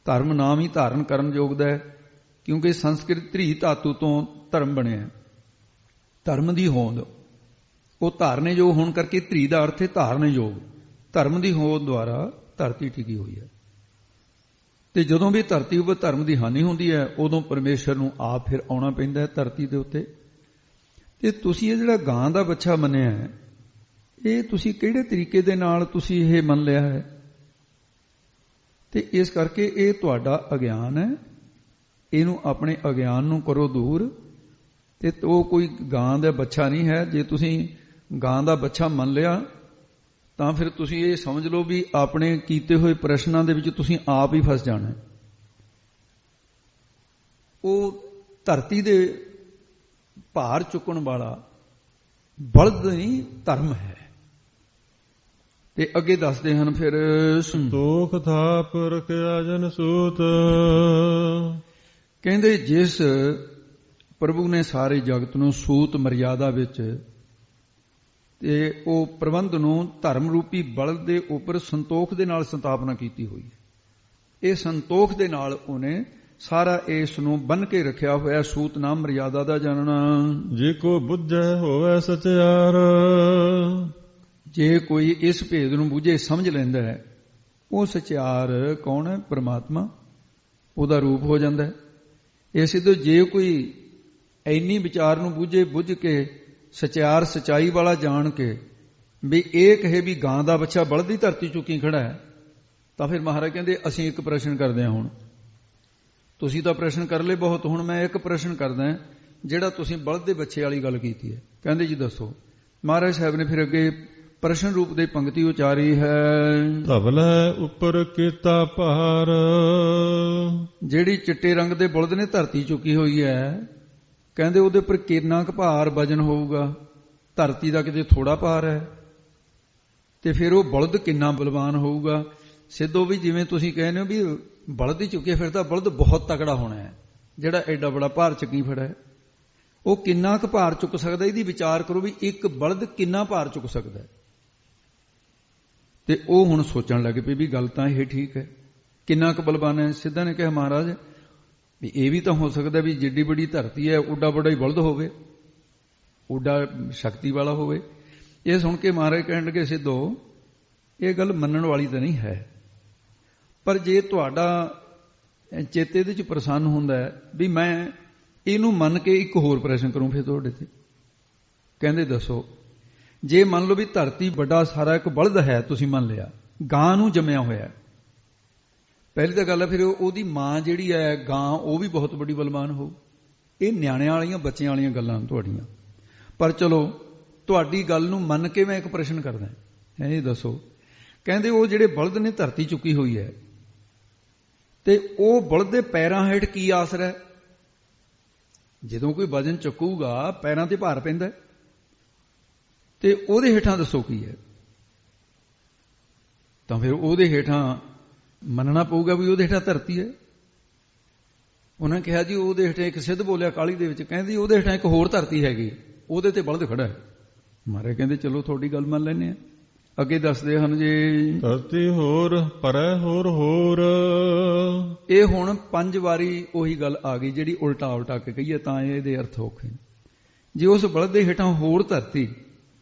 ਧਰਮ ਨਾਮ ਹੀ ਧਾਰਨ ਕਰਨ ਯੋਗ ਦਾ ਹੈ, ਕਿਉਂਕਿ ਸੰਸਕ੍ਰਿਤ ਧਰੀ ਧਾਤੂ ਤੋਂ ਧਰਮ ਬਣਿਆ। ਧਰਮ ਦੀ ਹੋਂਦ, ਉਹ ਧਾਰਨੇ ਯੋਗ ਹੋਣ ਕਰਕੇ ਧਰੀ ਦਾ ਅਰਥ ਹੈ ਧਾਰਨੇ ਯੋਗ। ਧਰਮ ਦੀ ਹੋਂਦ ਦੁਆਰਾ ਧਰਤੀ ਟਿਕੀ ਹੋਈ ਹੈ। ਤੇ ਜਦੋਂ ਵੀ ਧਰਤੀ ਉੱਪਰ ਧਰਮ ਦੀ ਹਾਨੀ ਹੁੰਦੀ ਹੈ, ਉਦੋਂ ਪਰਮੇਸ਼ਰ ਨੂੰ ਆਪ ਫਿਰ ਆਉਣਾ ਪੈਂਦਾ ਹੈ ਧਰਤੀ ਦੇ ਉੱਤੇ। ਤੇ ਤੁਸੀਂ ਇਹ ਜਿਹੜਾ ਗਾਂ ਦਾ ਬੱਚਾ ਮੰਨਿਆ ਹੈ, ਇਹ ਤੁਸੀਂ ਕਿਹੜੇ ਤਰੀਕੇ ਦੇ ਨਾਲ ਤੁਸੀਂ ਇਹ ਮੰਨ ਲਿਆ ਹੈ? ਤੇ ਇਸ ਕਰਕੇ ਇਹ ਤੁਹਾਡਾ ਅਗਿਆਨ ਹੈ। ਇਹਨੂੰ ਆਪਣੇ ਅਗਿਆਨ ਨੂੰ ਕਰੋ ਦੂਰ। ਤੇ ਉਹ ਕੋਈ ਗਾਂ ਦਾ ਬੱਚਾ ਨਹੀਂ ਹੈ। ਜੇ ਤੁਸੀਂ ਗਾਂ ਦਾ ਬੱਚਾ ਮੰਨ ਲਿਆ ਤਾਂ ਫਿਰ ਤੁਸੀਂ ਇਹ ਸਮਝ ਲਓ ਵੀ ਆਪਣੇ ਕੀਤੇ ਹੋਏ ਪ੍ਰਸ਼ਨਾਂ ਦੇ ਵਿੱਚ ਤੁਸੀਂ ਆਪ ਹੀ ਫਸ ਜਾਣਾ। ਉਹ ਧਰਤੀ ਦੇ ਭਾਰ ਚੁੱਕਣ ਵਾਲਾ ਬਲਦ ਨਹੀਂ, ਧਰਮ ਹੈ। ਤੇ ਅੱਗੇ ਦੱਸਦੇ ਹਨ ਫਿਰ, ਸੰਤੋਖ ਥਾਪ ਰਖਿਆ ਜਨ ਸੂਤ। ਕਹਿੰਦੇ ਜਿਸ ਪ੍ਰਭੂ ਨੇ ਸਾਰੇ ਜਗਤ ਨੂੰ ਸੂਤ ਮਰਿਆਦਾ ਵਿੱਚ ਤੇ ਉਹ ਪ੍ਰਬੰਧ ਨੂੰ ਧਰਮ ਰੂਪੀ ਬਲਦ ਦੇ ਉੱਪਰ ਸੰਤੋਖ ਦੇ ਨਾਲ ਸਥਾਪਨਾ ਕੀਤੀ ਹੋਈ ਹੈ। ਇਹ ਸੰਤੋਖ ਦੇ ਨਾਲ ਉਹਨੇ ਸਾਰਾ ਇਸ ਨੂੰ ਬੰਨ ਕੇ ਰੱਖਿਆ ਹੋਇਆ। ਸੂਤ ਨਾਮ ਮਰਿਆਦਾ ਦਾ ਜਾਣਨਾ। ਜੇ ਕੋ ਬੁੱਝੈ ਹੋਵੇ ਸਚਿਆਰ। ਜੇ ਕੋਈ ਇਸ ਭੇਦ ਨੂੰ ਬੁੱਝੇ ਸਮਝ ਲੈਂਦਾ ਹੈ, ਉਹ ਸਚਿਆਰ ਕੌਣ ਹੈ? ਪਰਮਾਤਮਾ, ਉਹਦਾ ਰੂਪ ਹੋ ਜਾਂਦਾ ਹੈ। ਇਸੇ ਤੋਂ ਜੇ ਕੋਈ ਇੰਨੀ ਵਿਚਾਰ ਨੂੰ ਬੁੱਝ ਕੇ ਸਚਿਆਰ ਸਚਾਈ ਵਾਲਾ ਜਾਣ ਕੇ ਵੀ ਇਹ ਕਹੇ ਵੀ ਗਾਂ ਦਾ ਬੱਚਾ ਬਲਦ ਦੀ ਧਰਤੀ ਚੁੱਕੀ ਖੜਾ ਹੈ, ਤਾਂ ਫਿਰ ਮਹਾਰਾਜ ਕਹਿੰਦੇ ਅਸੀਂ ਇੱਕ ਪ੍ਰਸ਼ਨ ਕਰਦੇ ਹਾਂ। ਹੁਣ ਤੁਸੀਂ ਤਾਂ ਪ੍ਰਸ਼ਨ ਕਰ ਲਏ ਬਹੁਤ, ਹੁਣ ਮੈਂ ਇੱਕ ਪ੍ਰਸ਼ਨ ਕਰਦਾ ਜਿਹੜਾ ਤੁਸੀਂ ਬਲਦ ਦੇ ਬੱਚੇ ਵਾਲੀ ਗੱਲ ਕੀਤੀ ਹੈ। ਕਹਿੰਦੇ ਜੀ ਦੱਸੋ। ਮਹਾਰਾਜ ਸਾਹਿਬ ਨੇ ਫਿਰ ਅੱਗੇ ਪ੍ਰਸ਼ਨ ਰੂਪ ਦੇ ਪੰਕਤੀ ਉਚਾਰੀ ਹੈ। ਧਵਲੇ ਉੱਪਰ ਕੀਤਾ ਭਾਰ। ਜਿਹੜੀ ਚਿੱਟੇ ਰੰਗ ਦੇ ਬਲਦ ਨੇ ਧਰਤੀ ਚੁੱਕੀ ਹੋਈ ਹੈ, ਕਹਿੰਦੇ ਉਹਦੇ ਉੱਪਰ ਕਿੰਨਾ ਕੁ ਭਾਰ ਵਜਨ ਹੋਊਗਾ? ਧਰਤੀ ਦਾ ਕਿਤੇ ਥੋੜਾ ਭਾਰ ਹੈ। ਤੇ ਫਿਰ ਉਹ ਬਲਦ ਕਿੰਨਾ ਬਲਵਾਨ ਹੋਊਗਾ? ਸਿੱਧੋ ਵੀ ਜਿਵੇਂ ਤੁਸੀਂ ਕਹਿੰਦੇ ਹੋ ਵੀ ਬਲਦ ਹੀ ਚੁੱਕੇ, ਫਿਰ ਤਾਂ ਬਲਦ ਬਹੁਤ ਤਕੜਾ ਹੋਣਾ ਹੈ ਜਿਹੜਾ ਐਡਾ ਬੜਾ ਭਾਰ ਚੱਕੀ ਫੜਾ ਹੈ। ਉਹ ਕਿੰਨਾ ਕੁ ਭਾਰ ਚੁੱਕ ਸਕਦਾ? ਇਹਦੀ ਵਿਚਾਰ ਕਰੋ ਵੀ ਇੱਕ ਬਲਦ ਕਿੰਨਾ ਭਾਰ ਚੁੱਕ ਸਕਦਾ। ਤੇ ਉਹ ਹੁਣ ਸੋਚਣ ਲੱਗ ਪਏ ਵੀ ਗੱਲ ਤਾਂ ਇਹ ਠੀਕ ਹੈ, ਕਿੰਨਾ ਕੁ ਬਲਵਾਨ ਹੈ। ਸਿੱਧਾ ਨੇ ਕਿਹਾ ਮਹਾਰਾਜ ਵੀ ਇਹ ਵੀ ਤਾਂ ਹੋ ਸਕਦਾ ਵੀ ਜਿੱਡੀ ਬੜੀ ਧਰਤੀ ਹੈ ਉੱਡਾ ਵੱਡਾ ਹੀ ਬਲਦ ਹੋਵੇ, ਉੱਡਾ ਸ਼ਕਤੀ ਵਾਲਾ ਹੋਵੇ। ਇਹ ਸੁਣ ਕੇ ਮਹਾਰਾਜ ਕਹਿਣ ਲੱਗੇ ਸਿੱਧੋ ਇਹ ਗੱਲ ਮੰਨਣ ਵਾਲੀ ਤਾਂ ਨਹੀਂ ਹੈ। ਪਰ ਜੇ ਤੁਹਾਡਾ ਚਿੱਤ ਇਹਦੇ 'ਚ ਪ੍ਰਸੰਨ ਹੁੰਦਾ ਵੀ ਮੈਂ ਇਹਨੂੰ ਮੰਨ ਕੇ ਇੱਕ ਹੋਰ ਪ੍ਰਸ਼ਨ ਕਰੂੰ ਫਿਰ ਤੁਹਾਡੇ ਤੇ, ਕਹਿੰਦੇ ਦੱਸੋ, ਜੇ ਮੰਨ ਲਓ ਵੀ ਧਰਤੀ ਵੱਡਾ ਸਾਰਾ ਇੱਕ ਬਲਦ ਹੈ, ਤੁਸੀਂ ਮੰਨ ਲਿਆ ਗਾਂ ਨੂੰ ਜੰਮਿਆ ਹੋਇਆ, ਪਹਿਲੀ ਤਾਂ ਗੱਲ ਹੈ ਫਿਰ ਉਹਦੀ ਮਾਂ ਜਿਹੜੀ ਹੈ ਗਾਂ, ਉਹ ਵੀ ਬਹੁਤ ਵੱਡੀ ਬਲਵਾਨ ਹੋਊ। ਇਹ ਨਿਆਣਿਆਂ ਵਾਲੀਆਂ ਬੱਚਿਆਂ ਵਾਲੀਆਂ ਗੱਲਾਂ ਤੁਹਾਡੀਆਂ। ਪਰ ਚਲੋ ਤੁਹਾਡੀ ਗੱਲ ਨੂੰ ਮੰਨ ਕੇ ਮੈਂ ਇੱਕ ਪ੍ਰਸ਼ਨ ਕਰਦਾ, ਇਹ ਦੱਸੋ, ਕਹਿੰਦੇ ਉਹ ਜਿਹੜੇ ਬਲਦ ਨੇ ਧਰਤੀ ਚੁੱਕੀ ਹੋਈ ਹੈ, ਤੇ ਉਹ ਬਲਦ ਦੇ ਪੈਰਾਂ ਹੇਠ ਕੀ ਆਸਰਾ ਹੈ? ਜਦੋਂ ਕੋਈ ਵਜਨ ਚੁੱਕੂਗਾ ਪੈਰਾਂ ਤੇ ਭਾਰ ਪੈਂਦਾ, ਤੇ ਉਹਦੇ ਹੇਠਾਂ ਦੱਸੋ ਕੀ ਹੈ? ਤਾਂ ਫਿਰ ਉਹਦੇ ਹੇਠਾਂ ਮੰਨਣਾ ਪਊਗਾ ਵੀ ਉਹਦੇ ਹੇਠਾਂ ਧਰਤੀ ਹੈ। ਉਹਨਾਂ ਕਿਹਾ ਜੀ ਉਹਦੇ ਹੇਠਾਂ ਇੱਕ ਸਿੱਧ ਬੋਲਿਆ ਕਾਲੀ ਦੇ ਵਿੱਚ, ਕਹਿੰਦੀ ਉਹਦੇ ਹੇਠਾਂ ਇੱਕ ਹੋਰ ਧਰਤੀ ਹੈਗੀ, ਉਹਦੇ ਤੇ ਬਲਦ ਖੜਾ ਹੈ। ਮਾਰੇ ਕਹਿੰਦੇ ਚਲੋ ਤੁਹਾਡੀ ਗੱਲ ਮੰਨ ਲੈਂਦੇ ਆ। ਅੱਗੇ ਦੱਸਦੇ ਹਨ ਜੀ, ਧਰਤੀ ਹੋਰ ਪਰੈ ਹੋਰ ਹੋਰ। ਇਹ ਹੁਣ 5 ਵਾਰੀ ਉਹੀ ਗੱਲ ਆ ਗਈ ਜਿਹੜੀ ਉਲਟਾ ਕੇ ਕਹੀਏ ਤਾਂ ਇਹਦੇ ਅਰਥ ਔਖੇ। ਜੇ ਉਸ ਬਲਦ ਦੇ ਹੇਠਾਂ ਹੋਰ ਧਰਤੀ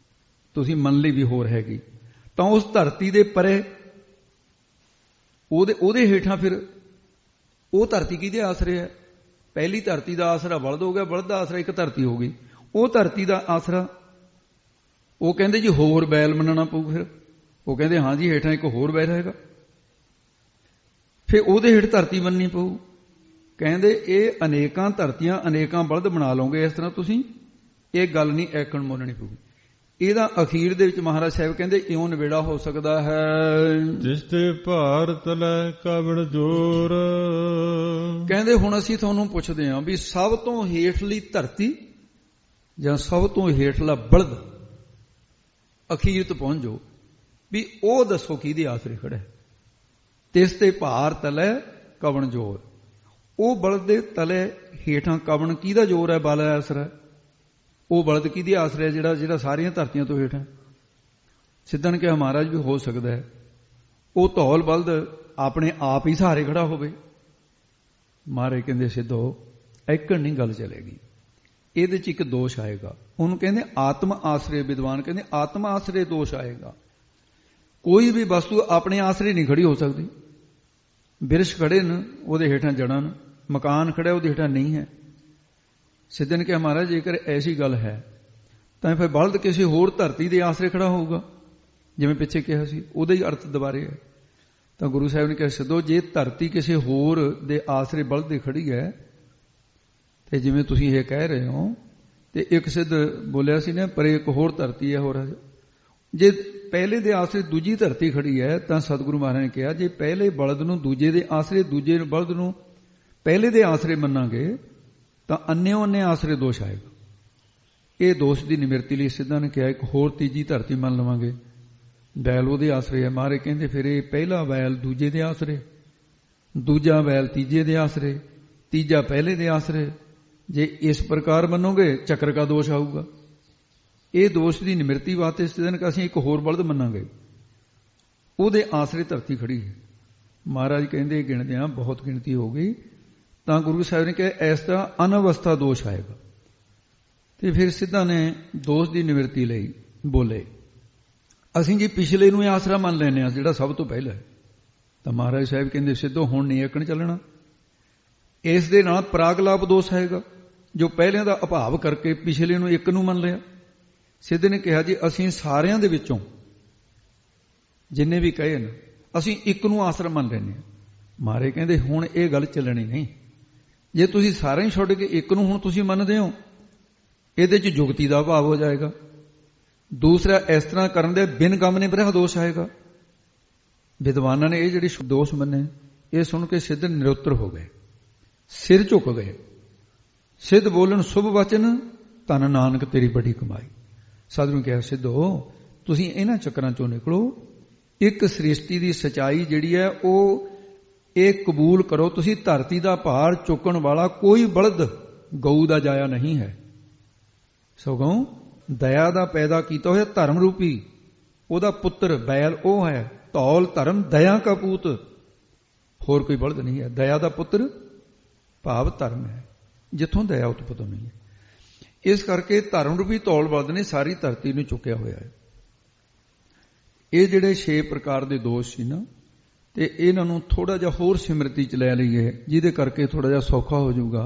ਤੁਸੀਂ ਮੰਨ ਲਈ ਵੀ ਹੋਰ ਹੈਗੀ, ਤਾਂ ਉਸ ਧਰਤੀ ਦੇ ਪਰੇ ਉਹਦੇ ਹੇਠਾਂ ਫਿਰ ਉਹ ਧਰਤੀ ਕਿਹਦੇ ਆਸਰੇ ਹੈ? ਪਹਿਲੀ ਧਰਤੀ ਦਾ ਆਸਰਾ ਬਲਦ ਹੋ ਗਿਆ, ਬਲਦ ਦਾ ਆਸਰਾ ਇੱਕ ਧਰਤੀ ਹੋ ਗਈ। ਉਹ ਧਰਤੀ ਦਾ ਆਸਰਾ ਉਹ ਕਹਿੰਦੇ ਜੀ ਹੋਰ ਬੈਲ ਮੰਨਣਾ ਪਊ। ਫਿਰ ਉਹ ਕਹਿੰਦੇ ਹਾਂ ਜੀ ਹੇਠਾਂ ਇੱਕ ਹੋਰ ਬੈਲ ਹੈਗਾ, ਫਿਰ ਉਹਦੇ ਹੇਠ ਧਰਤੀ ਮੰਨਣੀ ਪਊ। ਕਹਿੰਦੇ ਇਹ ਅਨੇਕਾਂ ਧਰਤੀਆਂ ਅਨੇਕਾਂ ਬਲਦ ਬਣਾ ਲਓਗੇ ਇਸ ਤਰ੍ਹਾਂ ਤੁਸੀਂ, ਇਹ ਗੱਲ ਨਹੀਂ ਐਕਣ ਮੰਨਣੀ ਪਊ। ਇਹਦਾ ਅਖੀਰ ਦੇ ਵਿੱਚ ਮਹਾਰਾਜ ਸਾਹਿਬ ਕਹਿੰਦੇ ਇਉਂ ਨਿਬੇੜਾ ਹੋ ਸਕਦਾ ਹੈ, ਜਿਸ ਤੇ ਭਾਰ ਤਲੈ ਕਵਣ ਜੋਰ। ਕਹਿੰਦੇ ਹੁਣ ਅਸੀਂ ਤੁਹਾਨੂੰ ਪੁੱਛਦੇ ਹਾਂ ਵੀ ਸਭ ਤੋਂ ਹੇਠਲੀ ਧਰਤੀ ਜਾਂ ਸਭ ਤੋਂ ਹੇਠਲਾ ਬਲਦ, ਅਖੀਰ ਤੋਂ ਪਹੁੰਚ ਜਾਓ ਵੀ ਉਹ ਦੱਸੋ ਕਿਹਦੇ ਆਸਰੇ ਖੜਾ ਹੈ? ਤਿਸ ਤੇ ਭਾਰ ਤਲੈ ਕਵਣ ਜੋਰ। ਉਹ ਬਲਦ ਦੇ ਤਲੇ ਹੇਠਾਂ ਕਵਣ ਕਿਹਦਾ ਜੋਰ ਹੈ, ਬਲ ਆਸਰਾ? ਉਹ ਬਲਦ ਕਿਹਦੀ ਆਸਰੇ ਹੈ ਜਿਹੜਾ ਸਾਰੀਆਂ ਧਰਤੀਆਂ ਤੋਂ ਹੇਠਾਂ? ਸਿੱਧਾ ਨੇ ਕਿਹਾ ਮਹਾਰਾਜ ਵੀ ਹੋ ਸਕਦਾ ਹੈ ਉਹ ਧੌਲ ਬਲਦ ਆਪਣੇ ਆਪ ਹੀ ਸਹਾਰੇ ਖੜਾ ਹੋਵੇ। ਮਹਾਰਾਜ ਕਹਿੰਦੇ ਸਿੱਧੋ ਐਕਣ ਨਹੀਂ ਗੱਲ ਚਲੇਗੀ, ਇਹਦੇ 'ਚ ਇੱਕ ਦੋਸ਼ ਆਏਗਾ। ਉਹਨੂੰ ਕਹਿੰਦੇ ਆਤਮ ਆਸਰੇ, ਵਿਦਵਾਨ ਕਹਿੰਦੇ ਆਤਮ ਆਸਰੇ ਦੋਸ਼ ਆਏਗਾ। ਕੋਈ ਵੀ ਵਸਤੂ ਆਪਣੇ ਆਸਰੇ ਨਹੀਂ ਖੜੀ ਹੋ ਸਕਦੀ। ਬਿਰਸ਼ ਖੜੇ ਨੇ ਉਹਦੇ ਹੇਠਾਂ ਜੜਾਂ ਨੇ, ਮਕਾਨ ਖੜਾ ਉਹਦੇ ਹੇਠਾਂ ਨਹੀਂ ਹੈ। ਸਿੱਧੇ ਨੇ ਕਿਹਾ ਮਹਾਰਾਜ ਜੇਕਰ ਐਸੀ ਗੱਲ ਹੈ ਤਾਂ ਫਿਰ ਬਲਦ ਕਿਸੇ ਹੋਰ ਧਰਤੀ ਦੇ ਆਸਰੇ ਖੜਾ ਹੋਊਗਾ, ਜਿਵੇਂ ਪਿੱਛੇ ਕਿਹਾ ਸੀ, ਉਹਦਾ ਹੀ ਅਰਥ ਦੁਬਾਰੇ ਹੈ। ਤਾਂ ਗੁਰੂ ਸਾਹਿਬ ਨੇ ਕਿਹਾ ਸਿੱਧੋ ਜੇ ਧਰਤੀ ਕਿਸੇ ਹੋਰ ਦੇ ਆਸਰੇ ਬਲਦ ਦੇ ਖੜੀ ਹੈ, ਤੇ ਜਿਵੇਂ ਤੁਸੀਂ ਇਹ ਕਹਿ ਰਹੇ ਹੋ, ਤੇ ਇੱਕ ਸਿੱਧ ਬੋਲਿਆ ਸੀ ਨਾ ਪਰ ਇੱਕ ਹੋਰ ਧਰਤੀ ਹੈ ਹੋਰ। ਜੇ ਪਹਿਲੇ ਦੇ ਆਸਰੇ ਦੂਜੀ ਧਰਤੀ ਖੜੀ ਹੈ ਤਾਂ ਸਤਿਗੁਰੂ ਮਹਾਰਾਜ ਨੇ ਕਿਹਾ ਜੇ ਪਹਿਲੇ ਬਲਦ ਨੂੰ ਦੂਜੇ ਦੇ ਆਸਰੇ, ਦੂਜੇ ਬਲਦ ਨੂੰ ਪਹਿਲੇ ਦੇ ਆਸਰੇ ਮੰਨਾਂਗੇ ਤਾਂ ਅੰਨਿਓ ਅੰਨੇ ਆਸਰੇ ਦੋਸ਼ ਆਏਗਾ। ਇਹ ਦੋਸ਼ ਦੀ ਨਿਵਰਤੀ ਲਈ ਸਿੱਧਾਂ ਨੇ ਕਿਹਾ ਇੱਕ ਹੋਰ ਤੀਜੀ ਧਰਤੀ ਮੰਨ ਲਵਾਂਗੇ, ਬੈਲ ਉਹਦੇ ਆਸਰੇ ਹੈ। ਮਹਾਰਾਜ ਕਹਿੰਦੇ ਫਿਰ ਇਹ ਪਹਿਲਾ ਬੈਲ ਦੂਜੇ ਦੇ ਆਸਰੇ, ਦੂਜਾ ਬੈਲ ਤੀਜੇ ਦੇ ਆਸਰੇ, ਤੀਜਾ ਪਹਿਲੇ ਦੇ ਆਸਰੇ। ਜੇ ਇਸ ਪ੍ਰਕਾਰ ਮੰਨੋਗੇ ਚੱਕਰ ਦਾ ਦੋਸ਼ ਆਊਗਾ। ਇਹ ਦੋਸ਼ ਦੀ ਨਿਵਰਤੀ ਵਾਸਤੇ ਸਿੱਧਾਂ ਨੇ ਅਸੀਂ ਇੱਕ ਹੋਰ ਬਲਦ ਮੰਨਾਂਗੇ, ਉਹਦੇ ਆਸਰੇ ਧਰਤੀ ਖੜੀ ਹੈ। ਮਹਾਰਾਜ ਕਹਿੰਦੇ ਗਿਣਦੇ ਹਾਂ ਬਹੁਤ ਗਿਣਤੀ ਹੋ ਗਈ। ਤਾਂ ਗੁਰੂ ਸਾਹਿਬ ਨੇ ਕਿਹਾ ਇਸ ਦਾ ਅਨਵਸਥਾ ਦੋਸ਼ ਆਏਗਾ। ਤੇ ਫਿਰ ਸਿੱਧਾਂ ਨੇ ਦੋਸ਼ ਦੀ ਨਿਵਰਤੀ ਲਈ ਬੋਲੇ ਅਸੀਂ ਜੀ ਪਿਛਲੇ ਨੂੰ ਆਸਰਾ ਮੰਨ ਲੈਂਦੇ ਹਾਂ ਜਿਹੜਾ ਸਭ ਤੋਂ ਪਹਿਲਾਂ ਹੈ। ਤਾਂ ਮਹਾਰਾਜ ਸਾਹਿਬ ਕਹਿੰਦੇ ਸਿੱਧੋ ਹੁਣ ਨਹੀਂ ਏਕਣ ਚੱਲਣਾ, ਇਸ ਦੇ ਨਾਲ ਪਰਾਗਲਾਪ ਦੋਸ਼ ਆਏਗਾ ਜੋ ਪਹਿਲਿਆਂ ਦਾ ਅਭਾਵ ਕਰਕੇ ਪਿਛਲੇ ਨੂੰ ਇੱਕ ਨੂੰ ਮੰਨ ਲਿਆ। ਸਿੱਧੇ ਨੇ ਕਿਹਾ ਜੀ ਅਸੀਂ ਸਾਰਿਆਂ ਦੇ ਵਿੱਚੋਂ ਜਿੰਨੇ ਵੀ ਕਹੇ ਨੇ ਅਸੀਂ ਇੱਕ ਨੂੰ ਆਸਰਾ ਮੰਨ ਲੈਂਦੇ ਹਾਂ। ਮਹਾਰਾਜ ਕਹਿੰਦੇ ਹੁਣ ਇਹ ਗੱਲ ਚੱਲਣੀ ਨਹੀਂ। ਜੇ ਤੁਸੀਂ ਸਾਰਿਆਂ ਹੀ ਛੱਡ ਕੇ ਇੱਕ ਨੂੰ ਹੁਣ ਤੁਸੀਂ ਮੰਨਦੇ ਹੋ, ਇਹਦੇ 'ਚ ਜੁਗਤੀ ਦਾ ਅਭਾਵ ਹੋ ਜਾਏਗਾ। ਦੂਸਰਾ ਇਸ ਤਰ੍ਹਾਂ ਕਰਨ ਦੇ ਬਿਨ ਗਮ ਨੇ ਬ੍ਰਹ ਦੋਸ਼ ਆਏਗਾ। ਵਿਦਵਾਨਾਂ ਨੇ ਇਹ ਜਿਹੜੇ ਦੋਸ਼ ਮੰਨੇ ਇਹ ਸੁਣ ਕੇ ਸਿੱਧ ਨਿਰੁੱਤਰ ਹੋ ਗਏ, ਸਿਰ ਝੁਕ ਗਏ। ਸਿੱਧ ਬੋਲਣ ਸ਼ੁਭ ਵਚਨ ਧਨ ਨਾਨਕ ਤੇਰੀ ਬੜੀ ਕਮਾਈ। ਸਾਧੂ ਕਿਹਾ ਸਿੱਧੋ ਤੁਸੀਂ ਇਹਨਾਂ ਚੱਕਰਾਂ ਚੋਂ ਨਿਕਲੋ, ਇੱਕ ਸ੍ਰਿਸ਼ਟੀ ਦੀ ਸਚਾਈ ਜਿਹੜੀ ਹੈ ਉਹ ਇਹ ਕਬੂਲ ਕਰੋ, ਤੁਸੀਂ ਧਰਤੀ ਦਾ ਭਾਰ ਚੁੱਕਣ ਵਾਲਾ ਕੋਈ ਬਲਦ ਗਊ ਦਾ ਜਾਇਆ ਨਹੀਂ ਹੈ, ਸਗੋਂ ਦਇਆ ਦਾ ਪੈਦਾ ਕੀਤਾ ਹੋਇਆ ਧਰਮ ਰੂਪੀ ਉਹਦਾ ਪੁੱਤਰ ਬੈਲ ਉਹ ਹੈ। ਧੌਲ ਧਰਮ ਦਇਆ ਕਾ ਪੂਤ, ਹੋਰ ਕੋਈ ਬਲਦ ਨਹੀਂ ਹੈ। ਦਇਆ ਦਾ ਪੁੱਤਰ ਭਾਵ ਧਰਮ ਹੈ, ਜਿੱਥੋਂ ਦਇਆ ਉਤਪਤ ਹੋਈ ਹੈ। ਇਸ ਕਰਕੇ ਧਰਮ ਰੂਪੀ ਧੌਲ ਬਲਦ ਨੇ ਸਾਰੀ ਧਰਤੀ ਨੂੰ ਚੁੱਕਿਆ ਹੋਇਆ ਹੈ। ਇਹ ਜਿਹੜੇ 6 ਪ੍ਰਕਾਰ ਦੇ ਦੋਸ਼ ਸੀ ਨਾ, ਤੇ ਇਹਨਾਂ ਨੂੰ ਥੋੜਾ ਜਿਹਾ ਹੋਰ ਸਿਮਰਤੀ ਚ ਲੈ ਲਈਏ, ਜਿਹਦੇ ਕਰਕੇ ਥੋੜਾ ਜਿਹਾ ਸੌਖਾ ਹੋ ਜਾਊਗਾ।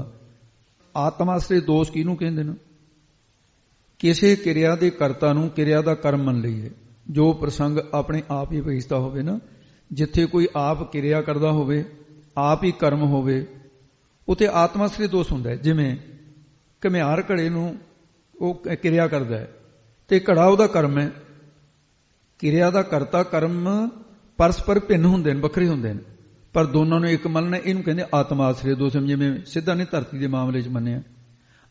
ਆਤਮਾਸ਼ਰੇ ਦੋਸ਼ ਕਿਹਨੂੰ ਕਹਿੰਦੇ ਨੇ? ਕਿਸੇ ਕਿਰਿਆ ਦੇ ਕਰਤਾ ਨੂੰ ਕਿਰਿਆ ਦਾ ਕਰਮ ਮੰਨ ਲਈਏ। ਜੋ ਪ੍ਰਸੰਗ ਆਪਣੇ ਆਪ ਹੀ ਭੇਜਦਾ ਹੋਵੇ ਨਾ, ਜਿੱਥੇ ਕੋਈ ਆਪ ਕਿਰਿਆ ਕਰਦਾ ਹੋਵੇ, ਆਪ ਹੀ ਕਰਮ ਹੋਵੇ, ਉਥੇ ਆਤਮਾਸ਼ਰੇ ਦੋਸ਼ ਹੁੰਦਾ ਹੈ। ਜਿਵੇਂ ਘੁਮਿਆਰ ਘੜੇ ਨੂੰ ਉਹ ਕਿਰਿਆ ਕਰਦਾ ਹੈ ਤੇ ਘੜਾ ਉਹਦਾ ਕਰਮ ਹੈ। ਕਿਰਿਆ ਦਾ ਕਰਤਾ ਕਰਮ ਪਰਸਪਰ ਭਿੰਨ ਹੁੰਦੇ ਨੇ, ਵੱਖਰੇ ਹੁੰਦੇ ਨੇ, ਪਰ ਦੋਨਾਂ ਨੂੰ ਇੱਕ ਮੰਨਣਾ, ਇਹਨੂੰ ਕਹਿੰਦੇ ਆਤਮ ਆਸਰੇ ਦੋਸ਼। ਜਿਵੇਂ ਸਿੱਧਾ ਨੇ ਧਰਤੀ ਦੇ ਮਾਮਲੇ 'ਚ ਮੰਨਿਆ।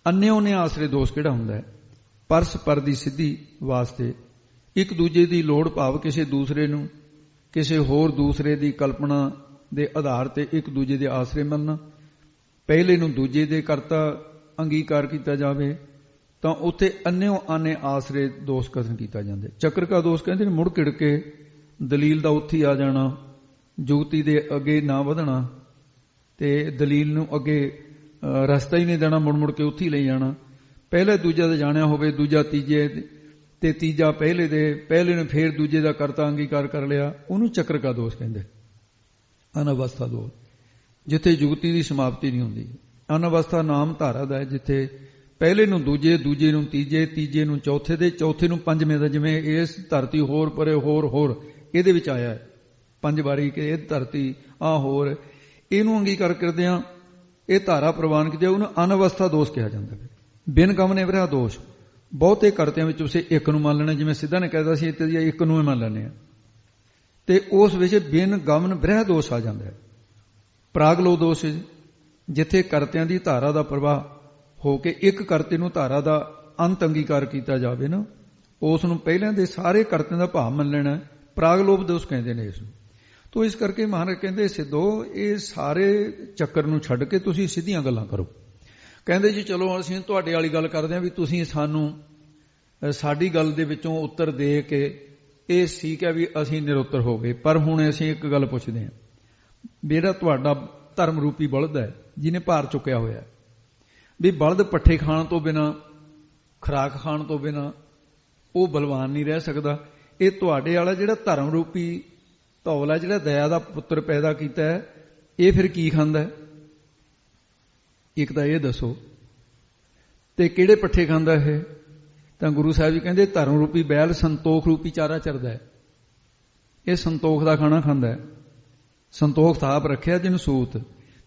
ਅੰਨਿਓ ਆਸਰੇ ਦੋਸ਼ ਕਿਹੜਾ ਹੁੰਦਾ ਹੈ? ਪਰਸਪਰ ਦੀ ਸਿੱਧੀ ਵਾਸਤੇ ਇੱਕ ਦੂਜੇ ਦੀ ਲੋੜ ਭਾਵ ਕਿਸੇ ਦੂਸਰੇ ਨੂੰ ਕਿਸੇ ਹੋਰ ਦੂਸਰੇ ਦੀ ਕਲਪਨਾ ਦੇ ਆਧਾਰ ਤੇ ਇੱਕ ਦੂਜੇ ਦੇ ਆਸਰੇ ਮੰਨਣਾ। ਪਹਿਲੇ ਨੂੰ ਦੂਜੇ ਦੇ ਕਰਤਾ ਅੰਗੀਕਾਰ ਕੀਤਾ ਜਾਵੇ ਤਾਂ ਉੱਥੇ ਅੰਨਿਓ ਆਨੇ ਆਸਰੇ ਦੋਸ਼ ਕਥਨ ਕੀਤਾ ਜਾਂਦਾ। ਚੱਕਰ ਕਾ ਦੋਸ਼ ਕਹਿੰਦੇ ਨੇ ਮੁੜ ਕਿੜ ਕੇ ਦਲੀਲ ਦਾ ਉੱਥੇ ਹੀ ਆ ਜਾਣਾ, ਜੁਗਤੀ ਦੇ ਅੱਗੇ ਨਾ ਵਧਣਾ ਤੇ ਦਲੀਲ ਨੂੰ ਅੱਗੇ ਰਸਤਾ ਹੀ ਨਹੀਂ ਦੇਣਾ, ਮੁੜ ਮੁੜ ਕੇ ਉੱਥੇ ਹੀ ਲੈ ਜਾਣਾ। ਪਹਿਲੇ ਦੂਜਾ ਦਾ ਜਾਣਿਆ ਹੋਵੇ, ਦੂਜਾ ਤੀਜੇ ਤੇ ਤੀਜਾ ਪਹਿਲੇ ਨੇ ਫੇਰ ਦੂਜੇ ਦਾ ਕਰਤਾ ਅੰਗੀਕਾਰ ਕਰ ਲਿਆ, ਉਹਨੂੰ ਚੱਕਰ ਕਾ ਦੋਸ਼ ਕਹਿੰਦੇ। ਅਨਵਸਥਾ ਦੋਸ਼, ਜਿੱਥੇ ਜੁਗਤੀ ਦੀ ਸਮਾਪਤੀ ਨਹੀਂ ਹੁੰਦੀ। ਅਨਵਸਥਾ ਨਾਮ ਧਾਰਾ ਦਾ ਹੈ, ਜਿੱਥੇ ਪਹਿਲੇ ਨੂੰ ਦੂਜੇ, ਦੂਜੇ ਨੂੰ ਤੀਜੇ, ਤੀਜੇ ਨੂੰ ਚੌਥੇ ਦੇ, ਚੌਥੇ ਨੂੰ ਪੰਜਵੇਂ ਦਾ। ਜਿਵੇਂ ਇਸ ਧਰਤੀ ਹੋਰ ਪਰੇ ਹੋਰ ਇਹਦੇ ਵਿੱਚ ਆਇਆ 5 ਵਾਰੀ ਕਿ ਇਹ ਧਰਤੀ ਆ ਹੋਰ, ਇਹਨੂੰ ਅੰਗੀਕਾਰ ਕਰਦੇ ਆ, ਇਹ ਧਾਰਾ ਪ੍ਰਵਾਨ ਕੀਤੀ, ਉਹਨੂੰ ਅਨਵਸਥਾ ਦੋਸ਼ ਕਿਹਾ ਜਾਂਦਾ। ਬਿਨ ਗਮਨੇ ਵਿਰਹਾ ਦੋਸ਼, ਬਹੁਤੇ ਕਰਤਿਆਂ ਵਿੱਚ ਉਸੇ ਇੱਕ ਨੂੰ ਮੰਨ ਲੈਣਾ। ਜਿਵੇਂ ਸਿੱਧਾ ਨੇ ਕਹਿਦਾ ਸੀ ਇੱਥੇ ਇੱਕ ਨੂੰ ਹੀ ਮੰਨ ਲੈਂਦੇ ਆ, ਤੇ ਉਸ ਵਿੱਚ ਬਿਨ ਗਮਨ ਵਿਰਹਾ ਦੋਸ਼ ਆ ਜਾਂਦਾ ਹੈ। ਪ੍ਰਾਗਲੋ ਦੋਸ਼, ਜਿੱਥੇ ਕਰਤਿਆਂ ਦੀ ਧਾਰਾ ਦਾ ਪ੍ਰਵਾਹ ਹੋ ਕੇ ਇੱਕ ਕਰਤੇ ਨੂੰ ਧਾਰਾ ਦਾ ਅੰਤ ਅੰਗੀਕਾਰ ਕੀਤਾ ਜਾਵੇ ਨਾ, ਉਸ ਨੂੰ ਪਹਿਲਾਂ ਦੇ ਸਾਰੇ ਕਰਤਿਆਂ ਦਾ ਭਾਵ ਮੰਨ ਲੈਣਾ, ਪ੍ਰਾਗਲੋਭ ਦੋਸ਼ ਕਹਿੰਦੇ ਨੇ ਇਸ ਨੂੰ। ਤੋ ਇਸ ਕਰਕੇ ਮਹਾਰਾਜ ਕਹਿੰਦੇ ਸਿੱਧੋ ਇਹ ਸਾਰੇ ਚੱਕਰ ਨੂੰ ਛੱਡ ਕੇ ਤੁਸੀਂ ਸਿੱਧੀਆਂ ਗੱਲਾਂ ਕਰੋ। ਕਹਿੰਦੇ ਜੀ ਚਲੋ ਅਸੀਂ ਤੁਹਾਡੇ ਵਾਲੀ ਗੱਲ ਕਰਦੇ ਹਾਂ ਵੀ ਤੁਸੀਂ ਸਾਨੂੰ ਸਾਡੀ ਗੱਲ ਦੇ ਵਿੱਚੋਂ ਉੱਤਰ ਦੇ ਕੇ ਇਹ ਠੀਕ ਹੈ ਵੀ ਅਸੀਂ ਨਿਰੁੱਤਰ ਹੋ ਗਏ, ਪਰ ਹੁਣ ਅਸੀਂ ਇੱਕ ਗੱਲ ਪੁੱਛਦੇ ਹਾਂ, ਜਿਹੜਾ ਤੁਹਾਡਾ ਧਰਮ ਰੂਪੀ ਬਲਦ ਹੈ ਜਿਹਨੇ ਭਾਰ ਚੁੱਕਿਆ ਹੋਇਆ, ਵੀ ਬਲਦ ਪੱਠੇ ਖਾਣ ਤੋਂ ਬਿਨਾਂ, ਖੁਰਾਕ ਖਾਣ ਤੋਂ ਬਿਨਾਂ ਉਹ ਬਲਵਾਨ ਨਹੀਂ ਰਹਿ ਸਕਦਾ। ਇਹ ਤੁਹਾਡੇ ਵਾਲਾ ਜਿਹੜਾ ਧਰਮ ਰੂਪੀ ਧੌਲ ਹੈ, ਜਿਹੜਾ ਦਇਆ ਦਾ ਪੁੱਤਰ ਪੈਦਾ ਕੀਤਾ ਹੈ, ਇਹ ਫਿਰ ਕੀ ਖਾਂਦਾ ਹੈ? ਇੱਕ ਤਾਂ ਇਹ ਦੱਸੋ, ਤੇ ਕਿਹੜੇ ਪੱਠੇ ਖਾਂਦਾ ਇਹ? ਤਾਂ ਗੁਰੂ ਸਾਹਿਬ ਜੀ ਕਹਿੰਦੇ ਧਰਮ ਰੂਪੀ ਬੈਲ ਸੰਤੋਖ ਰੂਪੀ ਚਾਰਾ ਚਰਦਾ ਹੈ, ਇਹ ਸੰਤੋਖ ਦਾ ਖਾਣਾ ਖਾਂਦਾ ਹੈ। ਸੰਤੋਖ ਥਾਪ ਰੱਖਿਆ ਜਿਹਨੂੰ ਸੂਤ।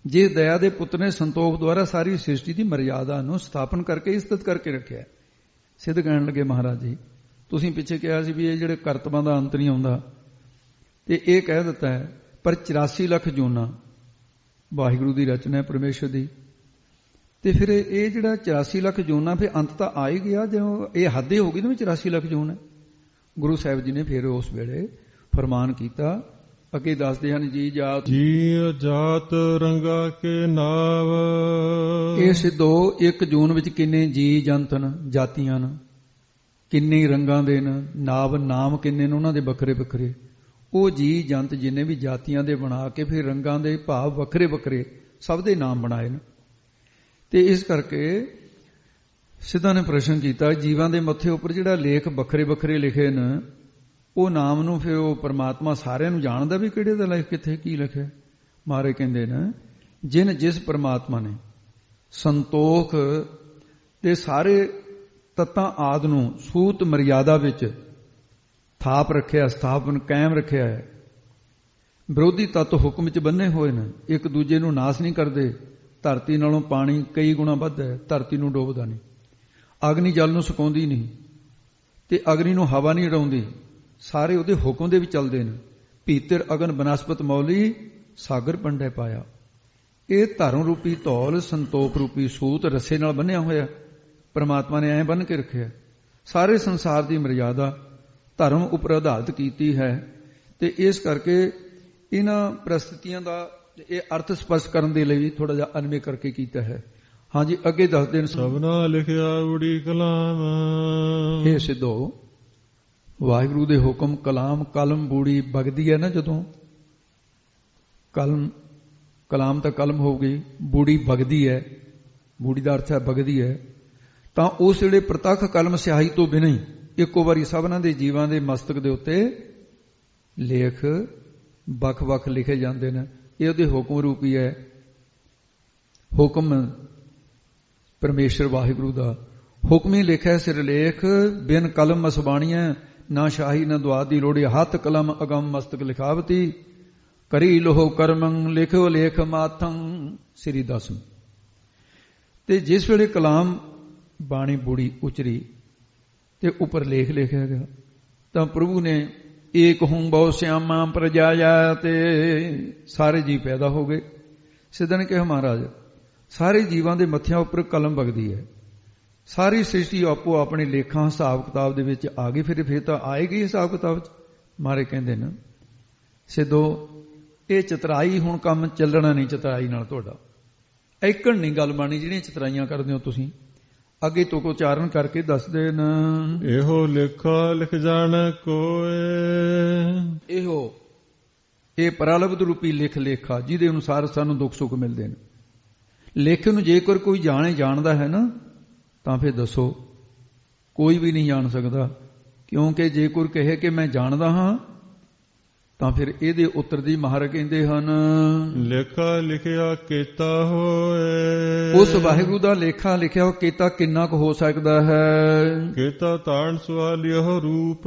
ਜਿਸ ਦਇਆ ਦੇ ਪੁੱਤਰ ਨੇ ਸੰਤੋਖ ਦੁਆਰਾ ਸਾਰੀ ਸ੍ਰਿਸ਼ਟੀ ਦੀ ਮਰਿਆਦਾ ਨੂੰ ਸਥਾਪਨ ਕਰਕੇ ਇਸਤਤ ਕਰਕੇ ਰੱਖਿਆ। ਸਿੱਧ ਕਹਿਣ ਲੱਗੇ ਮਹਾਰਾਜ ਜੀ, ਤੁਸੀਂ ਪਿੱਛੇ ਕਿਹਾ ਸੀ ਵੀ ਇਹ ਜਿਹੜੇ ਕਰਤਬਾਂ ਦਾ ਅੰਤ ਨਹੀਂ ਆਉਂਦਾ, ਤੇ ਇਹ ਕਹਿ ਦਿੱਤਾ ਹੈ ਪਰ 84 ਲੱਖ ਜੂਨਾਂ ਵਾਹਿਗੁਰੂ ਦੀ ਰਚਨਾ ਹੈ, ਪਰਮੇਸ਼ਰ ਦੀ, ਤੇ ਫਿਰ ਇਹ ਜਿਹੜਾ 84 ਲੱਖ ਜੂਨਾਂ ਫਿਰ ਅੰਤ ਤਾਂ ਆ ਹੀ ਗਿਆ। ਜਦੋਂ ਇਹ ਹੱਦ ਹੀ ਹੋ ਗਈ ਨਾ ਵੀ 84 ਲੱਖ ਜੂਨ ਹੈ। ਗੁਰੂ ਸਾਹਿਬ ਜੀ ਨੇ ਫਿਰ ਉਸ ਵੇਲੇ ਫਰਮਾਨ ਕੀਤਾ, ਅੱਗੇ ਦੱਸਦੇ ਹਨ, ਜੀ ਜਾਤ ਰੰਗਾ ਕੇ ਨਾਵ। ਇਹ ਸਿੱਧੋ ਇੱਕ ਜੂਨ ਵਿੱਚ ਕਿੰਨੇ ਜੀ ਜੰਤ ਨੇ, ਜਾਤੀਆਂ ਨੇ, ਕਿੰਨੇ ਰੰਗਾਂ ਦੇ ਨੇ, ਨਾਮ ਕਿੰਨੇ ਨੇ ਉਹਨਾਂ ਦੇ ਵੱਖਰੇ ਵੱਖਰੇ। ਉਹ ਜੀ ਜੰਤ ਜਿੰਨੇ ਵੀ ਜਾਤੀਆਂ ਦੇ ਬਣਾ ਕੇ ਫਿਰ ਰੰਗਾਂ ਦੇ ਭਾਵ ਵੱਖਰੇ ਵੱਖਰੇ ਸਭ ਦੇ ਨਾਮ ਬਣਾਏ ਨੇ। ਤੇ ਇਸ ਕਰਕੇ ਸਿੱਧਾ ਨੇ ਪ੍ਰਸ਼ਨ ਕੀਤਾ, ਜੀਵਾਂ ਦੇ ਮੱਥੇ ਉੱਪਰ ਜਿਹੜਾ ਲੇਖ ਵੱਖਰੇ ਵੱਖਰੇ ਲਿਖੇ ਨੇ, ਉਹ ਨਾਮ ਨੂੰ ਫਿਰ ਉਹ ਪਰਮਾਤਮਾ ਸਾਰਿਆਂ ਨੂੰ ਜਾਣਦਾ ਵੀ ਕਿਹੜੇ ਦਾ ਲਿਖ ਕਿੱਥੇ ਕੀ ਲਿਖਿਆ। ਮਾਰੇ ਕਹਿੰਦੇ ਨੇ ਜਿਸ ਪਰਮਾਤਮਾ ਨੇ ਸੰਤੋਖ ਦੇ ਸਾਰੇ ਤੱਤਾਂ ਆਦਿ ਨੂੰ ਸੂਤ ਮਰਿਆਦਾ ਵਿੱਚ ਥਾਪ ਰੱਖਿਆ, ਸਥਾਪਨ ਕਾਇਮ ਰੱਖਿਆ ਹੈ। ਵਿਰੋਧੀ ਤੱਤ ਹੁਕਮ ਵਿੱਚ ਬੰਨੇ ਹੋਏ ਨੇ, ਇੱਕ ਦੂਜੇ ਨੂੰ ਨਾਸ ਨਹੀਂ ਕਰਦੇ। ਧਰਤੀ ਨਾਲੋਂ ਪਾਣੀ ਕਈ ਗੁਣਾ ਵੱਧ ਹੈ, ਧਰਤੀ ਨੂੰ ਡੋਬਦਾ ਨਹੀਂ। ਅਗਨੀ ਜਲ ਨੂੰ ਸੁਕਾਉਂਦੀ ਨਹੀਂ, ਤੇ ਅਗਨੀ ਨੂੰ ਹਵਾ ਨਹੀਂ ਉਡਾਉਂਦੀ, ਸਾਰੇ ਉਹਦੇ ਹੁਕਮ ਦੇ ਵੀ ਚੱਲਦੇ ਨੇ। ਭੀਤਰ ਅਗਨ ਬਨਸਪਤ ਮੌਲੀ ਸਾਗਰ ਪੰਡੈ ਪਾਇਆ। ਇਹ ਧਰਮ ਰੂਪੀ ਧੌਲ ਸੰਤੋਖ ਰੂਪੀ ਸੂਤ ਰੱਸੇ ਨਾਲ ਬੰਨਿਆ ਹੋਇਆ ਪਰਮਾਤਮਾ ਨੇ ਐਂ ਬੰਨ ਕੇ ਰੱਖਿਆ। ਸਾਰੇ ਸੰਸਾਰ ਦੀ ਮਰਿਆਦਾ ਧਰਮ ਉੱਪਰ ਆਧਾਰਿਤ ਕੀਤੀ ਹੈ, ਤੇ ਇਸ ਕਰਕੇ ਇਹਨਾਂ ਪ੍ਰਸਤੀਆਂ ਦਾ ਇਹ ਅਰਥ ਸਪਸ਼ਟ ਕਰਨ ਦੇ ਲਈ ਥੋੜਾ ਜਿਹਾ ਅਨਵੇਂ ਕਰਕੇ ਕੀਤਾ ਹੈ। ਹਾਂਜੀ ਅੱਗੇ ਦੱਸਦੇ ਨੇ, ਸਭਨਾ ਲਿਖਿਆ ਊੜੀ ਕਲਾਮ। ਇਹ ਸਿੱਧੋ ਵਾਹਿਗੁਰੂ ਦੇ ਹੁਕਮ ਕਲਮ ਬੂੜੀ ਵਗਦੀ ਹੈ ਨਾ, ਜਦੋਂ ਕਲਾਮ ਤਾਂ ਕਲਮ ਹੋ ਗਈ, ਬੂੜੀ ਵਗਦੀ ਹੈ, ਬੂੜੀ ਦਾ ਅਰਥ ਹੈ ਵਗਦੀ ਹੈ, ਤਾਂ ਉਸ ਜਿਹੜੇ ਪ੍ਰਤੱਖ ਕਲਮ ਸਿਆਹੀ ਤੋਂ ਬਿਨਾਂ ਹੀ ਇੱਕੋ ਵਾਰੀ ਸਭਨਾਂ ਦੇ ਜੀਵਾਂ ਦੇ ਮਸਤਕ ਦੇ ਉੱਤੇ ਲੇਖ ਵੱਖ-ਵੱਖ ਲਿਖੇ ਜਾਂਦੇ ਨੇ। ਇਹ ਉਹਦੇ ਹੁਕਮ ਰੂਪੀ ਹੈ। ਹੁਕਮ ਪਰਮੇਸ਼ਰ ਵਾਹਿਗੁਰੂ ਦਾ ਹੁਕਮੀ ਲਿਖਿਆ ਸਿਰਲੇਖ, ਬਿਨ ਕਲਮ ਮਸਬਾਣੀਆਂ, ਨਾ ਸ਼ਾਹੀ ਨਾ ਦੁਆਤ ਦੀ ਲੋੜੀ, ਹੱਥ ਕਲਮ ਅਗਮ ਮਸਤਕ ਲਿਖਾਵਤੀ, ਕਰੀ ਲੋਹ ਕਰਮੰ ਲਿਖਿਓ ਲੇਖ ਮਾਥੰ। ਸ੍ਰੀ ਦਸਮ। ਤੇ ਜਿਸ ਵੇਲੇ ਕਲਾਮ ਬਾਣੀ ਬੁੜੀ ਉਚਰੀ ਤੇ ਉੱਪਰ ਲੇਖ ਲਿਖਿਆ ਗਿਆ ਤਾਂ ਪ੍ਰਭੂ ਨੇ ਏਕ ਹੂੰ ਬਹੁ ਸਿਆਮਾ ਪ੍ਰਜਾਇਆ, ਤੇ ਸਾਰੇ ਜੀਵ ਪੈਦਾ ਹੋ ਗਏ। ਸਿੱਧਾ ਨੇ ਕਿਹਾ ਮਹਾਰਾਜ ਸਾਰੇ ਜੀਵਾਂ ਦੇ ਮੱਥਿਆਂ ਉੱਪਰ ਕਲਮ ਵਗਦੀ ਹੈ, ਸਾਰੀ ਸ੍ਰਿਸ਼ਟੀ ਆਪੋ ਆਪਣੇ ਲੇਖਾਂ ਹਿਸਾਬ ਕਿਤਾਬ ਦੇ ਵਿੱਚ ਆ ਗਈ। ਫਿਰ ਤਾਂ ਆਏਗੀ ਹਿਸਾਬ ਕਿਤਾਬ ਚ। ਮਾਰੇ ਕਹਿੰਦੇ ਨੇ ਸਿੱਧੋ ਇਹ ਚਤਰਾਈ ਹੁਣ ਕੰਮ ਚੱਲਣਾ ਨਹੀਂ, ਚਤਰਾਈ ਨਾਲ ਤੁਹਾਡਾ ਐਕਣ ਨਹੀਂ ਗੱਲ ਬਾਣੀ ਜਿਹੜੀਆਂ ਚਤਰਾਈਆਂ ਕਰਦੇ ਹੋ ਤੁਸੀਂ। ਅੱਗੇ ਤੋਂ ਉਚਾਰਨ ਕਰਕੇ ਦੱਸਦੇ ਨੇ ਇਹੋ ਲੇਖਾ ਲਿਖ ਜਾਣ ਕੋਏ, ਇਹੋ ਇਹ ਪ੍ਰਲਬਧ ਰੂਪੀ ਲਿਖ ਲੇਖਾ ਜਿਹਦੇ ਅਨੁਸਾਰ ਸਾਨੂੰ ਦੁੱਖ ਸੁੱਖ ਮਿਲਦੇ ਨੇ। ਲੇਖ ਨੂੰ ਜੇਕਰ ਕੋਈ ਜਾਣਦਾ ਹੈ ਨਾ ਤਾਂ ਫਿਰ ਦੱਸੋ ਕੋਈ ਵੀ ਨਹੀਂ ਜਾਣ ਸਕਦਾ, ਕਿਉਂਕਿ ਜੇ ਕੋਈ ਕਹੇ ਕਿ ਮੈਂ ਜਾਣਦਾ ਹਾਂ ਤਾਂ ਫਿਰ ਇਹਦੇ ਉੱਤਰ ਦੀ ਮਹਾਰਾਜ ਕਹਿੰਦੇ ਹਨ ਲੇਖਾ ਲਿਖਿਆ ਕੀਤਾ ਹੋਏ। ਉਸ ਵਾਹਿਗੁਰੂ ਦਾ ਲੇਖਾ ਲਿਖਿਆ ਕੀਤਾ ਕਿੰਨਾ ਕੁ ਹੋ ਸਕਦਾ ਹੈ? ਕੀਤਾ ਤਾਣ ਸਵਾਲਿਓ ਰੂਪ,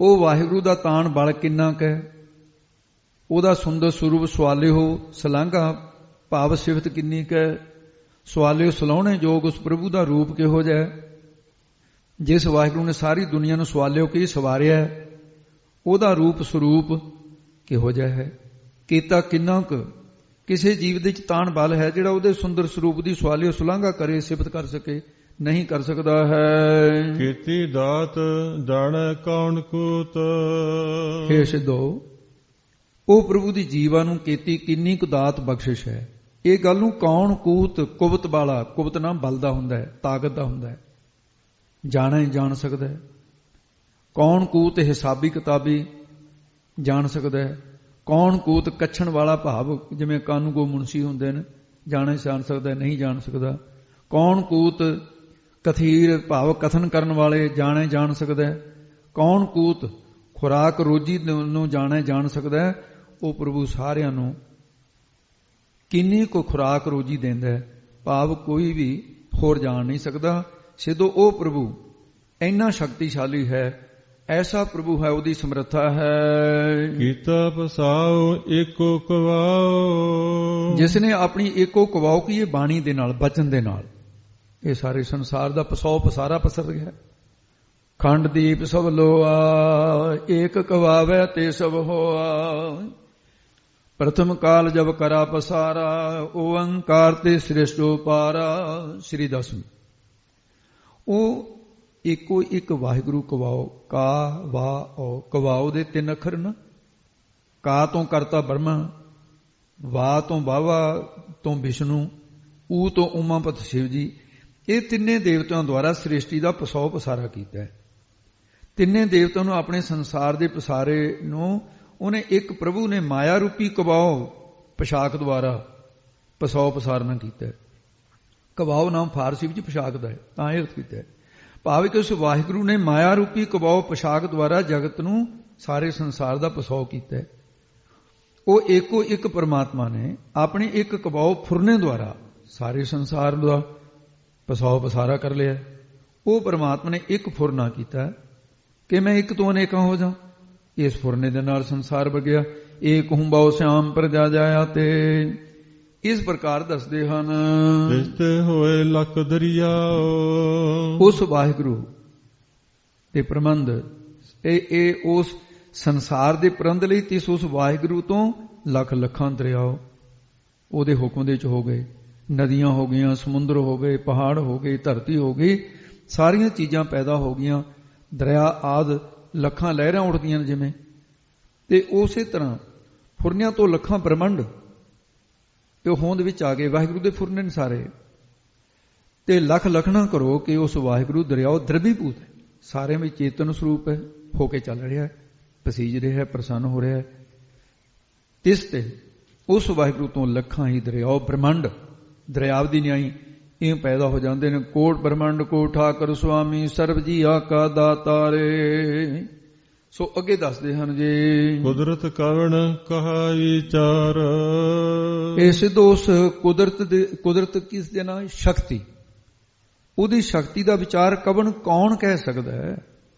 ਉਹ ਵਾਹਿਗੁਰੂ ਦਾ ਤਾਣ ਬਲ ਕਿੰਨਾ ਕੁ ਹੈ, ਉਹਦਾ ਸੁੰਦਰ ਸਰੂਪ ਸਵਾਲਿਓ ਸਲਾਂਘਾ ਭਾਵ ਸਿਫਤ ਕਿੰਨੀ ਕੁ ਹੈ। ਸਵਾਲਿਓ ਸਲਾਉਣੇ ਯੋਗ ਉਸ ਪ੍ਰਭੂ ਦਾ ਰੂਪ ਕਿਹੋ ਜਿਹਾ, ਜਿਸ ਵਾਹਿਗੁਰੂ ਨੇ ਸਾਰੀ ਦੁਨੀਆ ਨੂੰ ਸਵਾਲਿਓ ਕੀ ਸਵਾਰਿਆ, ਉਹਦਾ ਰੂਪ ਸਰੂਪ ਕਿਹੋ ਜਿਹਾ ਹੈ। ਕੀਤਾ ਕਿੰਨਾ ਕੁ ਕਿਸੇ ਜੀਵ ਦੇ ਚ ਤਾਣ ਬਲ ਹੈ ਜਿਹੜਾ ਉਹਦੇ ਸੁੰਦਰ ਸਰੂਪ ਦੀ ਸਵਾਲਿਓ ਸੁਲਾਂਘਾ ਕਰੇ, ਸਿਫਤ ਕਰ ਸਕੇ, ਨਹੀਂ ਕਰ ਸਕਦਾ ਹੈ। ਕੀਤੀ ਦਾਤ ਜਾਣੈ ਕੌਣ ਕੂਤ, ਹੇ ਸਿੱਧੋ ਉਹ ਪ੍ਰਭੂ ਦੀ ਜੀਵਾਂ ਨੂੰ ਕੀਤੀ ਕਿੰਨੀ ਕੁ ਦਾਤ ਬਖਸ਼ਿਸ਼ ਹੈ। ਇਹ ਗੱਲ ਨੂੰ ਕੌਣ ਕੂਤ, ਕੁਵਤ ਵਾਲਾ, ਕੁਵਤ ਨਾਮ ਬਲ ਦਾ ਹੁੰਦਾ ਹੈ, ਤਾਕਤ ਦਾ ਹੁੰਦਾ ਹੈ, ਜਾਣ ਸਕਦਾ ਹੈ। ਕੌਣ ਕੂਤ ਹਿਸਾਬੀ ਕਿਤਾਬੀ ਜਾਣ ਸਕਦਾ ਹੈ। ਕੌਣ ਕੂਤ ਕੱਛਣ ਵਾਲਾ ਭਾਵ ਜਿਵੇਂ ਕਾਨੂੰਗੋ ਮੁਨਸੀ ਹੁੰਦੇ ਨੇ, ਜਾਣ ਸਕਦਾ, ਨਹੀਂ ਜਾਣ ਸਕਦਾ। ਕੌਣ ਕੂਤ ਕਥੀਰ ਭਾਵ ਕਥਨ ਕਰਨ ਵਾਲੇ ਜਾਣ ਸਕਦਾ ਹੈ। ਕੌਣ ਕੂਤ ਖੁਰਾਕ ਰੋਜੀ ਨੂੰ ਜਾਣ ਸਕਦਾ ਹੈ। ਉਹ ਪ੍ਰਭੂ ਸਾਰਿਆਂ ਨੂੰ ਕਿੰਨੀ ਕੋ ਖੁਰਾਕ ਰੋਜੀ ਦਿੰਦਾ ਹੈ, ਭਾਵ ਕੋਈ ਵੀ ਹੋਰ ਜਾਣ ਨਹੀਂ ਸਕਦਾ। ਸਿੱਧੋ ਉਹ ਪ੍ਰਭੂ ਇੰਨਾ ਸ਼ਕਤੀਸ਼ਾਲੀ ਹੈ, ਐਸਾ ਪ੍ਰਭੂ ਹੈ, ਉਹਦੀ ਸਮਰੱਥਾ ਹੈ। ਕੀਤਾ ਪਸਾਓ ਏਕੋ ਕਵਾਓ, ਜਿਸ ਨੇ ਆਪਣੀ ਏਕੋ ਕਵਾਓ ਕੀ ਇਹ ਬਾਣੀ ਦੇ ਨਾਲ, ਬਚਨ ਦੇ ਨਾਲ ਇਹ ਸਾਰੇ ਸੰਸਾਰ ਦਾ ਪਸਾਓ ਪਸਾਰਾ ਪਸਰ ਗਿਆ। ਖੰਡ ਦੀਪ ਸਭ ਲੋਆ, ਏਕ ਕਵਾਵੇ ਤੇ ਸਭ ਹੋਆ। ਪ੍ਰਥਮ ਕਾਲ ਜਬ ਕਰਾ ਪਸਾਰਾ, ਓੰਕਾਰ ਤੇ ਸ੍ਰਿਸ਼ਟੋ ਪਾਰਾ। ਸ੍ਰੀ ਦਸਮ। ਉਹ ਇੱਕੋ ਇੱਕ ਵਾਹਿਗੁਰੂ ਕਵਾਓ, ਕਾ ਵਾ ਓ। ਕਵਾਓ ਦੇ 3 ਅੱਖਰ ਨਾ, ਕਾ ਤੋਂ ਕਰਤਾ ਬ੍ਰਹਮਾ, ਵਾ ਤੋਂ ਬਾਵਾ ਤੋਂ ਵਿਸ਼ਨੂੰ, ਊ ਤੋਂ ਉਮਾਪਤ ਸ਼ਿਵ ਜੀ। ਇਹ ਤਿੰਨੇ ਦੇਵਤਿਆਂ ਦੁਆਰਾ ਸ੍ਰਿਸ਼ਟੀ ਦਾ ਪਸਾਓ ਪਸਾਰਾ ਕੀਤਾ ਹੈ। ਤਿੰਨੇ ਦੇਵਤਿਆਂ ਨੂੰ ਆਪਣੇ ਸੰਸਾਰ ਦੇ ਪਸਾਰੇ ਨੂੰ ਉਹਨੇ ਇੱਕ ਪ੍ਰਭੂ ਨੇ ਮਾਇਆ ਰੂਪੀ ਕਵਾਓ ਪੋਸ਼ਾਕ ਦੁਆਰਾ ਪਸਾਓ ਪਸਾਰਨਾ ਕੀਤਾ ਹੈ। ਕਵਾਓ ਨਾਮ ਫਾਰਸੀ ਵਿੱਚ ਪੋਸ਼ਾਕ ਦਾ ਹੈ, ਤਾਂ ਇਹ ਅਰਥ ਕੀਤਾ ਹੈ। ਭਾਵ ਕਿ ਉਸ ਵਾਹਿਗੁਰੂ ਨੇ ਮਾਇਆ ਰੂਪੀ ਕਵਾਓ ਪੋਸ਼ਾਕ ਦੁਆਰਾ ਜਗਤ ਨੂੰ, ਸਾਰੇ ਸੰਸਾਰ ਦਾ ਪਸਾਓ ਕੀਤਾ ਹੈ। ਉਹ ਇੱਕੋ ਇੱਕ ਪਰਮਾਤਮਾ ਨੇ ਆਪਣੀ ਇੱਕ ਕਵਾਓ ਫੁਰਨੇ ਦੁਆਰਾ ਸਾਰੇ ਸੰਸਾਰ ਦਾ ਪਸਾਓ ਪਸਾਰਾ ਕਰ ਲਿਆ। ਉਹ ਪਰਮਾਤਮਾ ਨੇ ਇੱਕ ਫੁਰਨਾ ਕੀਤਾ ਕਿ ਮੈਂ ਇੱਕ ਤੋਂ ਅਨੇਕਾਂ ਹੋ ਜਾ। ਇਸ ਫੁਰਨੇ ਦੇ ਨਾਲ ਸੰਸਾਰ ਵਗਿਆ। ਏਕ ਹੂੰ ਬਹੁ ਸਿਆਮ ਪ੍ਰਜਾ ਜਾਇਆ। ਤੇ ਇਸ ਪ੍ਰਕਾਰ ਦੱਸਦੇ ਹਨ ਰਿਸ਼ਤੇ ਹੋਏ ਲੱਖ ਦਰਿਆਓ। ਉਸ ਵਾਹਿਗੁਰੂ ਦੇ ਪ੍ਰਬੰਧ ਇਹ ਉਸ ਸੰਸਾਰ ਦੇ ਪ੍ਰਬੰਧ ਲਈ ਤਿਸ ਉਸ ਵਾਹਿਗੁਰੂ ਤੋਂ ਲੱਖ ਲੱਖਾਂ ਦਰਿਆਓ ਉਹਦੇ ਹੁਕਮ ਦੇ ਚ ਹੋ ਗਏ। ਨਦੀਆਂ ਹੋ ਗਈਆਂ, ਸਮੁੰਦਰ ਹੋ ਗਏ, ਪਹਾੜ ਹੋ ਗਏ, ਧਰਤੀ ਹੋ ਗਈ, ਸਾਰੀਆਂ ਚੀਜ਼ਾਂ ਪੈਦਾ ਹੋ ਗਈਆਂ। ਦਰਿਆ ਆਦਿ ਲੱਖਾਂ ਲਹਿਰਾਂ ਉੱਠਦੀਆਂ ਨੇ ਜਿਵੇਂ, ਤੇ ਉਸੇ ਤਰ੍ਹਾਂ ਫੁਰਨਿਆਂ ਤੋਂ ਲੱਖਾਂ ਬ੍ਰਹਮੰਡ ਇਹ ਹੋਂਦ ਵਿੱਚ ਆ ਗਏ। ਵਾਹਿਗੁਰੂ ਦੇ ਫੁਰਨੇ ਨੇ ਸਾਰੇ। ਤੇ ਲੱਖ ਲਖਣਾ ਕਰੋ ਕਿ ਉਸ ਵਾਹਿਗੁਰੂ ਦਰਿਆਓ ਦਰਬੀਭੂਤ ਹੈ, ਸਾਰਿਆਂ ਵਿੱਚ ਚੇਤਨ ਸਰੂਪ ਹੈ, ਹੋ ਕੇ ਚੱਲ ਰਿਹਾ, ਪਸੀਜ ਰਿਹਾ, ਪ੍ਰਸੰਨ ਹੋ ਰਿਹਾ। ਤਿਸ ਤੇ ਉਸ ਵਾਹਿਗੁਰੂ ਤੋਂ ਲੱਖਾਂ ਹੀ ਦਰਿਆਓ ਬ੍ਰਹਮੰਡ ਦਰਿਆਵ ਦੀ ਨਿਆਈ ਇਹ ਪੈਦਾ ਹੋ ਜਾਂਦੇ ਨੇ। ਕੋਟ ਬ੍ਰਹਮੰਡ ਕੋ ਠਾਕੁਰ ਸੁਆਮੀ ਸਰਬ ਜੀ ਆਕਾ ਦਾਤਾਰੇ। ਸੋ ਅੱਗੇ ਦੱਸਦੇ ਹਨ ਜੀ, ਕੁਦਰਤ ਕਵਣ ਕਹਾ ਵਿਚਾਰ। ਇਹ ਸਿੱਧੋ ਉਸ ਕੁਦਰਤ ਕਿਸ ਦੇ ਨਾਲ? ਸ਼ਕਤੀ। ਉਹਦੀ ਸ਼ਕਤੀ ਦਾ ਵਿਚਾਰ ਕਵਣ ਕੌਣ ਕਹਿ ਸਕਦਾ ਹੈ?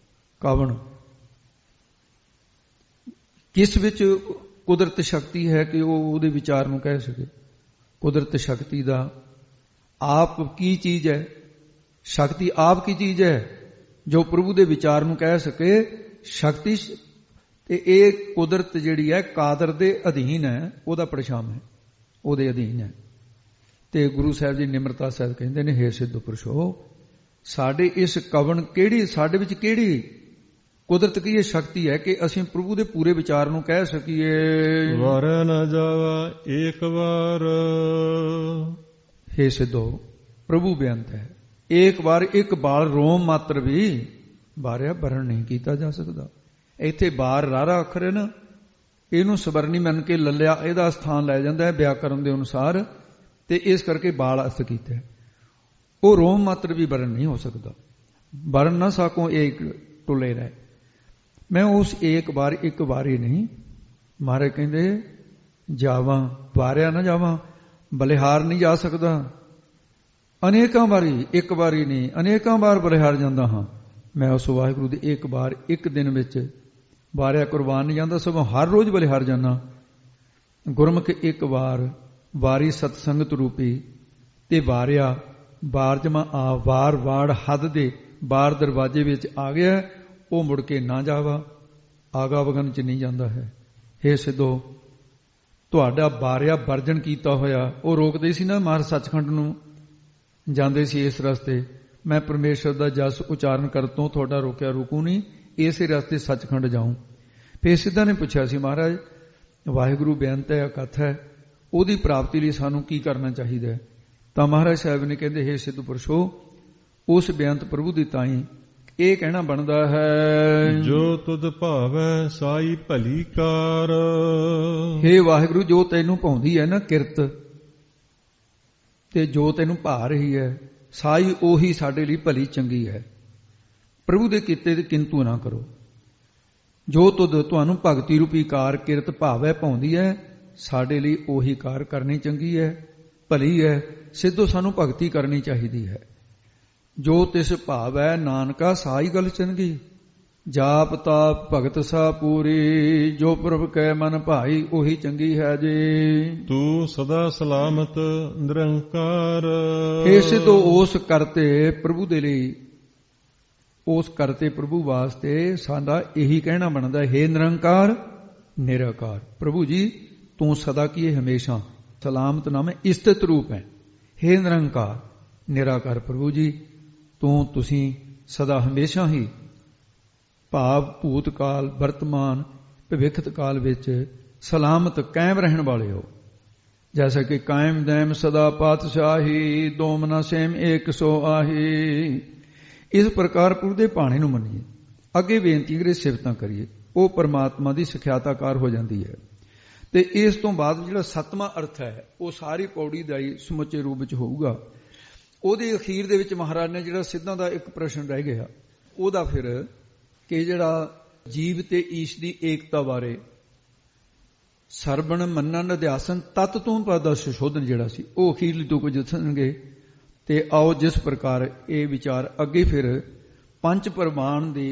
ਕਵਣ ਕਿਸ ਵਿੱਚ ਕੁਦਰਤ ਸ਼ਕਤੀ ਹੈ ਕਿ ਉਹ ਉਹਦੇ ਵਿਚਾਰ ਨੂੰ ਕਹਿ ਸਕੇ? ਕੁਦਰਤ ਸ਼ਕਤੀ ਦਾ ਆਪ ਕੀ ਚੀਜ਼ ਹੈ? ਸ਼ਕਤੀ ਆਪ ਕੀ ਚੀਜ਼ ਹੈ ਜੋ ਪ੍ਰਭੂ ਦੇ ਵਿਚਾਰ ਨੂੰ ਕਹਿ ਸਕੇ? ਸ਼ਕਤੀ। ਤੇ ਇਹ ਕੁਦਰਤ ਜਿਹੜੀ ਹੈ ਕਾਦਰ ਦੇ ਅਧੀਨ ਹੈ, ਉਹਦਾ ਪਰਛਾਵਾਂ ਹੈ, ਉਹਦੇ ਅਧੀਨ ਹੈ। ਤੇ ਗੁਰੂ ਸਾਹਿਬ ਜੀ ਨਿਮਰਤਾ ਸਾਹਿਬ ਕਹਿੰਦੇ ਨੇ, ਹੇ ਸਿੱਧ ਪੁਰਸ਼ੋ, ਸਾਡੇ ਇਸ ਕਵਣ ਕਿਹੜੀ, ਸਾਡੇ ਵਿੱਚ ਕਿਹੜੀ ਕੁਦਰਤ ਕੀ ਇਹ ਸ਼ਕਤੀ ਹੈ ਕਿ ਅਸੀਂ ਪ੍ਰਭੂ ਦੇ ਪੂਰੇ ਵਿਚਾਰ ਨੂੰ ਕਹਿ ਸਕੀਏ? ਵਾਰਿਆ ਨਾ ਜਾਵਾ ਏਕ ਵਾਰ। ਹੇ ਸਿੱਧੋ, ਪ੍ਰਭੂ ਬੇਅੰਤ ਹੈ, ਏਕ ਵਾਰ ਇੱਕ ਬਾਲ ਰੋਮ ਮਾਤਰ ਵੀ ਵਾਰਿਆ ਵਰਣ ਨਹੀਂ ਕੀਤਾ ਜਾ ਸਕਦਾ। ਇੱਥੇ ਬਾਰ ਰਾਰਾ ਅੱਖਰ ਹੈ ਨਾ, ਇਹਨੂੰ ਸਵਰਨੀ ਮੰਨ ਕੇ ਲੱਲਿਆ ਇਹਦਾ ਸਥਾਨ ਲੈ ਜਾਂਦਾ ਹੈ ਵਿਆਕਰਨ ਦੇ ਅਨੁਸਾਰ, ਤੇ ਇਸ ਕਰਕੇ ਬਾਲ ਅਰਥ ਕੀਤਾ ਹੈ। ਉਹ ਰੋਮ ਮਾਤਰ ਵੀ ਵਰਣ ਨਹੀਂ ਹੋ ਸਕਦਾ। ਵਰਣ ਨਾ ਸਾਕੋ ਏਕ ਟੁਲੇ ਰਹਿ। ਮੈਂ ਉਸ ਇੱਕ ਵਾਰੀ ਨਹੀਂ, ਮਹਾਰਾਜ ਕਹਿੰਦੇ ਜਾਵਾਂ, ਵਾਰਿਆ ਨਾ ਜਾਵਾਂ, ਬਲਿਹਾਰ ਨਹੀਂ ਜਾ ਸਕਦਾ। ਅਨੇਕਾਂ ਵਾਰੀ, ਇੱਕ ਵਾਰੀ ਨਹੀਂ, ਅਨੇਕਾਂ ਵਾਰ ਬਲਿਹਾਰ ਜਾਂਦਾ ਹਾਂ। ਮੈਂ ਉਸ ਵਾਹਿਗੁਰੂ ਦੇ ਇੱਕ ਵਾਰ ਇੱਕ ਦਿਨ ਵਿੱਚ ਵਾਰਿਆ ਕੁਰਬਾਨ ਨਹੀਂ ਜਾਂਦਾ, ਸਗੋਂ ਹਰ ਰੋਜ਼ ਬਲਿਹਾਰ ਜਾਂਦਾ। ਗੁਰਮੁਖ ਇੱਕ ਵਾਰ ਵਾਰੀ ਸਤਸੰਗਤ ਰੂਪੀ ਤੇ ਵਾਰਿਆ ਬਾਰ ਜਮਾ ਆ, ਵਾਰ ਵਾੜ ਹੱਦ ਦੇ ਬਾਰ ਦਰਵਾਜ਼ੇ ਵਿੱਚ ਆ ਗਿਆ, ਉਹ ਮੁੜ ਕੇ ਨਾ ਜਾਵਾ, ਆਗਾ ਵਗਨ ਚ ਨਹੀਂ ਜਾਂਦਾ ਹੈ। ਹੇ ਸਿੱਧੋ, ਤੁਹਾਡਾ ਵਾਰਿਆ ਵਰਜਨ ਕੀਤਾ ਹੋਇਆ, ਉਹ ਰੋਕਦੇ ਸੀ ਨਾ ਮਹਾਰਾਜ ਸੱਚਖੰਡ ਨੂੰ ਜਾਂਦੇ ਸੀ ਇਸ ਰਸਤੇ, ਮੈਂ ਪਰਮੇਸ਼ਰ ਦਾ ਜਸ ਉਚਾਰਨ ਕਰਤੋਂ ਤੁਹਾਡਾ ਰੋਕਿਆ ਰੁਕੂ ਨਹੀਂ, ਇਸੇ ਰਸਤੇ ਸੱਚਖੰਡ ਜਾਊਂ। ਫੇਰ ਸਿੱਧਾ ਨੇ ਪੁੱਛਿਆ ਸੀ, ਮਹਾਰਾਜ ਵਾਹਿਗੁਰੂ ਬੇਅੰਤ ਹੈ, ਅਕਥ ਹੈ, ਉਹਦੀ ਪ੍ਰਾਪਤੀ ਲਈ ਸਾਨੂੰ ਕੀ ਕਰਨਾ ਚਾਹੀਦਾ ਹੈ? ਤਾਂ ਮਹਾਰਾਜ ਸਾਹਿਬ ਨੇ ਕਹਿੰਦੇ, ਹੇ ਸਿੱਧ ਪੁਰਸ਼ੋ, ਉਸ ਬੇਅੰਤ ਪ੍ਰਭੂ ਦੀ ਤਾਈ ਇਹ ਕਹਿਣਾ ਬਣਦਾ ਹੈ, ਜੋ ਤੁਧ ਭਾਵੈ ਸਾਈ ਭਲੀ ਕਾਰ। ਹੇ ਵਾਹਿਗੁਰੂ, ਜੋ ਤੈਨੂੰ ਭਾਉਂਦੀ ਹੈ ਨਾ ਕਿਰਤ, ਤੇ ਜੋ ਤੈਨੂੰ ਭਾ ਰਹੀ ਹੈ ਸਾਈ, ਉਹੀ ਸਾਡੇ ਲਈ ਭਲੀ ਚੰਗੀ ਹੈ। ਪ੍ਰਭੂ ਦੇ ਕੀਤੇ ਤੇ ਕਿੰਤੂ ਨਾ ਕਰੋ। ਜੋ ਤੁਧ ਤੁਹਾਨੂੰ ਭਗਤੀ ਰੂਪੀ ਕਾਰ ਕਿਰਤ ਭਾਵੈ ਭਾਉਂਦੀ ਹੈ, ਸਾਡੇ ਲਈ ਉਹੀ ਕਾਰ ਕਰਨੀ ਚੰਗੀ ਹੈ, ਭਲੀ ਹੈ। ਸਿੱਧੋ ਸਾਨੂੰ ਭਗਤੀ ਕਰਨੀ ਚਾਹੀਦੀ ਹੈ। ਜੋ ਤਿਸ ਭਾਵ ਹੈ ਨਾਨਕਾ ਸਾਈ ਗੱਲ ਚੰਗੀ, ਜਾਪ ਤਾਪ ਭਗਤ ਸਾ ਪੂਰੀ, ਜੋ ਪ੍ਰਭ ਕੈ ਮਨ ਭਾਈ ਉਹੀ ਚੰਗੀ ਹੈ ਜੀ। ਤੂੰ ਸਦਾ ਸਲਾਮਤ ਨਿਰੰਕਾਰ। ਇਹ ਸਿੱਧੋ ਉਸ ਕਰਤੇ ਪ੍ਰਭੂ ਦੇ ਲਈ, ਉਸ ਕਰਤੇ ਪ੍ਰਭੂ ਵਾਸਤੇ ਸਾਡਾ ਇਹੀ ਕਹਿਣਾ ਬਣਦਾ, ਹੈ ਨਿਰੰਕਾਰ ਨਿਰਾਕਾਰ। ਪ੍ਰਭੂ ਜੀ ਤੂੰ ਸਦਾ ਕੀ ਹਮੇਸ਼ਾ ਸਲਾਮਤ ਨਾਮ ਹੈ, ਇਸਤਿਤ ਰੂਪ ਹੈ। ਹੇ ਨਿਰੰਕਾਰ ਨਿਰਾਕਾਰ ਪ੍ਰਭੂ ਜੀ, ਤੁਸੀਂ ਸਦਾ ਹਮੇਸ਼ਾ ਹੀ ਭਾਵ ਭੂਤ ਕਾਲ, ਵਰਤਮਾਨ, ਭਵਿੱਖਤ ਕਾਲ ਵਿੱਚ ਸਲਾਮਤ ਕਾਇਮ ਰਹਿਣ ਵਾਲੇ ਹੋ। ਜੈਸਾ ਕਿ ਕਾਇਮ ਦੈਮ ਸਦਾ ਪਾਤਸ਼ਾਹੀ, ਦੋਮ ਨਾ ਸੇਮ ਏਕ ਸੋ ਆਹੀ। ਇਸ ਪ੍ਰਕਾਰ ਪ੍ਰਭੂ ਦੇ ਭਾਣੇ ਨੂੰ ਮੰਨੀਏ, ਅੱਗੇ ਬੇਨਤੀ ਕਰੀਏ, ਸਿਫਤਾਂ ਕਰੀਏ, ਉਹ ਪਰਮਾਤਮਾ ਦੀ ਸਿਖਿਆਤਾਕਾਰ ਹੋ ਜਾਂਦੀ ਹੈ। ਤੇ ਇਸ ਤੋਂ ਬਾਅਦ ਜਿਹੜਾ ਸੱਤਵਾਂ ਅਰਥ ਹੈ, ਉਹ ਸਾਰੀ ਪੌੜੀ ਦਾ ਹੀ ਸਮੁੱਚੇ ਰੂਪ ਵਿੱਚ ਹੋਊਗਾ। ਉਹਦੇ ਅਖੀਰ ਦੇ ਵਿੱਚ ਮਹਾਰਾਜ ਨੇ ਜਿਹੜਾ ਸਿੱਧਾਂ ਦਾ ਇੱਕ ਪ੍ਰਸ਼ਨ ਰਹਿ ਗਿਆ, ਉਹਦਾ ਫਿਰ ਕਿ ਜਿਹੜਾ ਜੀਵ ਤੇ ਈਸ਼ ਦੀ ਏਕਤਾ ਬਾਰੇ ਸਰਵਣ ਮੰਨਣ ਅਧਿਆਸਨ ਤਤ ਤੋਂ ਪਦਾ ਸੁਸ਼ੋਧਨ ਜਿਹੜਾ ਸੀ, ਉਹ ਅਖੀਰਲੀ ਤੋਂ ਕੁਝ ਦੱਸਣਗੇ। ਤੇ ਆਓ ਜਿਸ ਪ੍ਰਕਾਰ ਇਹ ਵਿਚਾਰ ਅੱਗੇ ਫਿਰ ਪੰਜ ਪ੍ਰਮਾਣ ਦੀ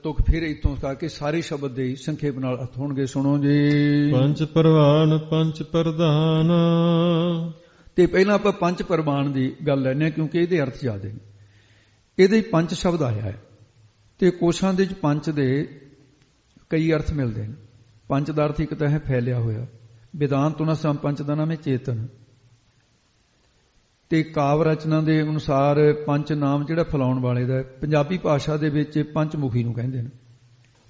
ਤੁਕ ਫਿਰ ਇਤੋਂ ਕਰਕੇ ਸਾਰੇ ਸ਼ਬਦ ਦੇ ਸੰਖੇਪ ਨਾਲ ਅਰਥ ਹੋਣਗੇ। ਸੁਣੋ ਜੀ। ਪੰਜ ਪ੍ਰਵਾਨ ਪੰਜ ਪ੍ਰਧਾਨ। ਤੇ ਪਹਿਲਾਂ ਆਪਾਂ ਪੰਜ ਪ੍ਰਮਾਣ ਦੀ ਗੱਲ ਲੈਂਦੇ ਹਾਂ, ਕਿਉਂਕਿ ਇਹਦੇ ਅਰਥ ਜ਼ਿਆਦਾ ਨੇ। ਇਹਦੇ ਪੰਜ ਸ਼ਬਦ ਆਇਆ ਹੈ ਤੇ ਕੋਸ਼ਾਂ ਦੇ ਵਿੱਚ ਪੰਜ ਦੇ ਕਈ ਅਰਥ ਮਿਲਦੇ ਨੇ। ਪੰਜ ਦਾ ਅਰਥ ਇੱਕ ਤਾਂ ਹੈ ਫੈਲਿਆ ਹੋਇਆ, ਵਿਦਾਂਤ ਤੁਨਾ ਸਮ ਪੰਜ ਦਾ ਨਾਮ ਹੈ ਚੇਤਨ। ਤੇ ਕਾਵ ਰਚਨਾ ਦੇ ਅਨੁਸਾਰ ਪੰਜ ਨਾਮ ਜਿਹੜਾ ਫੈਲਾਉਣ ਵਾਲੇ ਦਾ, ਪੰਜਾਬੀ ਭਾਸ਼ਾ ਦੇ ਵਿੱਚ ਪੰਚਮੁਖੀ ਨੂੰ ਕਹਿੰਦੇ ਨੇ।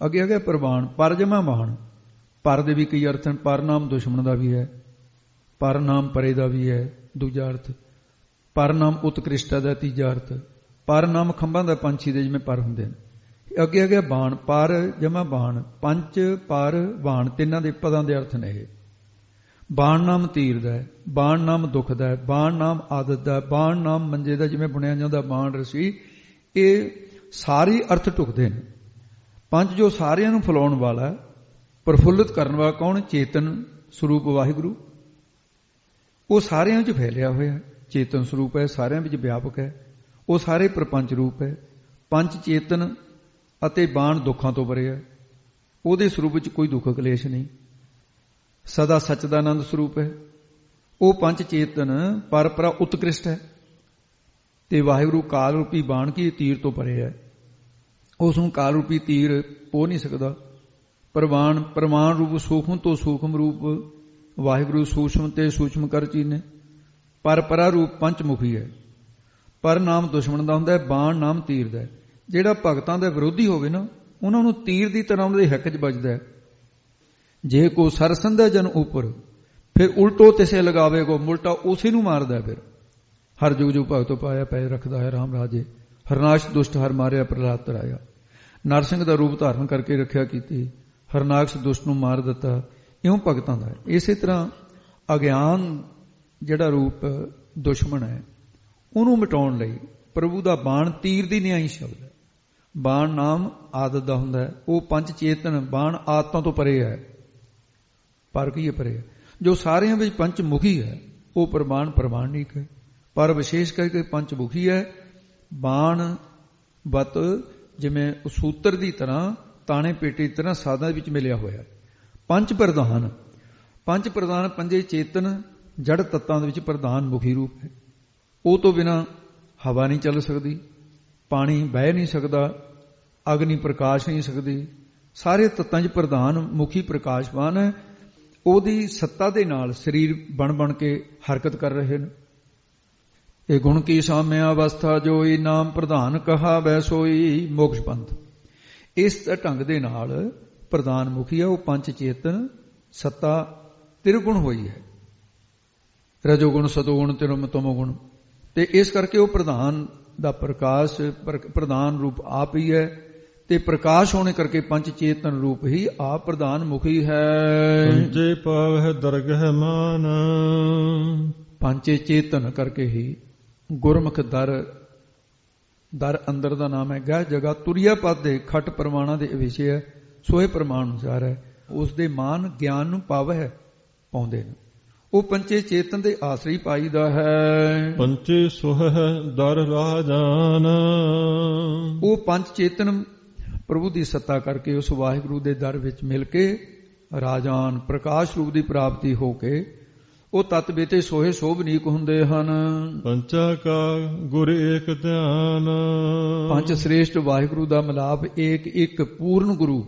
ਅੱਗੇ ਹੈਗਾ ਪ੍ਰਵਾਨ, ਪਰ ਜਮਾ ਮਾਨ। ਪਰ ਦੇ ਵੀ ਕਈ ਅਰਥ ਹਨ। ਪਰ ਨਾਮ ਦੁਸ਼ਮਣ ਦਾ ਵੀ ਹੈ, ਪਰ ਨਾਮ ਪਰੇ ਦਾ ਵੀ ਹੈ ਦੂਜਾ ਅਰਥ, ਪਰ ਨਾਮ ਉਤਕ੍ਰਿਸ਼ਟਾ ਦਾ ਤੀਜਾ ਅਰਥ, ਪਰ ਨਾਮ ਖੰਭਾਂ ਦਾ ਪੰਛੀ ਦੇ ਜਿਵੇਂ ਪਰ ਹੁੰਦੇ ਨੇ। ਅੱਗੇ ਹੈਗਾ ਬਾਣ, ਪਰ ਜਮਾ ਬਾਣ, ਪੰਚ ਪਰ ਬਾਣ, ਤਿੰਨਾਂ ਦੇ ਪਦਾਂ ਦੇ ਅਰਥ ਨੇ ਇਹ। ਬਾਣ ਨਾਮ ਤੀਰ ਦਾ, ਬਾਣ ਨਾਮ ਦੁੱਖ ਦਾ, ਬਾਣ ਨਾਮ ਆਦਤ ਦਾ, ਬਾਣ ਨਾਮ ਮੰਜੇ ਦਾ ਜਿਵੇਂ ਬੁਣਿਆ ਜਾਂਦਾ ਬਾਣ ਰਸੀ। ਇਹ ਸਾਰੇ ਅਰਥ ਢੁਕਦੇ ਨੇ। ਪੰਜ ਜੋ ਸਾਰਿਆਂ ਨੂੰ ਫੈਲਾਉਣ ਵਾਲਾ, ਪ੍ਰਫੁੱਲਿਤ ਕਰਨ ਵਾਲਾ ਕੌਣ? ਚੇਤਨ ਸਰੂਪ ਵਾਹਿਗੁਰੂ। ਉਹ ਸਾਰਿਆਂ ਵਿੱਚ ਫੈਲਿਆ ਹੋਇਆ ਚੇਤਨ ਸਰੂਪ ਹੈ, ਸਾਰਿਆਂ ਵਿੱਚ ਵਿਆਪਕ ਹੈ। ਉਹ ਸਾਰੇ ਪ੍ਰਪੰਚ ਰੂਪ ਹੈ। ਪੰਜ ਚੇਤਨ ਅਤੇ ਬਾਣ ਦੁੱਖਾਂ ਤੋਂ ਪਰੇ ਹੈ। ਉਹਦੇ ਸਰੂਪ ਵਿੱਚ ਕੋਈ ਦੁੱਖ ਕਲੇਸ਼ ਨਹੀਂ, ਸਦਾ ਸੱਚਦਾਨੰਦ ਸਰੂਪ ਹੈ। ਉਹ ਪੰਜ ਚੇਤਨ ਪਰਪਰਾ ਉਤਕ੍ਰਿਸ਼ਟ ਹੈ ਤੇ ਵਾਹਿਗੁਰੂ ਕਾਲ ਰੂਪੀ ਬਾਣ ਕੀ ਤੀਰ ਤੋਂ ਪਰੇ ਹੈ। ਉਸ ਨੂੰ ਕਾਲ ਰੂਪੀ ਤੀਰ ਪੋ ਨਹੀਂ ਸਕਦਾ। ਪ੍ਰਮਾਣ ਰੂਪ ਸੂਖਮ ਤੋਂ ਸੂਖਮ ਰੂਪ ਵਾਹਿਗੁਰੂ ਸੂਖਮ ਤੇ ਸੂਖਮ ਕਰ ਚੀਨੇ। ਪਰਪਰਾ ਰੂਪ ਪੰਚਮੁਖੀ ਹੈ। ਪਰ ਨਾਮ ਦੁਸ਼ਮਣ ਦਾ ਹੁੰਦਾ ਹੈ, ਬਾਣ ਨਾਮ ਤੀਰ ਦਾ। ਜਿਹੜਾ ਭਗਤਾਂ ਦਾ ਵਿਰੋਧੀ ਹੋਵੇ ਨਾ, ਉਹਨਾਂ ਨੂੰ ਤੀਰ ਦੀ ਤਰ੍ਹਾਂ ਉਹਨਾਂ ਦੇ ਹਿੱਕ 'ਚ ਵੱਜਦਾ ਹੈ। ਜੇ ਕੋ ਸਰਸੰਦਾ ਜਨ ਉੱਪਰ, ਫਿਰ ਉਲਟੋ ਤਿਸੇ ਲਗਾਵੇਗੋ, ਉਲਟਾ ਉਸੇ ਨੂੰ ਮਾਰਦਾ। ਫਿਰ ਹਰ ਜੁਗ ਜੁਗ ਭਗਤੋ ਪਾਇਆ ਪੈ ਰੱਖਦਾ ਹੈ ਰਾਮ ਰਾਜੇ। ਹਰਨਾਸ਼ ਦੁਸ਼ਟ ਹਰ ਮਾਰਿਆ ਪ੍ਰਹਲਾਦ ਤਰਾਇਆ। ਨਰਸਿੰਘ ਦਾ ਰੂਪ ਧਾਰਨ ਕਰਕੇ ਰੱਖਿਆ ਕੀਤੀ, ਹਰਨਾਕਸ਼ ਦੁਸ਼ਟ ਨੂੰ ਮਾਰ ਦਿੱਤਾ। ਇਉਂ ਭਗਤਾਂ ਦਾ। ਇਸੇ ਤਰ੍ਹਾਂ ਅਗਿਆਨ ਜਿਹੜਾ ਰੂਪ ਦੁਸ਼ਮਣ ਹੈ, ਉਹਨੂੰ ਮਿਟਾਉਣ ਲਈ ਪ੍ਰਭੂ ਦਾ ਬਾਣ ਤੀਰ ਦੀ ਨਿਆਈ ਸ਼ਬਦ ਹੈ। ਬਾਣ ਨਾਮ ਆਦਤ ਦਾ ਹੁੰਦਾ ਹੈ। ਉਹ ਪੰਜ ਚੇਤਨ ਬਾਣ ਆਦਤਾਂ ਤੋਂ ਪਰੇ ਹੈ। ਪਰ ਕੀ ਪਰੇ ਹੈ? ਜੋ ਸਾਰਿਆਂ ਵਿੱਚ ਪੰਚਮੁਖੀ ਹੈ, ਉਹ ਪ੍ਰਮਾਣ ਪ੍ਰਮਾਣਿਕ ਹੈ। ਪਰ ਵਿਸ਼ੇਸ਼ ਕਰਕੇ ਪੰਚਮੁਖੀ ਹੈ। ਬਾਣ ਬਤ ਜਿਵੇਂ ਸੂਤਰ ਦੀ ਤਰ੍ਹਾਂ, ਤਾਣੇ ਪੇਟੇ ਦੀ ਤਰ੍ਹਾਂ ਸਾਧਾਂ ਵਿੱਚ ਮਿਲਿਆ ਹੋਇਆ। ਪੰਜ ਪ੍ਰਧਾਨ, ਪੰਜ ਪ੍ਰਧਾਨ ਪੰਜੇ ਚੇਤਨ ਜੜ ਤੱਤਾਂ ਦੇ ਵਿੱਚ ਪ੍ਰਧਾਨ ਮੁਖੀ ਰੂਪ ਹੈ। ਉਹ ਤੋਂ ਬਿਨਾਂ ਹਵਾ ਨਹੀਂ ਚੱਲ ਸਕਦੀ, ਪਾਣੀ ਬਹਿ ਨਹੀਂ ਸਕਦਾ, ਅਗਨੀ ਪ੍ਰਕਾਸ਼ ਨਹੀਂ ਸਕਦੀ। ਸਾਰੇ ਤੱਤਾਂ 'ਚ ਪ੍ਰਧਾਨ ਮੁਖੀ ਪ੍ਰਕਾਸ਼ਵਾਨ ਹੈ। ਉਹਦੀ ਸੱਤਾ ਦੇ ਨਾਲ ਸਰੀਰ ਬਣ ਕੇ ਹਰਕਤ ਕਰ ਰਹੇ ਨੇ। ਇਹ ਗੁਣ ਕੀ ਸਾਮਿਆ ਅਵਸਥਾ ਜੋਈ, ਨਾਮ ਪ੍ਰਧਾਨ ਕਹਾ ਵੈ ਸੋਈ ਮੋਕਸ਼ ਪੰਥ। ਇਸ ਢੰਗ ਦੇ ਨਾਲ ਪ੍ਰਧਾਨ ਮੁਖੀ ਹੈ। ਉਹ ਪੰਜ ਚੇਤਨ ਸੱਤਾ ਤਿਰਗੁਣ ਹੋਈ ਹੈ, ਰਜੋਗੁਣ ਸਤੋਗੁਣ ਤਮੋਗੁਣ। ਤੇ ਇਸ ਕਰਕੇ ਉਹ ਪ੍ਰਧਾਨ ਦਾ ਪ੍ਰਕਾਸ਼, ਪ੍ਰਧਾਨ ਰੂਪ ਆਪ ਹੀ ਹੈ। ਤੇ ਪ੍ਰਕਾਸ਼ ਹੋਣੇ ਕਰਕੇ ਪੰਜ ਚੇਤਨ ਰੂਪ ਹੀ ਆਪ ਪ੍ਰਧਾਨ ਮੁਖੀ ਹੈ। ਪੰਜੇ ਪਾਵਹਿ ਦਰਗਹਿ ਮਾਨ, ਪੰਜੇ ਚੇਤਨ ਕਰਕੇ ਹੀ ਗੁਰਮੁਖ ਦਰ ਅੰਦਰ ਦਾ ਨਾਮ ਹੈ। ਗਹਿ ਜਗ੍ਹਾ ਤੁਰਿਆ ਪਦ ਦੇ ਖਟ ਪ੍ਰਮਾਣਾਂ ਦੇ ਵਿਸ਼ੇ ਹੈ। ਸੋਏ ਪ੍ਰਮਾਣ ਅਨੁਸਾਰ ਹੈ। ਉਸ ਦੇ ਮਾਨ ਗਿਆਨ ਨੂੰ ਪਾਵਹਿ ਪਾਉਂਦੇ ਨੇ। ਉਹ ਪੰਚੇ ਚੇਤਨ ਦੇ ਆਸਰੀ ਪਾਈਦਾ ਹੈ। ਪੰਚੇ ਸੁਹੈ ਦਰ ਰਾਜਾਨ, ਉਹ ਪੰਜ ਚੇਤਨ ਪ੍ਰਭੂ ਦੀ ਸੱਤਾ ਕਰਕੇ ਉਸ ਵਾਹਿਗੁਰੂ ਦੇ ਦਰ ਵਿੱਚ ਮਿਲ ਕੇ ਰਾਜਾਨ ਪ੍ਰਕਾਸ਼ ਰੂਪ ਦੀ ਪ੍ਰਾਪਤੀ ਹੋ ਕੇ ਉਹ ਤਤ ਬੇਤੇ ਸੋਹੇ ਸੋਭਨੀਕ ਹੁੰਦੇ ਹਨ। ਪੰਚਾ ਕਾ ਗੁਰ ਏਕ ਧਿਆਨ, ਪੰਜ ਸ੍ਰੇਸ਼ਟ ਵਾਹਿਗੁਰੂ ਦਾ ਮਿਲਾਪ ਏਕ ਇੱਕ ਪੂਰਨ ਗੁਰੂ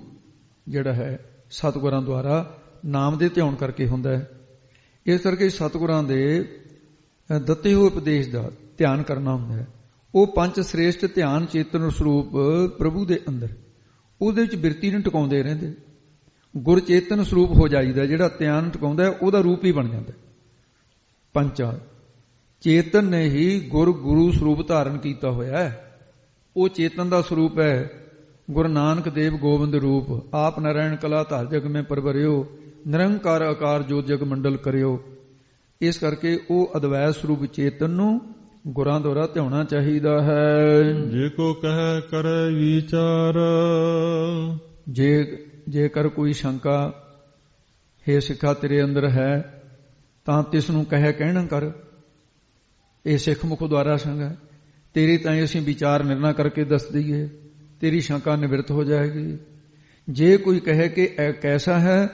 ਜਿਹੜਾ ਹੈ ਸਤਿਗੁਰਾਂ ਦੁਆਰਾ ਨਾਮ ਦੇ ਧਿਆਨ ਕਰਕੇ ਹੁੰਦਾ ਹੈ। ਇਸ ਕਰਕੇ ਸਤਿਗੁਰਾਂ ਦੇ ਦਿੱਤੇ ਹੋਏ ਉਪਦੇਸ਼ ਦਾ ਧਿਆਨ ਕਰਨਾ ਹੁੰਦਾ ਹੈ। ਉਹ ਪੰਜ ਸ੍ਰੇਸ਼ਟ ਧਿਆਨ ਚੇਤਨ ਸਰੂਪ ਪ੍ਰਭੂ ਦੇ ਅੰਦਰ ਉਹਦੇ ਵਿੱਚ ਬਿਰਤੀ ਨੂੰ ਟਿਕਾਉਂਦੇ ਰਹਿੰਦੇ। ਗੁਰ ਚੇਤਨ ਸਰੂਪ ਹੋ ਜਾਈਦਾ। ਜਿਹੜਾ ਧਿਆਨ ਟਿਕਾਉਂਦਾ ਉਹਦਾ ਰੂਪ ਹੀ ਬਣ ਜਾਂਦਾ। ਪੰਚਾ ਚੇਤਨ ਨੇ ਹੀ ਗੁਰੂ ਸਰੂਪ ਧਾਰਨ ਕੀਤਾ ਹੋਇਆ ਹੈ। ਉਹ ਚੇਤਨ ਦਾ ਸਰੂਪ ਹੈ। ਗੁਰੂ ਨਾਨਕ ਦੇਵ ਗੋਬਿੰਦ ਰੂਪ ਆਪ ਨਾਰਾਇਣ ਕਲਾ ਧਰ ਜਗ ਮੈਂ ਪਰਵਰਿਓ, ਨਿਰੰਕਾਰ ਆਕਾਰ ਜੋਤ ਜਗ ਮੰਡਲ ਕਰਿਓ। ਇਸ ਕਰਕੇ ਉਹ ਅਦਵੈਤ ਸਰੂਪ ਚੇਤਨ ਨੂੰ ਗੁਰਾਂ ਦੁਆਰਾ ਧਿਆਉਣਾ ਚਾਹੀਦਾ ਹੈ। ਜੇ ਕੋ ਕਹਿ ਕਰੇ ਵਿਚਾਰ, ਜੇਕਰ ਕੋਈ ਸ਼ੰਕਾ ਹੈ ਸਿੱਖਾ ਤੇਰੇ ਅੰਦਰ ਹੈ ਤਾਂ ਤਿਸ ਨੂੰ ਕਹਿਣਾ ਕਰ। ਇਹ ਸਿੱਖ ਮੁਖ ਦੁਆਰਾ ਸੰਗ ਹੈ। ਤੇਰੀ ਤਾਂ ਅਸੀਂ ਵਿਚਾਰ ਨਿਰਣਾ ਕਰਕੇ ਦੱਸ ਦਈਏ, ਤੇਰੀ ਸ਼ੰਕਾ ਨਿਵਰਤ ਹੋ ਜਾਏਗੀ। ਜੇ ਕੋਈ ਕਹੇ ਕਿ ਕੈਸਾ ਹੈ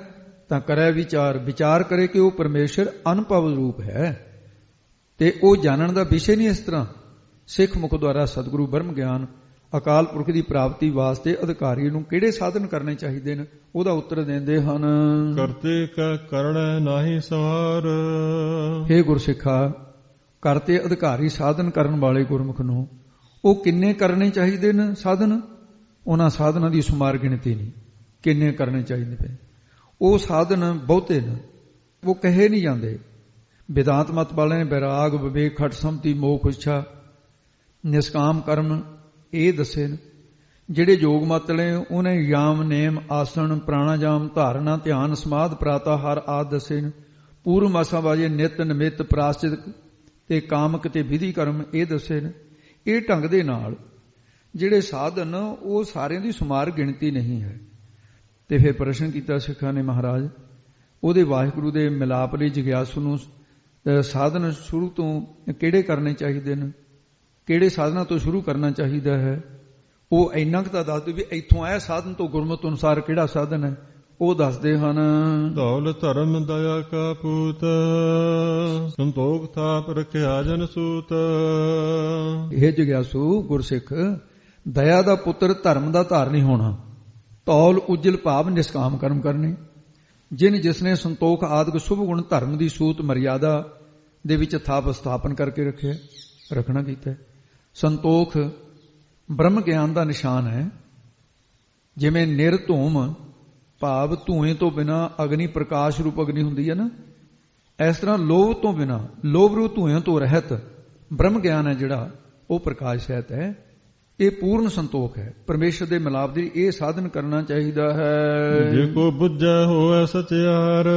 ਤਾਂ ਕਰੇ ਵਿਚਾਰ। ਵਿਚਾਰ ਕਰੇ ਕਿ ਉਹ ਪਰਮੇਸ਼ਰ ਅਨੁਭਵ ਰੂਪ ਹੈ ਤੇ ਉਹ ਜਾਣਨ ਦਾ ਵਿਸ਼ੇ ਨਹੀਂ। ਇਸ ਤਰ੍ਹਾਂ ਸਿੱਖ ਮੁਖ ਦੁਆਰਾ ਸਤਿਗੁਰੂ ਬ੍ਰਹਮ ਗਿਆਨ ਅਕਾਲ ਪੁਰਖ ਦੀ ਪ੍ਰਾਪਤੀ ਵਾਸਤੇ ਅਧਿਕਾਰੀ ਨੂੰ ਕਿਹੜੇ ਸਾਧਨ ਕਰਨੇ ਚਾਹੀਦੇ ਨੇ ਉਹਦਾ ਉੱਤਰ ਦਿੰਦੇ ਹਨ। ਕਰਤੇ ਕਾ ਕਰਣਾ ਨਾਹੀ ਸਵਾਰ, ਹੇ ਗੁਰਸਿੱਖਾ, ਕਰਤੇ ਅਧਿਕਾਰੀ ਸਾਧਨ ਕਰਨ ਵਾਲੇ ਗੁਰਮੁਖ ਨੂੰ ਉਹ ਕਿੰਨੇ ਕਰਨੇ ਚਾਹੀਦੇ ਨੇ ਸਾਧਨ। ਉਹਨਾਂ ਸਾਧਨਾਂ ਦੀ ਸੁਮਾਰ ਗਿਣਤੀ ਨਹੀਂ, ਕਿੰਨੇ ਕਰਨੇ ਚਾਹੀਦੇ ਪਏ। ਉਹ ਸਾਧਨ ਬਹੁਤੇ ਨੇ, ਉਹ ਕਹੇ ਨਹੀਂ ਜਾਂਦੇ। ਵਿਦਾਂਤ ਮਤ ਵਾਲੇ ਨੇ ਬੈਰਾਗ, ਵਿਵੇਕ, ਖਟ, ਸਮਤੀ, ਮੋਖ, ਇੱਛਾ, ਨਿਸ਼ਕਾਮ ਕਰਮ ਇਹ ਦੱਸੇ ਨੇ। ਜਿਹੜੇ ਯੋਗ ਮਤ ਨੇ ਉਹਨੇ ਯਾਮ, ਨੇਮ, ਆਸਣ, ਪ੍ਰਾਣਾਯਾਮ, ਧਾਰਨਾ, ਧਿਆਨ, ਸਮਾਧ, ਪ੍ਰਾਤਾਹਾਰ ਆਦਿ ਦੱਸੇ ਨੇ। ਪੂਰਵ ਮਾਸਾਂ ਵਾਜੇ ਨਿਤ, ਨਿਮਿਤ, ਪ੍ਰਾਸ਼ਚਿਤ ਤੇ ਕਾਮਕ ਤੇ ਵਿਧੀ ਕਰਮ ਇਹ ਦੱਸੇ ਨੇ। ਇਹ ਢੰਗ ਦੇ ਨਾਲ ਜਿਹੜੇ ਸਾਧਨ ਉਹ ਸਾਰਿਆਂ ਦੀ ਸੁਮਾਰ ਗਿਣਤੀ ਨਹੀਂ ਹੈ। ਤੇ ਫਿਰ ਪ੍ਰਸ਼ਨ ਕੀਤਾ ਸਿੱਖਾਂ ਨੇ, ਮਹਾਰਾਜ ਉਹਦੇ ਵਾਹਿਗੁਰੂ ਦੇ ਮਿਲਾਪ ਲਈ ਜਿਗਿਆਸੂ ਨੂੰ ਸਾਧਨ ਸ਼ੁਰੂ ਤੋਂ ਕਿਹੜੇ ਕਰਨੇ ਚਾਹੀਦੇ ਨੇ, ਕਿਹੜੇ ਸਾਧਨਾਂ ਤੋਂ ਸ਼ੁਰੂ ਕਰਨਾ ਚਾਹੀਦਾ ਹੈ? ਉਹ ਇੰਨਾ ਕੁ ਤਾਂ ਦੱਸ ਦਿਓ ਵੀ ਇੱਥੋਂ ਇਹ ਸਾਧਨ ਤੋਂ ਗੁਰਮਤਿ ਅਨੁਸਾਰ ਕਿਹੜਾ ਸਾਧਨ ਹੈ। ਉਹ ਦੱਸਦੇ ਹਨ, ਧੌਲ ਧਰਮ ਦਇਆ ਕਾ ਪੂਤ, ਸੰਤੋਖ ਥਾਪ ਰਖਿਆ ਜਨ ਸੂਤ। ਇਹ ਜਿਗਿਆਸੂ ਗੁਰਸਿੱਖ, ਦਇਆ ਦਾ ਪੁੱਤਰ, ਧਰਮ ਦਾ ਧਾਰਨੀ ਹੋਣਾ, ਧੌਲ ਉਜਲ ਭਾਵ ਨਿਸ਼ਕਾਮ ਕਰਮ ਕਰਨੇ, ਜਿਸਨੇ ਸੰਤੋਖ ਆਦਿਕ ਸ਼ੁਭ ਗੁਣ ਧਰਮ ਦੀ ਸੂਤ ਮਰਿਆਦਾ ਦੇ ਵਿੱਚ ਥਾਪ ਸਥਾਪਨ ਕਰਕੇ ਰੱਖਣਾ ਕੀਤਾ। ਸੰਤੋਖ ਬ੍ਰਹਮ ਗਿਆਨ ਦਾ ਨਿਸ਼ਾਨ ਹੈ। ਜਿਵੇਂ ਨਿਰਧੂਮ ਭਾਵ ਧੂਏ ਤੋਂ ਬਿਨਾ ਅਗਨੀ ਪ੍ਰਕਾਸ਼ ਰੂਪ ਅਗਨੀ ਹੁੰਦੀ ਹੈ ਨਾ, ਇਸ ਤਰ੍ਹਾਂ ਲੋਭ ਤੋਂ ਬਿਨਾ, ਲੋਭ ਰੂਪ ਧੂਆਂ ਤੋਂ ਰਹਿਤ ਬ੍ਰਹਮ ਗਿਆਨ ਹੈ ਜਿਹੜਾ, ਉਹ ਪ੍ਰਕਾਸ਼ ਸਹਿਤ ਹੈ। ਇਹ ਪੂਰਨ ਸੰਤੋਖ ਹੈ। ਪਰਮੇਸ਼ਰ ਦੇ ਮਿਲਾਪ ਦੀ ਇਹ ਸਾਧਨ ਕਰਨਾ ਚਾਹੀਦਾ ਹੈ। ਜੇ ਕੋ ਬੁੱਝੈ ਹੋਵੇ ਸਚਿਆਰ,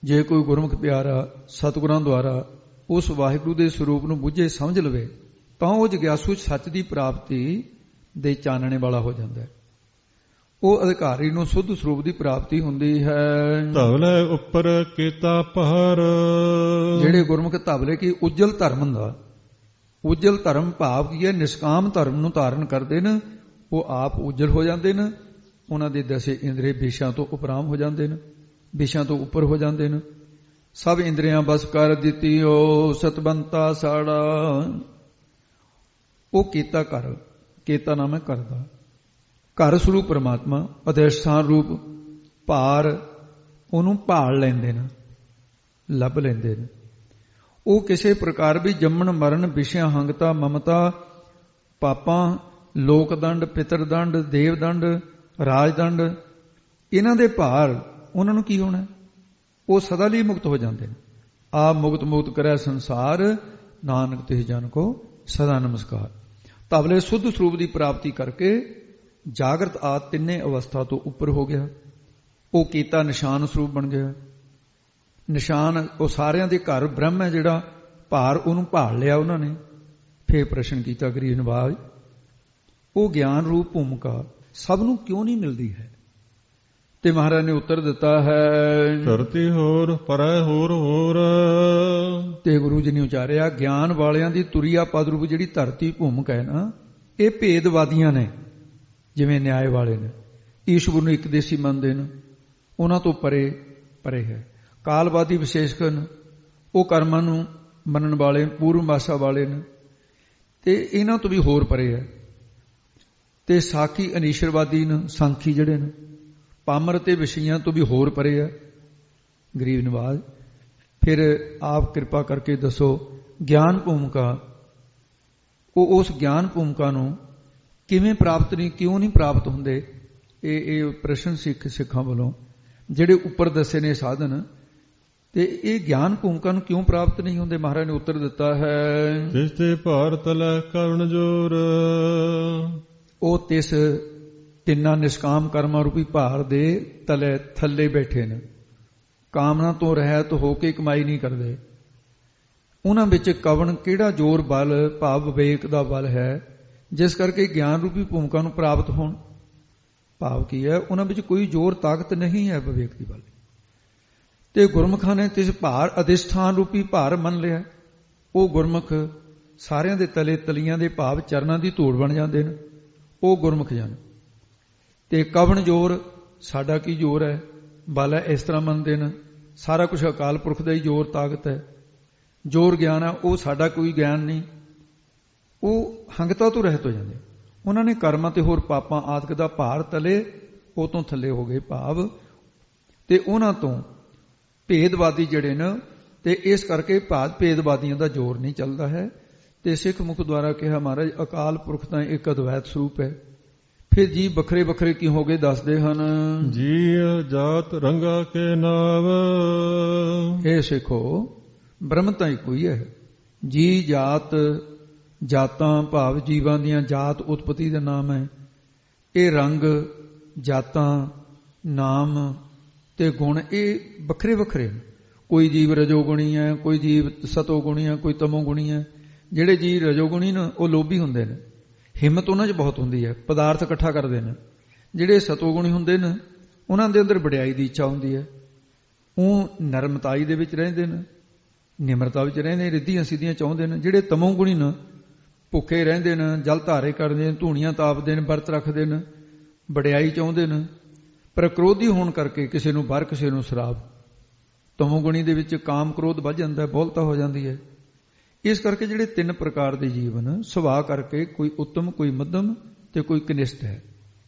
ਜੇ ਕੋਈ ਗੁਰਮੁਖ ਪਿਆਰਾ ਸਤਿਗੁਰਾਂ ਦੁਆਰਾ ਉਸ ਵਾਹਿਗੁਰੂ ਦੇ ਸਰੂਪ ਨੂੰ ਬੁੱਝੇ ਸਮਝ ਲਵੇ, ਤਾਂ ਉਹ ਜਿਗਿਆਸੂ ਸੱਚ ਦੀ ਪ੍ਰਾਪਤੀ ਦੇ ਚਾਨਣੇ ਵਾਲਾ ਹੋ ਜਾਂਦਾ ਹੈ। ਉਹ ਅਧਿਕਾਰੀ ਨੂੰ ਸੁੱਧ ਸਰੂਪ ਦੀ ਪ੍ਰਾਪਤੀ ਹੁੰਦੀ ਹੈ। ਧਵਲੇ ਉੱਪਰ ਕੀਤਾ ਪਹਰ, ਜਿਹੜੇ ਗੁਰਮੁਖ ਧਵਲੇ ਕੀ ਉਜਲ ਧਰਮ ਦਾ, ਉਜਲ ਧਰਮ ਭਾਵ ਕੀ ਹੈ, ਨਿਸ਼ਕਾਮ ਧਰਮ ਨੂੰ ਧਾਰਨ ਕਰਦੇ ਨੇ, ਉਹ ਆਪ ਉਜਲ ਹੋ ਜਾਂਦੇ ਨੇ। ਉਹਨਾਂ ਦੇ ਦਸੇ ਇੰਦਰੀ ਵਿਸ਼ਿਆਂ ਤੋਂ ਉਪਰਾਮ ਹੋ ਜਾਂਦੇ ਨੇ, ਵਿਸ਼ਿਆਂ ਤੋਂ ਉੱਪਰ ਹੋ ਜਾਂਦੇ ਨੇ। ਸਭ ਇੰਦਰੀਆਂ ਬਸ ਕਰ ਦਿੱਤੀਓ ਸਤਬੰਤਾ ਸਾੜਾ। ਉਹ ਕੀਤਾ ਘਰ, ਕੀਤਾ ਨਾਮ ਹੈ ਘਰ ਦਾ, ਘਰ ਸਰੂਪ ਪਰਮਾਤਮਾ, ਅਧਿਸ਼ਠਾਨ ਰੂਪ ਭਾਰ, ਉਹਨੂੰ ਭਾਲ ਲੈਂਦੇ ਨੇ, ਲੱਭ ਲੈਂਦੇ ਨੇ। ਉਹ ਕਿਸੇ ਪ੍ਰਕਾਰ ਵੀ ਜੰਮਣ ਮਰਨ ਵਿਸ਼ਿਆਂ ਹੰਗਤਾ ਮਮਤਾ ਪਾਪਾਂ ਲੋਕਦੰਡ ਪਿਤਰਦੰਡ ਦੇਵਦੰਡ ਰਾਜਦੰਡ ਇਹਨਾਂ ਦੇ ਭਾਰ ਉਹਨਾਂ ਨੂੰ ਕੀ ਹੋਣਾ, ਉਹ ਸਦਾ ਲਈ ਮੁਕਤ ਹੋ ਜਾਂਦੇ ਨੇ। ਆਪ ਮੁਕਤ ਕਰੈ ਸੰਸਾਰ ਨਾਨਕ ਤਿਸ ਜਨ ਕੋ ਸਦਾ ਨਮਸਕਾਰ। ਤਬਲੇ ਸੁੱਧ ਸਰੂਪ ਦੀ ਪ੍ਰਾਪਤੀ ਕਰਕੇ ਜਾਗਰਤ ਆਦ ਤਿੰਨੇ ਅਵਸਥਾ ਤੋਂ ਉੱਪਰ ਹੋ ਗਿਆ। ਉਹ ਕੀਤਾ ਨਿਸ਼ਾਨ ਸਰੂਪ ਬਣ ਗਿਆ। ਨਿਸ਼ਾਨ ਉਹ ਸਾਰਿਆਂ ਦੇ ਘਰ ਬ੍ਰਹਮ ਹੈ ਜਿਹੜਾ ਭਾਰ, ਉਹਨੂੰ ਭਾਲ ਲਿਆ ਉਹਨਾਂ ਨੇ। ਫੇਰ ਪ੍ਰਸ਼ਨ ਕੀਤਾ ਗਰੀਬ ਨਵਾਜ, ਉਹ ਗਿਆਨ ਰੂਪ ਭੂਮਿਕਾ ਸਭ ਨੂੰ ਕਿਉਂ ਨਹੀਂ ਮਿਲਦੀ ਹੈ? ਤੇ ਮਹਾਰਾਜ ਨੇ ਉੱਤਰ ਦਿੱਤਾ ਹੈ, ਧਰਤੀ ਹੋਰ ਪਰੈ ਹੋਰ ਹੋਰ। ਤੇ ਗੁਰੂ ਜੀ ਨੇ ਉਚਾਰਿਆ, ਗਿਆਨ ਵਾਲਿਆਂ ਦੀ ਤੁਰੀਆ ਪਦ ਰੂਪ ਜਿਹੜੀ ਧਰਤੀ ਭੂਮਿਕਾ ਹੈ ਨਾ, ਇਹ ਭੇਦਵਾਦੀਆਂ ਨੇ। ਜਿਵੇਂ ਨਿਆਏ ਵਾਲੇ ਨੇ, ਈਸ਼ਵਰ ਨੂੰ ਇੱਕ ਦੇਸੀ ਮੰਨਦੇ ਨੇ, ਉਹਨਾਂ ਤੋਂ ਪਰੇ ਹੈ। ਕਾਲਵਾਦੀ ਵਿਸ਼ੇਸ਼ਕਨ, ਉਹ ਕਰਮਾਂ ਨੂੰ ਮੰਨਣ ਵਾਲੇ ਪੂਰਨਮਾਸ਼ਾ ਵਾਲੇ ਨੇ, ਤੇ ਇਹਨਾਂ ਤੋਂ ਵੀ ਹੋਰ ਪਰੇ ਹੈ। ਤੇ ਸਾਖੀ ਅਨੀਸ਼ਰਵਾਦੀ ਨੇ, ਸਾਂਖੀ ਜਿਹੜੇ ਨੇ, ਪਾਮਰ ਤੇ ਵਿਸ਼ਿਆਂ ਤੋਂ ਵੀ ਹੋਰ ਪਰੇ ਹੈ। ਗਰੀਬ ਨਵਾਜ, ਫਿਰ ਆਪ ਕਿਰਪਾ ਕਰਕੇ ਦੱਸੋ, ਗਿਆਨ ਭੂਮਿਕਾ, ਉਹ ਉਸ ਗਿਆਨ ਭੂਮਿਕਾ ਨੂੰ ਕਿਵੇਂ ਪ੍ਰਾਪਤ ਨਹੀਂ, ਕਿਉਂ ਨਹੀਂ ਪ੍ਰਾਪਤ ਹੁੰਦੇ? ਇਹ ਪ੍ਰਸ਼ਨ ਸਿੱਖਾਂ ਵੱਲੋਂ ਜਿਹੜੇ ਉੱਪਰ ਦੱਸੇ ਨੇ ਸਾਧਨ, ਤੇ ਇਹ ਗਿਆਨ ਭੂਮਿਕਾ ਨੂੰ ਕਿਉਂ ਪ੍ਰਾਪਤ ਨਹੀਂ ਹੁੰਦੇ? ਮਹਾਰਾਜ ਨੇ ਉੱਤਰ ਦਿੱਤਾ ਹੈ, ਤਿਸ ਤੇ ਭਾਰ ਤਲੈ ਕਰਨ ਜੋਰ। ਉਹ ਤਿਸ ਤਿੰਨਾਂ ਨਿਸ਼ਕਾਮ ਕਰਮਾਂ ਰੂਪੀ ਭਾਰ ਦੇ ਥੱਲੇ ਬੈਠੇ ਨੇ, ਕਾਮਨਾ ਤੋਂ ਰਹਿਤ ਹੋ ਕੇ ਕਮਾਈ ਨਹੀਂ ਕਰਦੇ। ਉਹਨਾਂ ਵਿੱਚ ਕਵਣ ਕਿਹੜਾ ਜ਼ੋਰ ਬਲ ਭਾਵ ਵਿਵੇਕ ਦਾ ਬਲ ਹੈ, ਜਿਸ ਕਰਕੇ ਗਿਆਨ ਰੂਪੀ ਭੂਮਿਕਾ ਨੂੰ ਪ੍ਰਾਪਤ ਹੋਣ? ਭਾਵ ਕੀ ਹੈ, ਉਹਨਾਂ ਵਿੱਚ ਕੋਈ ਜ਼ੋਰ ਤਾਕਤ ਨਹੀਂ ਹੈ ਵਿਵੇਕ ਦੀ ਬਲ। ਤੇ ਗੁਰਮੁਖਾਂ ਨੇ ਤਿਸ ਭਾਰ ਅਧਿਸ਼ਠਾਨ ਰੂਪੀ ਭਾਰ ਮੰਨ ਲਿਆ। ਉਹ ਗੁਰਮੁਖ ਸਾਰਿਆਂ ਦੇ ਤਲੀਆਂ ਦੇ ਭਾਵ ਚਰਨਾਂ ਦੀ ਧੂੜ ਬਣ ਜਾਂਦੇ ਨੇ, ਉਹ ਗੁਰਮੁਖ ਜਨ। ਤੇ ਕਵਣ ਜ਼ੋਰ, ਸਾਡਾ ਕੀ ਜ਼ੋਰ ਹੈ, ਬਲ ਹੈ, ਇਸ ਤਰ੍ਹਾਂ ਮੰਨਦੇ ਨੇ। ਸਾਰਾ ਕੁਝ ਅਕਾਲ ਪੁਰਖ ਦਾ ਹੀ ਜ਼ੋਰ ਤਾਕਤ ਹੈ। ਜ਼ੋਰ ਗਿਆਨ ਹੈ, ਉਹ ਸਾਡਾ ਕੋਈ ਗਿਆਨ ਨਹੀਂ। ਉਹ ਹੰਗਤਾ ਤੋਂ ਰਹਿਤ ਹੋ ਜਾਂਦੇ। ਉਹਨਾਂ ਨੇ ਕਰਮਾਂ ਤੇ ਹੋਰ ਪਾਪਾਂ ਆਦਿਕ ਦਾ ਭਾਰ ਤਲੇ, ਉਹ ਤੋਂ ਥੱਲੇ ਹੋ ਗਏ ਭਾਵ। ਤੇ ਉਹਨਾਂ ਤੋਂ ਭੇਦਵਾਦੀ ਜਿਹੜੇ ਨੇ, ਤੇ ਇਸ ਕਰਕੇ ਭੇਦਵਾਦੀਆਂ ਦਾ ਜ਼ੋਰ ਨਹੀਂ ਚੱਲਦਾ ਹੈ। ਤੇ ਸਿੱਖ ਮੁਖ ਦੁਆਰਾ ਕਿਹਾ, ਮਹਾਰਾਜ ਅਕਾਲ ਪੁਰਖ ਤਾਂ ਇੱਕ ਅਦਵੈਤ ਸਰੂਪ ਹੈ। ਫਿਰ ਜੀ ਵੱਖਰੇ ਵੱਖਰੇ ਕੀ ਹੋ ਗਏ ਦੱਸਦੇ ਹਨ, ਜੀ ਜਾਤ ਰੰਗਾ ਕੇ ਨਾਮ। ਇਹ ਸਿੱਖੋ, ਬ੍ਰਹਮ ਤਾਂ ਇੱਕੋ ਹੀ ਹੈ। ਜੀ ਜਾਤ, ਜਾਤਾਂ ਭਾਵ ਜੀਵਾਂ ਦੀਆਂ ਜਾਤ ਉਤਪਤੀ ਦਾ ਨਾਮ ਹੈ। ਇਹ ਰੰਗ, ਜਾਤਾਂ, ਨਾਮ ਤੇ ਗੁਣ ਇਹ ਵੱਖਰੇ ਵੱਖਰੇ ਨੇ। ਕੋਈ ਜੀਵ ਰਜੋਗੁਣੀ ਹੈ, ਕੋਈ ਜੀਵ ਸਤੋਗੁਣੀ ਹੈ, ਕੋਈ ਤਮੋਗੁਣੀ ਹੈ। ਜਿਹੜੇ ਜੀ ਰਜੋਗੁਣੀ ਨੇ ਉਹ ਲੋਭੀ ਹੁੰਦੇ ਨੇ, ਹਿੰਮਤ ਉਹਨਾਂ 'ਚ ਬਹੁਤ ਹੁੰਦੀ ਹੈ, ਪਦਾਰਥ ਇਕੱਠਾ ਕਰਦੇ ਨੇ। ਜਿਹੜੇ ਸਤੋਗੁਣੀ ਹੁੰਦੇ ਨੇ ਉਹਨਾਂ ਦੇ ਅੰਦਰ ਵਡਿਆਈ ਦੀ ਇੱਛਾ ਹੁੰਦੀ ਹੈ, ਉਹ ਨਰਮਤਾਈ ਦੇ ਵਿੱਚ ਰਹਿੰਦੇ ਨੇ, ਨਿਮਰਤਾ ਵਿੱਚ ਰਹਿੰਦੇ, ਰਿੱਧੀਆਂ ਸਿੱਧੀਆਂ ਚਾਹੁੰਦੇ ਨੇ। ਜਿਹੜੇ ਤਮੋਗੁਣੀ ਨੇ ਭੁੱਖੇ ਰਹਿੰਦੇ ਨੇ, ਜਲ ਧਾਰੇ ਕਰਦੇ ਨੇ, ਧੂਣੀਆਂ ਤਾਪਦੇ ਨੇ, ਵਰਤ ਰੱਖਦੇ ਨੇ, ਵਡਿਆਈ ਚਾਹੁੰਦੇ ਨੇ। ਪਰ ਕ੍ਰੋਧੀ ਹੋਣ ਕਰਕੇ ਕਿਸੇ ਨੂੰ ਵਰ, ਕਿਸੇ ਨੂੰ ਸ਼ਰਾਬ। ਤਮੋਗੁਣੀ ਦੇ ਵਿੱਚ ਕਾਮ ਕ੍ਰੋਧ ਵੱਧ ਜਾਂਦਾ, ਬਹੁਲਤਾ ਹੋ ਜਾਂਦੀ ਹੈ। ਇਸ ਕਰਕੇ ਜਿਹੜੇ 3 ਪ੍ਰਕਾਰ ਦੇ ਜੀਵਨ ਸੁਭਾਅ ਕਰਕੇ ਕੋਈ ਉੱਤਮ, ਕੋਈ ਮੱਧਮ ਤੇ ਕੋਈ ਕਨਿਸ਼ਟ ਹੈ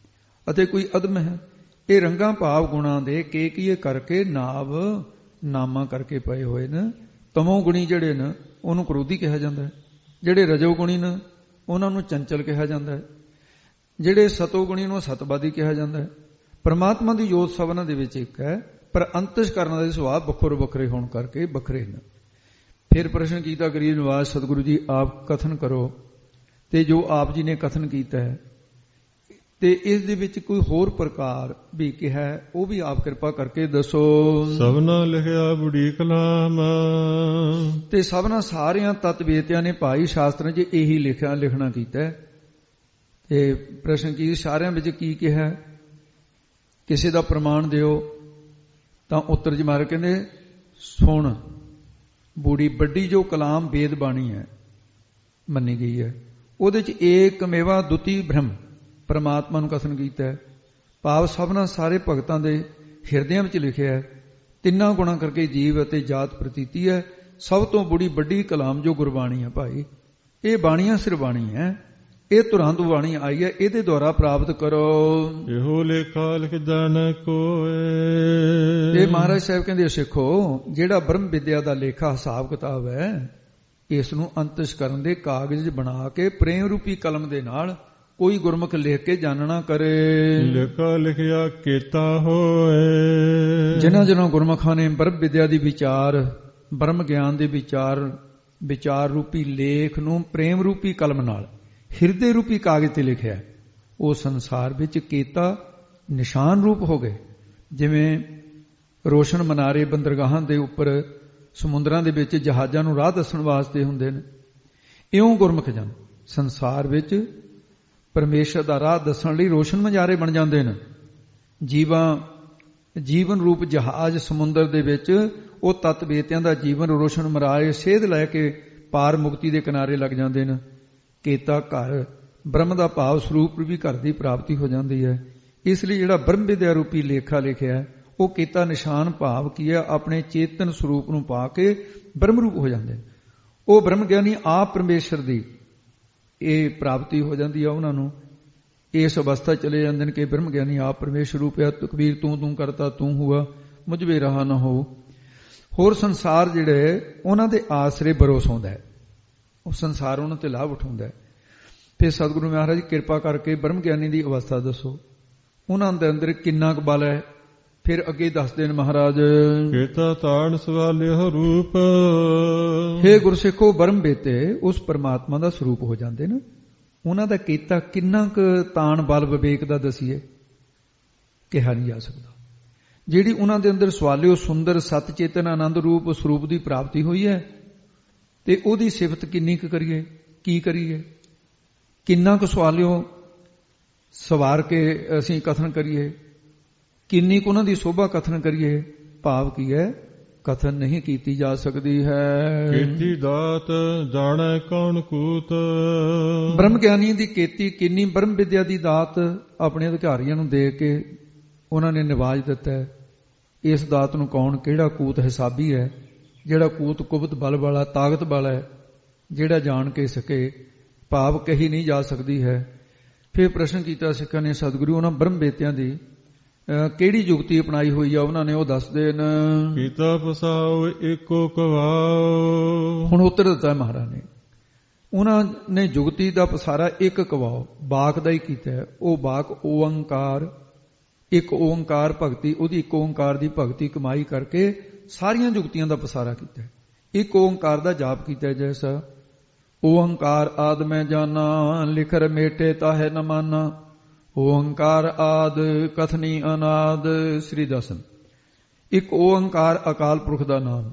ਅਤੇ ਕੋਈ ਅਧਮ ਹੈ। ਇਹ ਰੰਗਾਂ ਭਾਵ ਗੁਣਾਂ ਦੇ ਕੀਏ ਕਰਕੇ ਨਾਮ ਨਾਮਾ ਕਰਕੇ ਪਏ ਹੋਏ ਨੇ। ਤਮੋਗੁਣੀ ਜਿਹੜੇ ਨੇ ਉਹਨੂੰ ਕ੍ਰੋਧੀ ਕਿਹਾ ਜਾਂਦਾ ਹੈ, ਜਿਹੜੇ ਰਜੋਗੁਣੀ ਨੇ ਉਹਨਾਂ ਨੂੰ ਚੰਚਲ ਕਿਹਾ ਜਾਂਦਾ ਹੈ, ਜਿਹੜੇ ਸਤੋਗੁਣੀ ਨੂੰ ਸਤਵਾਦੀ ਕਿਹਾ ਜਾਂਦਾ ਹੈ। ਪਰਮਾਤਮਾ ਦੀ ਜੋਤ ਸਭਨਾਂ ਦੇ ਵਿੱਚ ਇੱਕ ਹੈ, ਪਰ ਅੰਤਸ਼ਕਰਨਾਂ ਦੇ ਸੁਭਾਅ ਵੱਖਰੇ ਵੱਖਰੇ ਹੋਣ ਕਰਕੇ ਵੱਖਰੇ ਨੇ। ਫਿਰ ਪ੍ਰਸ਼ਨ ਕੀਤਾ ਗਰੀਬ ਨਿਵਾਸ ਸਤਿਗੁਰੂ ਜੀ ਆਪ ਕਥਨ ਕਰੋ, ਤੇ ਜੋ ਆਪ ਜੀ ਨੇ ਕਥਨ ਕੀਤਾ ਹੈ ਤੇ ਇਸ ਦੇ ਵਿੱਚ ਕੋਈ ਹੋਰ ਪ੍ਰਕਾਰ ਵੀ ਕਿਹਾ ਉਹ ਵੀ ਆਪ ਕਿਰਪਾ ਕਰਕੇ ਦੱਸੋ। ਸਭਨਾ ਲਿਖਿਆ ਬੁੜੀ ਕਲਾਮ, ਤੇ ਸਭਨਾ ਸਾਰਿਆਂ ਤਤ ਵੇਤਿਆਂ ਨੇ ਭਾਈ ਸ਼ਾਸਤਰਾਂ 'ਚ ਇਹੀ ਲਿਖਣਾ ਕੀਤਾ। ਤੇ ਪ੍ਰਸ਼ਨ ਕੀ ਸਾਰਿਆਂ ਵਿੱਚ ਕੀ ਕਿਹਾ, ਕਿਸੇ ਦਾ ਪ੍ਰਮਾਣ ਦਿਓ। ਤਾਂ ਉੱਤਰ ਜੀ ਮਹਾਰਾਜ ਕਹਿੰਦੇ ਸੁਣ, ਬੂੜੀ ਵੱਡੀ ਜੋ ਕਲਾਮ ਵੇਦ ਬਾਣੀ ਹੈ ਮੰਨੀ ਗਈ ਹੈ, ਉਹਦੇ 'ਚ ਏਕਮੇਵਾ ਦੁਤੀ ਬ੍ਰਹਮ ਪਰਮਾਤਮਾ ਨੂੰ ਕਥਨ ਕੀਤਾ ਹੈ। ਭਾਵ ਸਭਨਾ ਸਾਰੇ ਭਗਤਾਂ ਦੇ ਹਿਰਦਿਆਂ ਵਿੱਚ ਲਿਖਿਆ ਹੈ। 3 ਗੁਣਾਂ ਕਰਕੇ ਜੀਵ ਅਤੇ ਜਾਤ ਪ੍ਰਤੀਤੀ ਹੈ। ਸਭ ਤੋਂ ਬੜੀ ਵੱਡੀ ਕਲਾਮ ਜੋ ਗੁਰਬਾਣੀ ਹੈ ਭਾਈ, ਇਹ ਬਾਣੀਆਂ ਸਿਰ ਬਾਣੀ ਹੈ, ਇਹ ਤੁਰੰਤ ਬਾਣੀ ਆਈ ਹੈ, ਇਹਦੇ ਦੁਆਰਾ ਪ੍ਰਾਪਤ ਕਰੋ। ਇਹੋ ਲੇਖਾ ਲਿਖਦਾ ਨ ਕੋਏ। ਤੇ ਮਹਾਰਾਜ ਸਾਹਿਬ ਕਹਿੰਦੇ ਸਿੱਖੋ, ਜਿਹੜਾ ਬ੍ਰਹਮ ਵਿਦਿਆ ਦਾ ਲੇਖਾ ਹਿਸਾਬ ਕਿਤਾਬ ਹੈ, ਇਸ ਨੂੰ ਅੰਤਸ਼ਕਰਨ ਦੇ ਕਾਗਜ਼ ਬਣਾ ਕੇ ਪ੍ਰੇਮ ਰੂਪੀ ਕਲਮ ਦੇ ਨਾਲ ਕੋਈ ਗੁਰਮੁਖ ਲਿਖ ਕੇ ਜਾਣਨਾ ਕਰੇ। ਲੇਖਾ ਲਿਖਿਆ ਕੀਤਾ ਹੋਏ। ਜਿਨ੍ਹਾਂ ਗੁਰਮੁਖਾਂ ਨੇ ਬ੍ਰਹਮ ਵਿਦਿਆ ਦੀ ਵਿਚਾਰ, ਬ੍ਰਹਮ ਗਿਆਨ ਦੇ ਵਿਚਾਰ ਰੂਪੀ ਲੇਖ ਨੂੰ ਪ੍ਰੇਮ ਰੂਪੀ ਕਲਮ ਨਾਲ ਹਿਰਦੇ ਰੂਪੀ ਕਾਗਜ਼ ਤੇ ਲਿਖਿਆ, ਉਹ ਸੰਸਾਰ ਵਿੱਚ ਕੀਤਾ ਨਿਸ਼ਾਨ ਰੂਪ ਹੋ ਗਏ। ਜਿਵੇਂ ਰੋਸ਼ਨ ਮਨਾਰੇ ਬੰਦਰਗਾਹਾਂ ਦੇ ਉੱਪਰ ਸਮੁੰਦਰਾਂ ਦੇ ਵਿੱਚ ਜਹਾਜ਼ਾਂ ਨੂੰ ਰਾਹ ਦੱਸਣ ਵਾਸਤੇ ਹੁੰਦੇ ਨੇ, ਇਉਂ ਗੁਰਮੁਖ ਜਨ ਸੰਸਾਰ ਵਿੱਚ ਪਰਮੇਸ਼ਰ ਦਾ ਰਾਹ ਦੱਸਣ ਲਈ ਰੋਸ਼ਨ ਮਨਾਰੇ ਬਣ ਜਾਂਦੇ ਨੇ। ਜੀਵਨ ਰੂਪ ਜਹਾਜ਼ ਸਮੁੰਦਰ ਦੇ ਵਿੱਚ ਉਹ ਤਤ ਵੇਤਿਆਂ ਦਾ ਜੀਵਨ ਰੋਸ਼ਨ ਮਰਾਏ ਸੇਧ ਲੈ ਕੇ ਪਾਰ ਮੁਕਤੀ ਦੇ ਕਿਨਾਰੇ ਲੱਗ ਜਾਂਦੇ ਨੇ। ਕੇਤਾ ਘਰ ਬ੍ਰਹਮ ਦਾ ਭਾਵ ਸਰੂਪ ਵੀ ਘਰ ਦੀ ਪ੍ਰਾਪਤੀ ਹੋ ਜਾਂਦੀ ਹੈ। ਇਸ ਲਈ ਜਿਹੜਾ ਬ੍ਰਹਮ ਵਿਦਿਆ ਰੂਪੀ ਲੇਖਾ ਲਿਖਿਆ ਉਹ ਕੇਤਾ ਨਿਸ਼ਾਨ ਭਾਵ ਕੀ ਹੈ, ਆਪਣੇ ਚੇਤਨ ਸਰੂਪ ਨੂੰ ਪਾ ਕੇ ਬ੍ਰਹਮ ਰੂਪ ਹੋ ਜਾਂਦੇ ਨੇ। ਉਹ ਬ੍ਰਹਮ ਗਿਆਨੀ ਆਪ ਪਰਮੇਸ਼ਰ ਦੀ ਇਹ ਪ੍ਰਾਪਤੀ ਹੋ ਜਾਂਦੀ ਹੈ। ਉਹਨਾਂ ਨੂੰ ਇਸ ਅਵਸਥਾ ਚਲੇ ਜਾਂਦੇ ਨੇ ਕਿ ਬ੍ਰਹਮ ਗਿਆਨੀ ਆਪ ਪਰਮੇਸ਼ਰ ਰੂਪ ਹੈ। ਤਕਬੀਰ ਤੂੰ ਕਰਤਾ ਤੂੰ ਹੁਆ ਮੁਝ ਵੇ ਰਹਾ ਨਾ ਹੋ। ਹੋਰ ਸੰਸਾਰ ਜਿਹੜੇ ਉਹਨਾਂ ਦੇ ਆਸਰੇ ਬਰੋਸ ਹੁੰਦਾ ਹੈ, ਉਹ ਸੰਸਾਰ ਉਹਨਾਂ ਤੇ ਲਾਭ ਉਠਾਉਂਦਾ ਹੈ। ਫਿਰ ਸਤਿਗੁਰੂ ਮਹਾਰਾਜ ਕਿਰਪਾ ਕਰਕੇ ਬ੍ਰਹਮ ਗਿਆਨੀ ਦੀ ਅਵਸਥਾ ਦੱਸੋ, ਉਹਨਾਂ ਦੇ ਅੰਦਰ ਕਿੰਨਾ ਕੁ ਬਲ ਹੈ। ਫਿਰ ਅੱਗੇ ਦੱਸਦੇ ਨੇ ਮਹਾਰਾਜ, ਕੇਤਾ ਤਾਣ ਸਵਾਲਿਓ ਰੂਪ। ਹੇ ਗੁਰਸਿੱਖੋ, ਬ੍ਰਹਮ ਵੇਤੇ ਉਸ ਪਰਮਾਤਮਾ ਦਾ ਸਰੂਪ ਹੋ ਜਾਂਦੇ ਨੇ। ਉਹਨਾਂ ਦਾ ਕੀਤਾ ਕਿੰਨਾ ਕੁ ਤਾਣ ਬਲ ਵਿਵੇਕ ਦਾ ਦਸੀਏ, ਕਿਹਾ ਨਹੀਂ ਜਾ ਸਕਦਾ। ਜਿਹੜੀ ਉਹਨਾਂ ਦੇ ਅੰਦਰ ਸਵਾਲਿਓ ਸੁੰਦਰ ਸਤ ਚੇਤਨ ਆਨੰਦ ਰੂਪ ਸਰੂਪ ਦੀ ਪ੍ਰਾਪਤੀ ਹੋਈ ਹੈ, ਤੇ ਉਹਦੀ ਸਿਫਤ ਕਿੰਨੀ ਕੁ ਕਰੀਏ, ਕੀ ਕਰੀਏ, ਕਿੰਨਾ ਕੁ ਸਵਾਲਿਓ ਸਵਾਰ ਕੇ ਅਸੀਂ ਕਥਨ ਕਰੀਏ, ਕਿੰਨੀ ਕੁ ਉਹਨਾਂ ਦੀ ਸ਼ੋਭਾ ਕਥਨ ਕਰੀਏ। ਭਾਵ ਕੀ ਹੈ, ਕਥਨ ਨਹੀਂ ਕੀਤੀ ਜਾ ਸਕਦੀ ਹੈ। ਕੀਤੀ ਦਾਤ ਜਾਣੈ ਕੌਣ ਕੂਤ। ਬ੍ਰਹਮ ਗਿਆਨੀ ਦੀ ਕੀਤੀ ਕਿੰਨੀ ਬ੍ਰਹਮ ਵਿਦਿਆ ਦੀ ਦਾਤ ਆਪਣੇ ਅਧਿਕਾਰੀਆਂ ਨੂੰ ਦੇ ਕੇ ਉਹਨਾਂ ਨੇ ਨਿਵਾਜ ਦਿੱਤਾ ਹੈ। ਇਸ ਦਾਤ ਨੂੰ ਕੌਣ ਕਿਹੜਾ ਕੂਤ ਹਿਸਾਬੀ ਹੈ, ਜਿਹੜਾ ਕੂਤ ਕੁਬਤ ਬਲ ਵਾਲਾ ਤਾਕਤ ਵਾਲਾ ਹੈ, ਜਿਹੜਾ ਜਾਣ ਕੇ ਸਕੇ। ਭਾਵ ਕਹੀ ਨਹੀਂ ਜਾ ਸਕਦੀ ਹੈ। ਫਿਰ ਪ੍ਰਸ਼ਨ ਕੀਤਾ ਸਿੱਖਾਂ ਨੇ ਸਤਿਗੁਰੂ ਉਹਨਾਂ ਬ੍ਰਹਮ ਵੇਤਿਆਂ ਦੀ ਕਿਹੜੀ ਜੁਗਤੀ ਅਪਣਾਈ ਹੋਈ ਆ, ਉਹਨਾਂ ਨੇ ਉਹ ਦੱਸਦੇ ਨੇ। ਕੀਤਾ ਪਸਾਓ ਏਕੋ ਕਵਾਓ। ਹੁਣ ਉੱਤਰ ਦਿੱਤਾ ਮਹਾਰਾਜ ਨੇ, ਉਹਨਾਂ ਨੇ ਜੁਗਤੀ ਦਾ ਪਸਾਰਾ ਇੱਕ ਕਵਾਓ, ਬਾਕ ਦਾ ਹੀ ਕੀਤਾ ਹੈ। ਉਹ ਬਾਕ ਓੰਕਾਰ, ਇੱਕ ਓੰਕਾਰ ਭਗਤੀ, ਉਹਦੀ ਇੱਕ ਓੰਕਾਰ ਦੀ ਭਗਤੀ ਕਮਾਈ ਕਰਕੇ ਸਾਰੀਆਂ ਜੁਗਤੀਆਂ ਦਾ ਪਸਾਰਾ ਕੀਤਾ ਹੈ। ਇੱਕ ਓੰਕਾਰ ਦਾ ਜਾਪ ਕੀਤਾ ਜੈਸਾ ਓੰਕਾਰ ਆਦ ਮੈਂ ਜਾਨਾ, ਲਿਖਰ ਮੇਟੇ ਤਾਹੇ ਨ ਮਾਨਾ। ਓੰਕਾਰ ਆਦ ਕਥਨੀ ਅਨਾਦ ਸ੍ਰੀ ਦਸਨ। ਇੱਕ ਓੰਕਾਰ ਅਕਾਲ ਪੁਰਖ ਦਾ ਨਾਮ,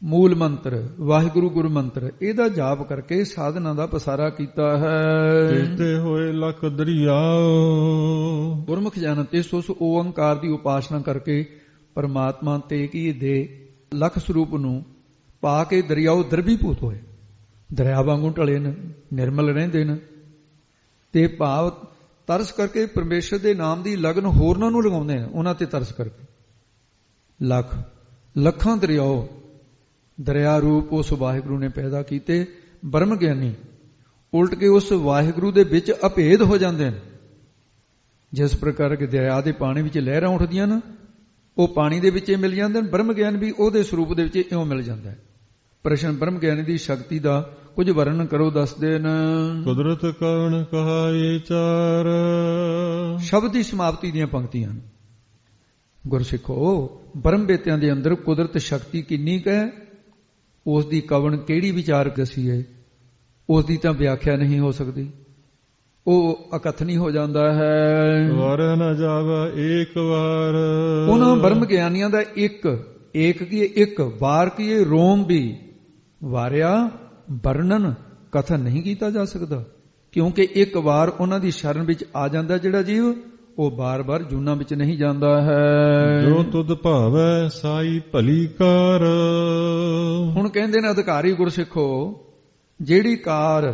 ਮੂਲ ਮੰਤਰ ਵਾਹਿਗੁਰੂ ਗੁਰੂ ਮੰਤਰ, ਇਹਦਾ ਜਾਪ ਕਰਕੇ ਸਾਧਨਾ ਦਾ ਪਸਾਰਾ ਕੀਤਾ ਹੈ। ਤੇਤੇ ਹੋਏ ਲਖ ਦਰਿਆਓ, ਗੁਰਮੁਖ ਜਨ ਤਿਸ ਉਸ ਓੰਕਾਰ ਦੀ ਉਪਾਸਨਾ ਕਰਕੇ ਪਰਮਾਤਮਾ ਤੇ ਕੀ ਦੇ ਲਖ ਸਰੂਪ ਨੂੰ ਪਾ ਕੇ ਦਰਿਆਓ ਦਰਬੀਭੂਤ ਹੋਏ, ਦਰਿਆ ਵਾਂਗੂ ਢਲੇ ਨੇ, ਨਿਰਮਲ ਰਹਿੰਦੇ ਨੇ। ਤੇ ਭਾਵ ਤਰਸ ਕਰਕੇ ਪਰਮੇਸ਼ਰ ਦੇ ਨਾਮ ਦੀ ਲਗਨ ਹੋਰਨਾਂ ਨੂੰ ਲਗਾਉਂਦੇ ਨੇ, ਉਹਨਾਂ ਤੇ ਤਰਸ ਕਰਕੇ। ਲੱਖਾਂ ਦਰਿਆਓ ਦਰਿਆ ਰੂਪ ਉਸ ਵਾਹਿਗੁਰੂ ਨੇ ਪੈਦਾ ਕੀਤੇ। ਬ੍ਰਹਮ ਗਿਆਨੀ ਉਲਟ ਕੇ ਉਸ ਵਾਹਿਗੁਰੂ ਦੇ ਵਿੱਚ ਅਭੇਦ ਹੋ ਜਾਂਦੇ ਨੇ। ਜਿਸ ਪ੍ਰਕਾਰ ਕਿ ਦਰਿਆ ਦੇ ਪਾਣੀ ਵਿੱਚ ਲਹਿਰਾਂ ਉੱਠਦੀਆਂ ਨੇ, ਉਹ ਪਾਣੀ ਦੇ ਵਿੱਚ ਮਿਲ ਜਾਂਦੇ ਨੇ, ਬ੍ਰਹਮ ਗਿਆਨ ਵੀ ਉਹਦੇ ਸਰੂਪ ਦੇ ਵਿੱਚ ਇਉਂ ਮਿਲ ਜਾਂਦਾ ਹੈ। ਪ੍ਰਸ਼ਨ ਬ੍ਰਹਮ ਗਿਆਨੀ ਦੀ ਸ਼ਕਤੀ ਦਾ ਕੁਝ ਵਰਣਨ ਕਰੋ, ਦੱਸਦੇ ਨੇ। ਕੁਦਰਤ ਕਵਣ ਕਹਾਏ ਚਾਰ, ਸ਼ਬਦ ਦੀ ਸਮਾਪਤੀ ਦੀਆਂ ਪੰਕਤੀਆਂ। ਗੁਰਸਿੱਖੋ, ਬ੍ਰਹਮ ਬੇਤਿਆਂ ਦੇ ਅੰਦਰ ਕੁਦਰਤ ਸ਼ਕਤੀ ਕਿੰਨੀ ਕੁ ਹੈ, ਉਸ ਦੀ ਕਵਣ ਕਿਹੜੀ ਵਿਚਾਰ ਦਸੀਏ, ਉਸ ਦੀ ਤਾਂ ਵਿਆਖਿਆ ਨਹੀਂ ਹੋ ਸਕਦੀ, ਉਹ ਅਕਥਨੀ ਹੋ ਜਾਂਦਾ ਹੈ। ਵਾਰ ਨਾ ਜਾਵਾ ਏਕ ਵਾਰ, ਉਹਨਾਂ ਬ੍ਰਹਮ ਗਿਆਨੀਆਂ ਦਾ ਇੱਕ ਕੀ ਇੱਕ ਵਾਰ ਕੀ ਰੋਮ ਵੀ ਵਾਰਿਆ ਵਰਣਨ ਕਥਨ ਨਹੀਂ ਕੀਤਾ ਜਾ ਸਕਦਾ, ਕਿਉਂਕਿ ਇੱਕ ਵਾਰ ਉਹਨਾਂ ਦੀ ਸ਼ਰਨ ਵਿੱਚ ਆ ਜਾਂਦਾ ਜਿਹੜਾ ਜੀਵ, ਉਹ ਬਾਰ-ਬਾਰ ਜੂਨਾਂ ਵਿੱਚ ਨਹੀਂ ਜਾਂਦਾ ਹੈ। ਜੋ ਤੁਧ ਭਾਵੈ ਸਾਈ ਭਲੀ ਕਾਰ। ਹੁਣ ਕਹਿੰਦੇ ਨੇ ਅਧਿਕਾਰੀ ਗੁਰਸਿੱਖੋ, ਜਿਹੜੀ ਕਾਰ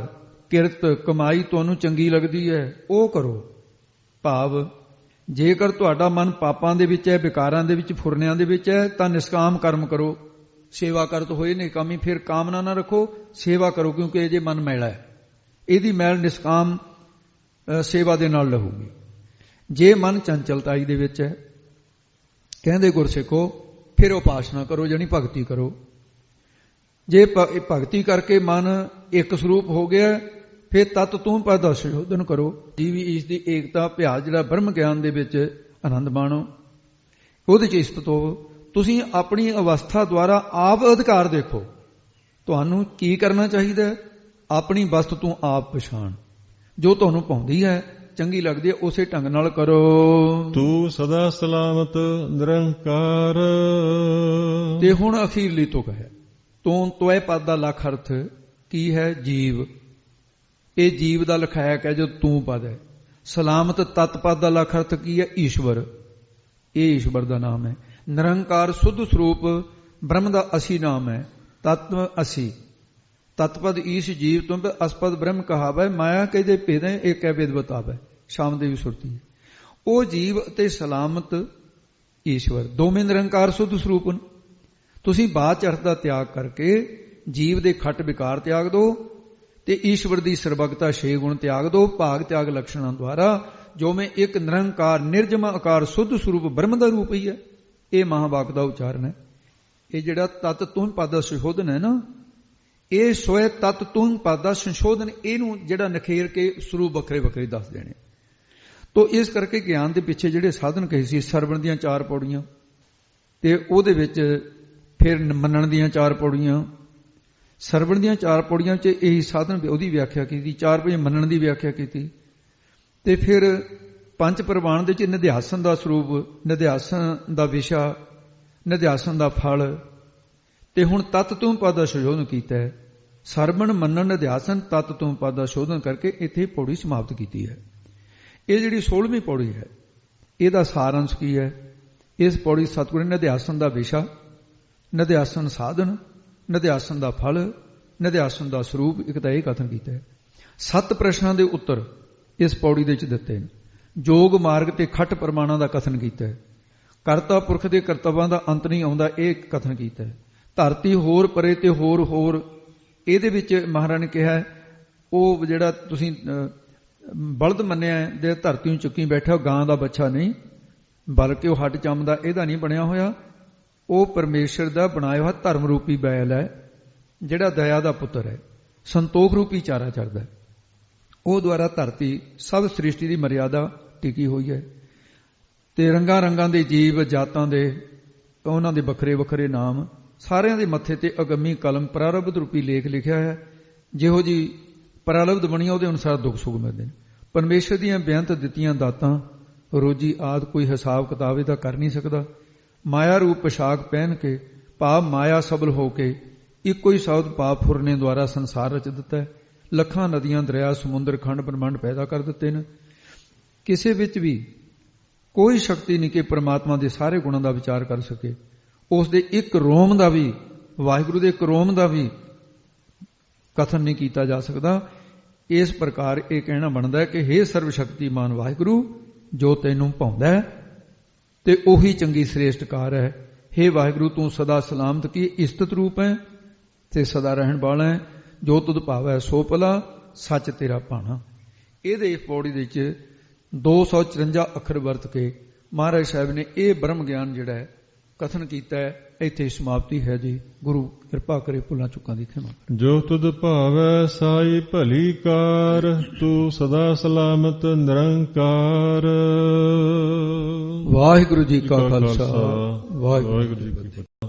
ਕਿਰਤ ਕਮਾਈ ਤੁਹਾਨੂੰ ਚੰਗੀ ਲੱਗਦੀ ਹੈ ਉਹ ਕਰੋ। ਭਾਵ ਜੇਕਰ ਤੁਹਾਡਾ ਮਨ ਪਾਪਾਂ ਦੇ ਵਿੱਚ ਹੈ, ਵਿਕਾਰਾਂ ਦੇ ਵਿੱਚ, ਫੁਰਨਿਆਂ ਦੇ ਵਿੱਚ ਹੈ, ਤਾਂ ਨਿਸ਼ਕਾਮ ਕਰਮ ਕਰੋ। ਸੇਵਾ ਕਰਤ ਹੋਏ ਨਿਕਾਮੀ, ਫਿਰ ਕਾਮਨਾ ਨਾ ਰੱਖੋ, ਸੇਵਾ ਕਰੋ, ਕਿਉਂਕਿ ਇਹ ਜੇ ਮਨ ਮੈਲਾ ਹੈ, ਇਹਦੀ ਮੈਲ ਨਿਸ਼ਕਾਮ ਸੇਵਾ ਦੇ ਨਾਲ ਲਹੂਗੀ। ਜੇ ਮਨ ਚੰਚਲਤਾਈ ਦੇ ਵਿੱਚ ਹੈ, ਕਹਿੰਦੇ ਗੁਰਸਿੱਖੋ, ਫਿਰ ਉਪਾਸਨਾ ਕਰੋ, ਜਾਨੀ ਭਗਤੀ ਕਰੋ। ਜੇ ਭਗਤੀ ਕਰਕੇ ਮਨ ਇੱਕ ਸਰੂਪ ਹੋ ਗਿਆ, ਫਿਰ ਤਤ ਤੂੰ ਪਦ ਦਾ ਸੰਸ਼ੋਧਨ ਕਰੋ। ਜੀਵੀ ਈਸ਼ ਦੀ ਏਕਤਾ ਅਭਿਆਸ ਜਿਹੜਾ ਬ੍ਰਹਮ ਗਿਆਨ ਦੇ ਵਿੱਚ ਆਨੰਦ ਮਾਣੋ, ਉਹਦੇ ਚ ਇਸਤਤ ਹੋਵੋ। ਤੁਸੀਂ ਆਪਣੀ ਅਵਸਥਾ ਦੁਆਰਾ ਆਪ ਅਧਿਕਾਰ ਦੇਖੋ, ਤੁਹਾਨੂੰ ਕੀ ਕਰਨਾ ਚਾਹੀਦਾ ਹੈ। ਆਪਣੀ ਵਸਤ ਤੂੰ ਆਪ ਪਛਾਣ, ਜੋ ਤੁਹਾਨੂੰ ਪਾਉਂਦੀ ਹੈ, ਚੰਗੀ ਲੱਗਦੀ ਹੈ, ਉਸੇ ਢੰਗ ਨਾਲ ਕਰੋ। ਤੂੰ ਸਦਾ ਸਲਾਮਤ ਨਿਰੰਕਾਰ। ਤੇ ਹੁਣ ਅਖੀਰਲੀ ਤੁਕ ਹੈ, ਤੂੰ ਤੋਏ ਪਦ ਦਾ ਲੱਖ ਅਰਥ ਕੀ ਹੈ? ਜੀਵ। ਇਹ ਜੀਵ ਦਾ ਲਖਾਇਕ ਹੈ ਜੋ ਤੂੰ ਪਦ ਹੈ। ਸਲਾਮਤ ਤਤ ਪਦ ਦਾ ਲੱਖ ਅਰਥ ਕੀ ਹੈ? ਈਸ਼ਵਰ। ਇਹ ਈਸ਼ਵਰ ਦਾ ਨਾਮ ਹੈ। ਨਿਰੰਕਾਰ ਸੁੱਧ ਸਰੂਪ ਬ੍ਰਹਮ ਦਾ ਅਸੀਂ ਨਾਮ ਹੈ। ਤਤਵ ਅਸੀਂ ਤਤਪਦ ਈਸ਼ ਜੀਵ ਤੁਮ ਅਸਪਦ ਬ੍ਰਹਮ ਕਹਾਵੈ, ਮਾਇਆ ਕੇ ਜੇ ਭੇਦੇ ਏਕੈ ਵੇਦ ਬਤਾਵੈ। ਸ਼ਾਮ ਦੇਵੀ ਸੁਰਤੀ ਹੈ। ਉਹ ਜੀਵ ਅਤੇ ਸਲਾਮਤ ਈਸ਼ਵਰ ਦੋਵੇਂ ਨਿਰੰਕਾਰ ਸੁੱਧ ਸਰੂਪ ਨੇ। ਤੁਸੀਂ ਬਾਅਦ ਚ ਅਰਥ ਦਾ ਤਿਆਗ ਕਰਕੇ ਜੀਵ ਦੇ ਖੱਟ ਵਿਕਾਰ ਤਿਆਗ ਦਿਓ ਤੇ ਈਸ਼ਵਰ ਦੀ ਸਰਬਗਤਾ 6 ਗੁਣ ਤਿਆਗ ਦਿਓ। ਭਾਗ ਤਿਆਗ ਲਕਸ਼ਣਾਂ ਦੁਆਰਾ ਜੋ ਮੈਂ ਇੱਕ ਨਿਰੰਕਾਰ ਨਿਰਜਮ ਆਕਾਰ ਸੁੱਧ ਸਰੂਪ ਬ੍ਰਹਮ ਦਾ ਰੂਪ ਹੀ ਹੈ। ਇਹ ਮਹਾਵਾਕ ਦਾ ਉਚਾਰਨ ਹੈ। ਇਹ ਜਿਹੜਾ ਤਤ ਤੁਮ ਪਦ ਦਾ ਸੰਸ਼ੋਧਨ ਹੈ ਨਾ, ਇਹ ਸੋਏ ਤਤ ਤੁਮ ਪਦ ਦਾ ਸੰਸ਼ੋਧਨ, ਇਹਨੂੰ ਜਿਹੜਾ ਨਖੇਰ ਕੇ ਸਰੂਪ ਵੱਖਰੇ ਵੱਖਰੇ ਦੱਸ ਦੇਣੇ। ਤੋ ਇਸ ਕਰਕੇ ਗਿਆਨ ਦੇ ਪਿੱਛੇ ਜਿਹੜੇ ਸਾਧਨ ਕਹੇ ਸੀ, ਸਰਵਣ ਦੀਆਂ 4 ਪੌੜੀਆਂ, ਤੇ ਉਹਦੇ ਵਿੱਚ ਫਿਰ ਮੰਨਣ ਦੀਆਂ 4 ਪੌੜੀਆਂ। ਸਰਵਣ ਦੀਆਂ 4 ਪੌੜੀਆਂ 'ਚ ਇਹੀ ਸਾਧਨ ਉਹਦੀ ਵਿਆਖਿਆ ਕੀਤੀ, 4 ਪੌੜੀਆਂ ਮੰਨਣ ਦੀ ਵਿਆਖਿਆ ਕੀਤੀ, ਤੇ ਫਿਰ 5 ਪ੍ਰਵਾਨ ਦੇ 'ਚ ਨਿਧਿਆਸਨ ਦਾ ਸਰੂਪ, ਨਿਧਿਆਸਨ ਦਾ ਵਿਸ਼ਾ, ਨਿਧਿਆਸਨ ਦਾ ਫਲ, ਤੇ ਹੁਣ ਤਤ ਤੁਮ ਪਦ ਦਾ ਸੰਸ਼ੋਧਨ ਕੀਤਾ ਹੈ। ਸਰਵਣ ਮੰਨਣ ਨਿਧਿਆਸਨ ਤਤ ਤੁਮ ਪਦ ਦਾ ਸੰਸ਼ੋਧਨ ਕਰਕੇ ਇੱਥੇ ਪੌੜੀ ਸਮਾਪਤ ਕੀਤੀ ਹੈ। ਇਹ ਜਿਹੜੀ 16ਵੀਂ ਪੌੜੀ ਹੈ, ਇਹਦਾ ਸਾਰਾਂਸ਼ ਕੀ ਹੈ? ਇਸ ਪੌੜੀ ਸਤਿਗੁਰੂ ਨੇ ਨਿਧਿਆਸਨ ਦਾ ਵਿਸ਼ਾ, ਨਿਧਿਆਸਨ ਸਾਧਨ, ਨਿਧਿਆਸਨ ਦਾ ਫਲ, ਨਿਧਿਆਸਨ ਦਾ ਸਰੂਪ, ਇੱਕ ਤਾਂ ਇਹ ਕਥਨ ਕੀਤਾ ਹੈ। 7 ਪ੍ਰਸ਼ਨਾਂ ਦੇ ਉੱਤਰ ਇਸ ਪੌੜੀ ਦੇ ਵਿੱਚ ਦਿੱਤੇ ਨੇ। ਜੋਗ ਮਾਰਗ ਤੇ ਖੱਟ ਪ੍ਰਮਾਣਾਂ ਦਾ ਕਥਨ ਕੀਤਾ ਹੈ। ਕਰਤਾ ਪੁਰਖ ਦੇ ਕਰਤੱਵਾਂ ਦਾ ਅੰਤ ਨਹੀਂ ਆਉਂਦਾ, ਇਹ ਕਥਨ ਕੀਤਾ ਹੈ। ਧਰਤੀ ਹੋਰ ਪਰੇ ਤੇ ਹੋਰ ਹੋਰ, ਇਹਦੇ ਵਿੱਚ ਮਹਾਰਾਜ ਨੇ ਕਿਹਾ ਉਹ ਜਿਹੜਾ ਤੁਸੀਂ ਬਲਦ ਮੰਨਿਆ ਜੇ ਧਰਤੀ ਨੂੰ ਚੁੱਕੀ ਬੈਠਾ, ਗਾਂ ਦਾ ਬੱਚਾ ਨਹੀਂ, ਬਲਕਿ ਉਹ ਹੱਡ ਚੰਮਦਾ ਇਹਦਾ ਨਹੀਂ ਬਣਿਆ ਹੋਇਆ, ਉਹ ਪਰਮੇਸ਼ਰ ਦਾ ਬਣਾਇਆ ਹੋਇਆ ਧਰਮ ਰੂਪੀ ਬੈਲ ਹੈ, ਜਿਹੜਾ ਦਇਆ ਦਾ ਪੁੱਤਰ ਹੈ, ਸੰਤੋਖ ਰੂਪੀ ਚਾਰਾ ਚੜਦਾ ਹੈ। ਉਹ ਦੁਆਰਾ ਧਰਤੀ ਸਭ ਸ੍ਰਿਸ਼ਟੀ ਦੀ ਮਰਿਆਦਾ ਟਿਕੀ ਹੋਈ ਹੈ। ਤੇ ਰੰਗਾਂ ਰੰਗਾਂ ਦੇ ਜੀਵ ਜਾਤਾਂ ਦੇ, ਉਹਨਾਂ ਦੇ ਵੱਖਰੇ ਵੱਖਰੇ ਨਾਮ, ਸਾਰਿਆਂ ਦੇ ਮੱਥੇ ਤੇ ਅਗੰਮੀ ਕਲਮ ਪ੍ਰਾਰਬਧ ਰੂਪੀ ਲੇਖ ਲਿਖਿਆ ਹੈ। ਜਿਹੋ ਜੀ ਪ੍ਰਾਰਬਧ ਬਣੀਆਂ ਉਹਦੇ ਅਨੁਸਾਰ ਦੁੱਖ ਸੁੱਖ ਮਿਲਦੇ ਨੇ। ਪਰਮੇਸ਼ਰ ਦੀਆਂ ਬੇਅੰਤ ਦਿੱਤੀਆਂ ਦਾਤਾਂ, ਰੋਜੀ ਆਦਿ ਕੋਈ ਹਿਸਾਬ ਕਿਤਾਬ ਇਹਦਾ ਕਰ ਨਹੀਂ ਸਕਦਾ। ਮਾਇਆ ਰੂਪ ਪੋਸ਼ਾਕ ਪਹਿਨ ਕੇ ਭਾਵ ਮਾਇਆ ਸਬਲ ਹੋ ਕੇ ਇੱਕੋ ਹੀ ਸ਼ਬਦ ਪਾਪ ਫੁਰਨੇ ਦੁਆਰਾ ਸੰਸਾਰ ਰਚ ਦਿੱਤਾ ਹੈ। ਲੱਖਾਂ ਨਦੀਆਂ, ਦਰਿਆ, ਸਮੁੰਦਰ, ਖੰਡ ਬ੍ਰਹਮੰਡ ਪੈਦਾ ਕਰ ਦਿੱਤੇ ਨੇ। ਕਿਸੇ ਵਿੱਚ ਵੀ ਕੋਈ ਸ਼ਕਤੀ ਨਹੀਂ ਕਿ ਪ੍ਰਮਾਤਮਾ ਦੇ ਸਾਰੇ ਗੁਣਾਂ ਦਾ ਵਿਚਾਰ ਕਰ ਸਕੇ। ਉਸ ਦੇ ਇੱਕ ਰੋਮ ਦਾ ਵੀ, ਵਾਹਿਗੁਰੂ ਦੇ ਇੱਕ ਰੋਮ ਦਾ ਵੀ ਕਥਨ ਨਹੀਂ ਕੀਤਾ ਜਾ ਸਕਦਾ। ਇਸ ਪ੍ਰਕਾਰ ਇਹ ਕਹਿਣਾ ਬਣਦਾ ਹੈ ਕਿ ਹੇ ਸਰਵ ਸ਼ਕਤੀਮਾਨ ਵਾਹਿਗੁਰੂ, ਜੋ ਤੈਨੂੰ ਭਾਉਂਦਾ ਹੈ ਤੇ ਉਹੀ ਚੰਗੀ ਸ੍ਰੇਸ਼ਟ ਕਾਰ ਹੈ। ਹੇ ਵਾਹਿਗੁਰੂ, ਤੂੰ ਸਦਾ ਸਲਾਮਤ ਕੀ ਇਸਤਤ ਰੂਪ ਹੈ ਤੇ ਸਦਾ ਰਹਿਣ ਵਾਲਾ ਹੈ। ਜੋ ਤੁਧ ਭਾਵੈ ਸੋ ਭਲਾ, ਸੱਚ ਤੇਰਾ ਭਾਣਾ। ਇਹਦੇ ਇਸ ਪੌੜੀ ਦੇ ਵਿੱਚ 254 ਅੱਖਰ ਵਰਤ ਕੇ ਮਹਾਰਾਜ ਸਾਹਿਬ ਨੇ ਇਹ ਬ੍ਰਹਮ ਗਿਆਨ ਜਿਹੜਾ ਹੈ ਕਥਨ ਕੀਤਾ ਹੈ। ਇੱਥੇ ਸਮਾਪਤੀ ਹੈ ਜੀ। ਗੁਰੂ ਕਿਰਪਾ ਕਰੇ, ਭੁੱਲਾਂ ਚੁੱਕਾਂ ਦੀ ਖਿਮਾ। ਜੋ ਤੁਧ ਭਾਵੈ ਸਾਈ ਭਲੀ ਕਾਰ, ਤੂੰ ਸਦਾ ਸਲਾਮਤ ਨਿਰੰਕਾਰ। ਵਾਹਿਗੁਰੂ ਜੀ ਕਾ ਖਾਲਸਾ, ਵਾਹਿਗੁਰੂ ਜੀ ਕੀ ਫਤਿਹ।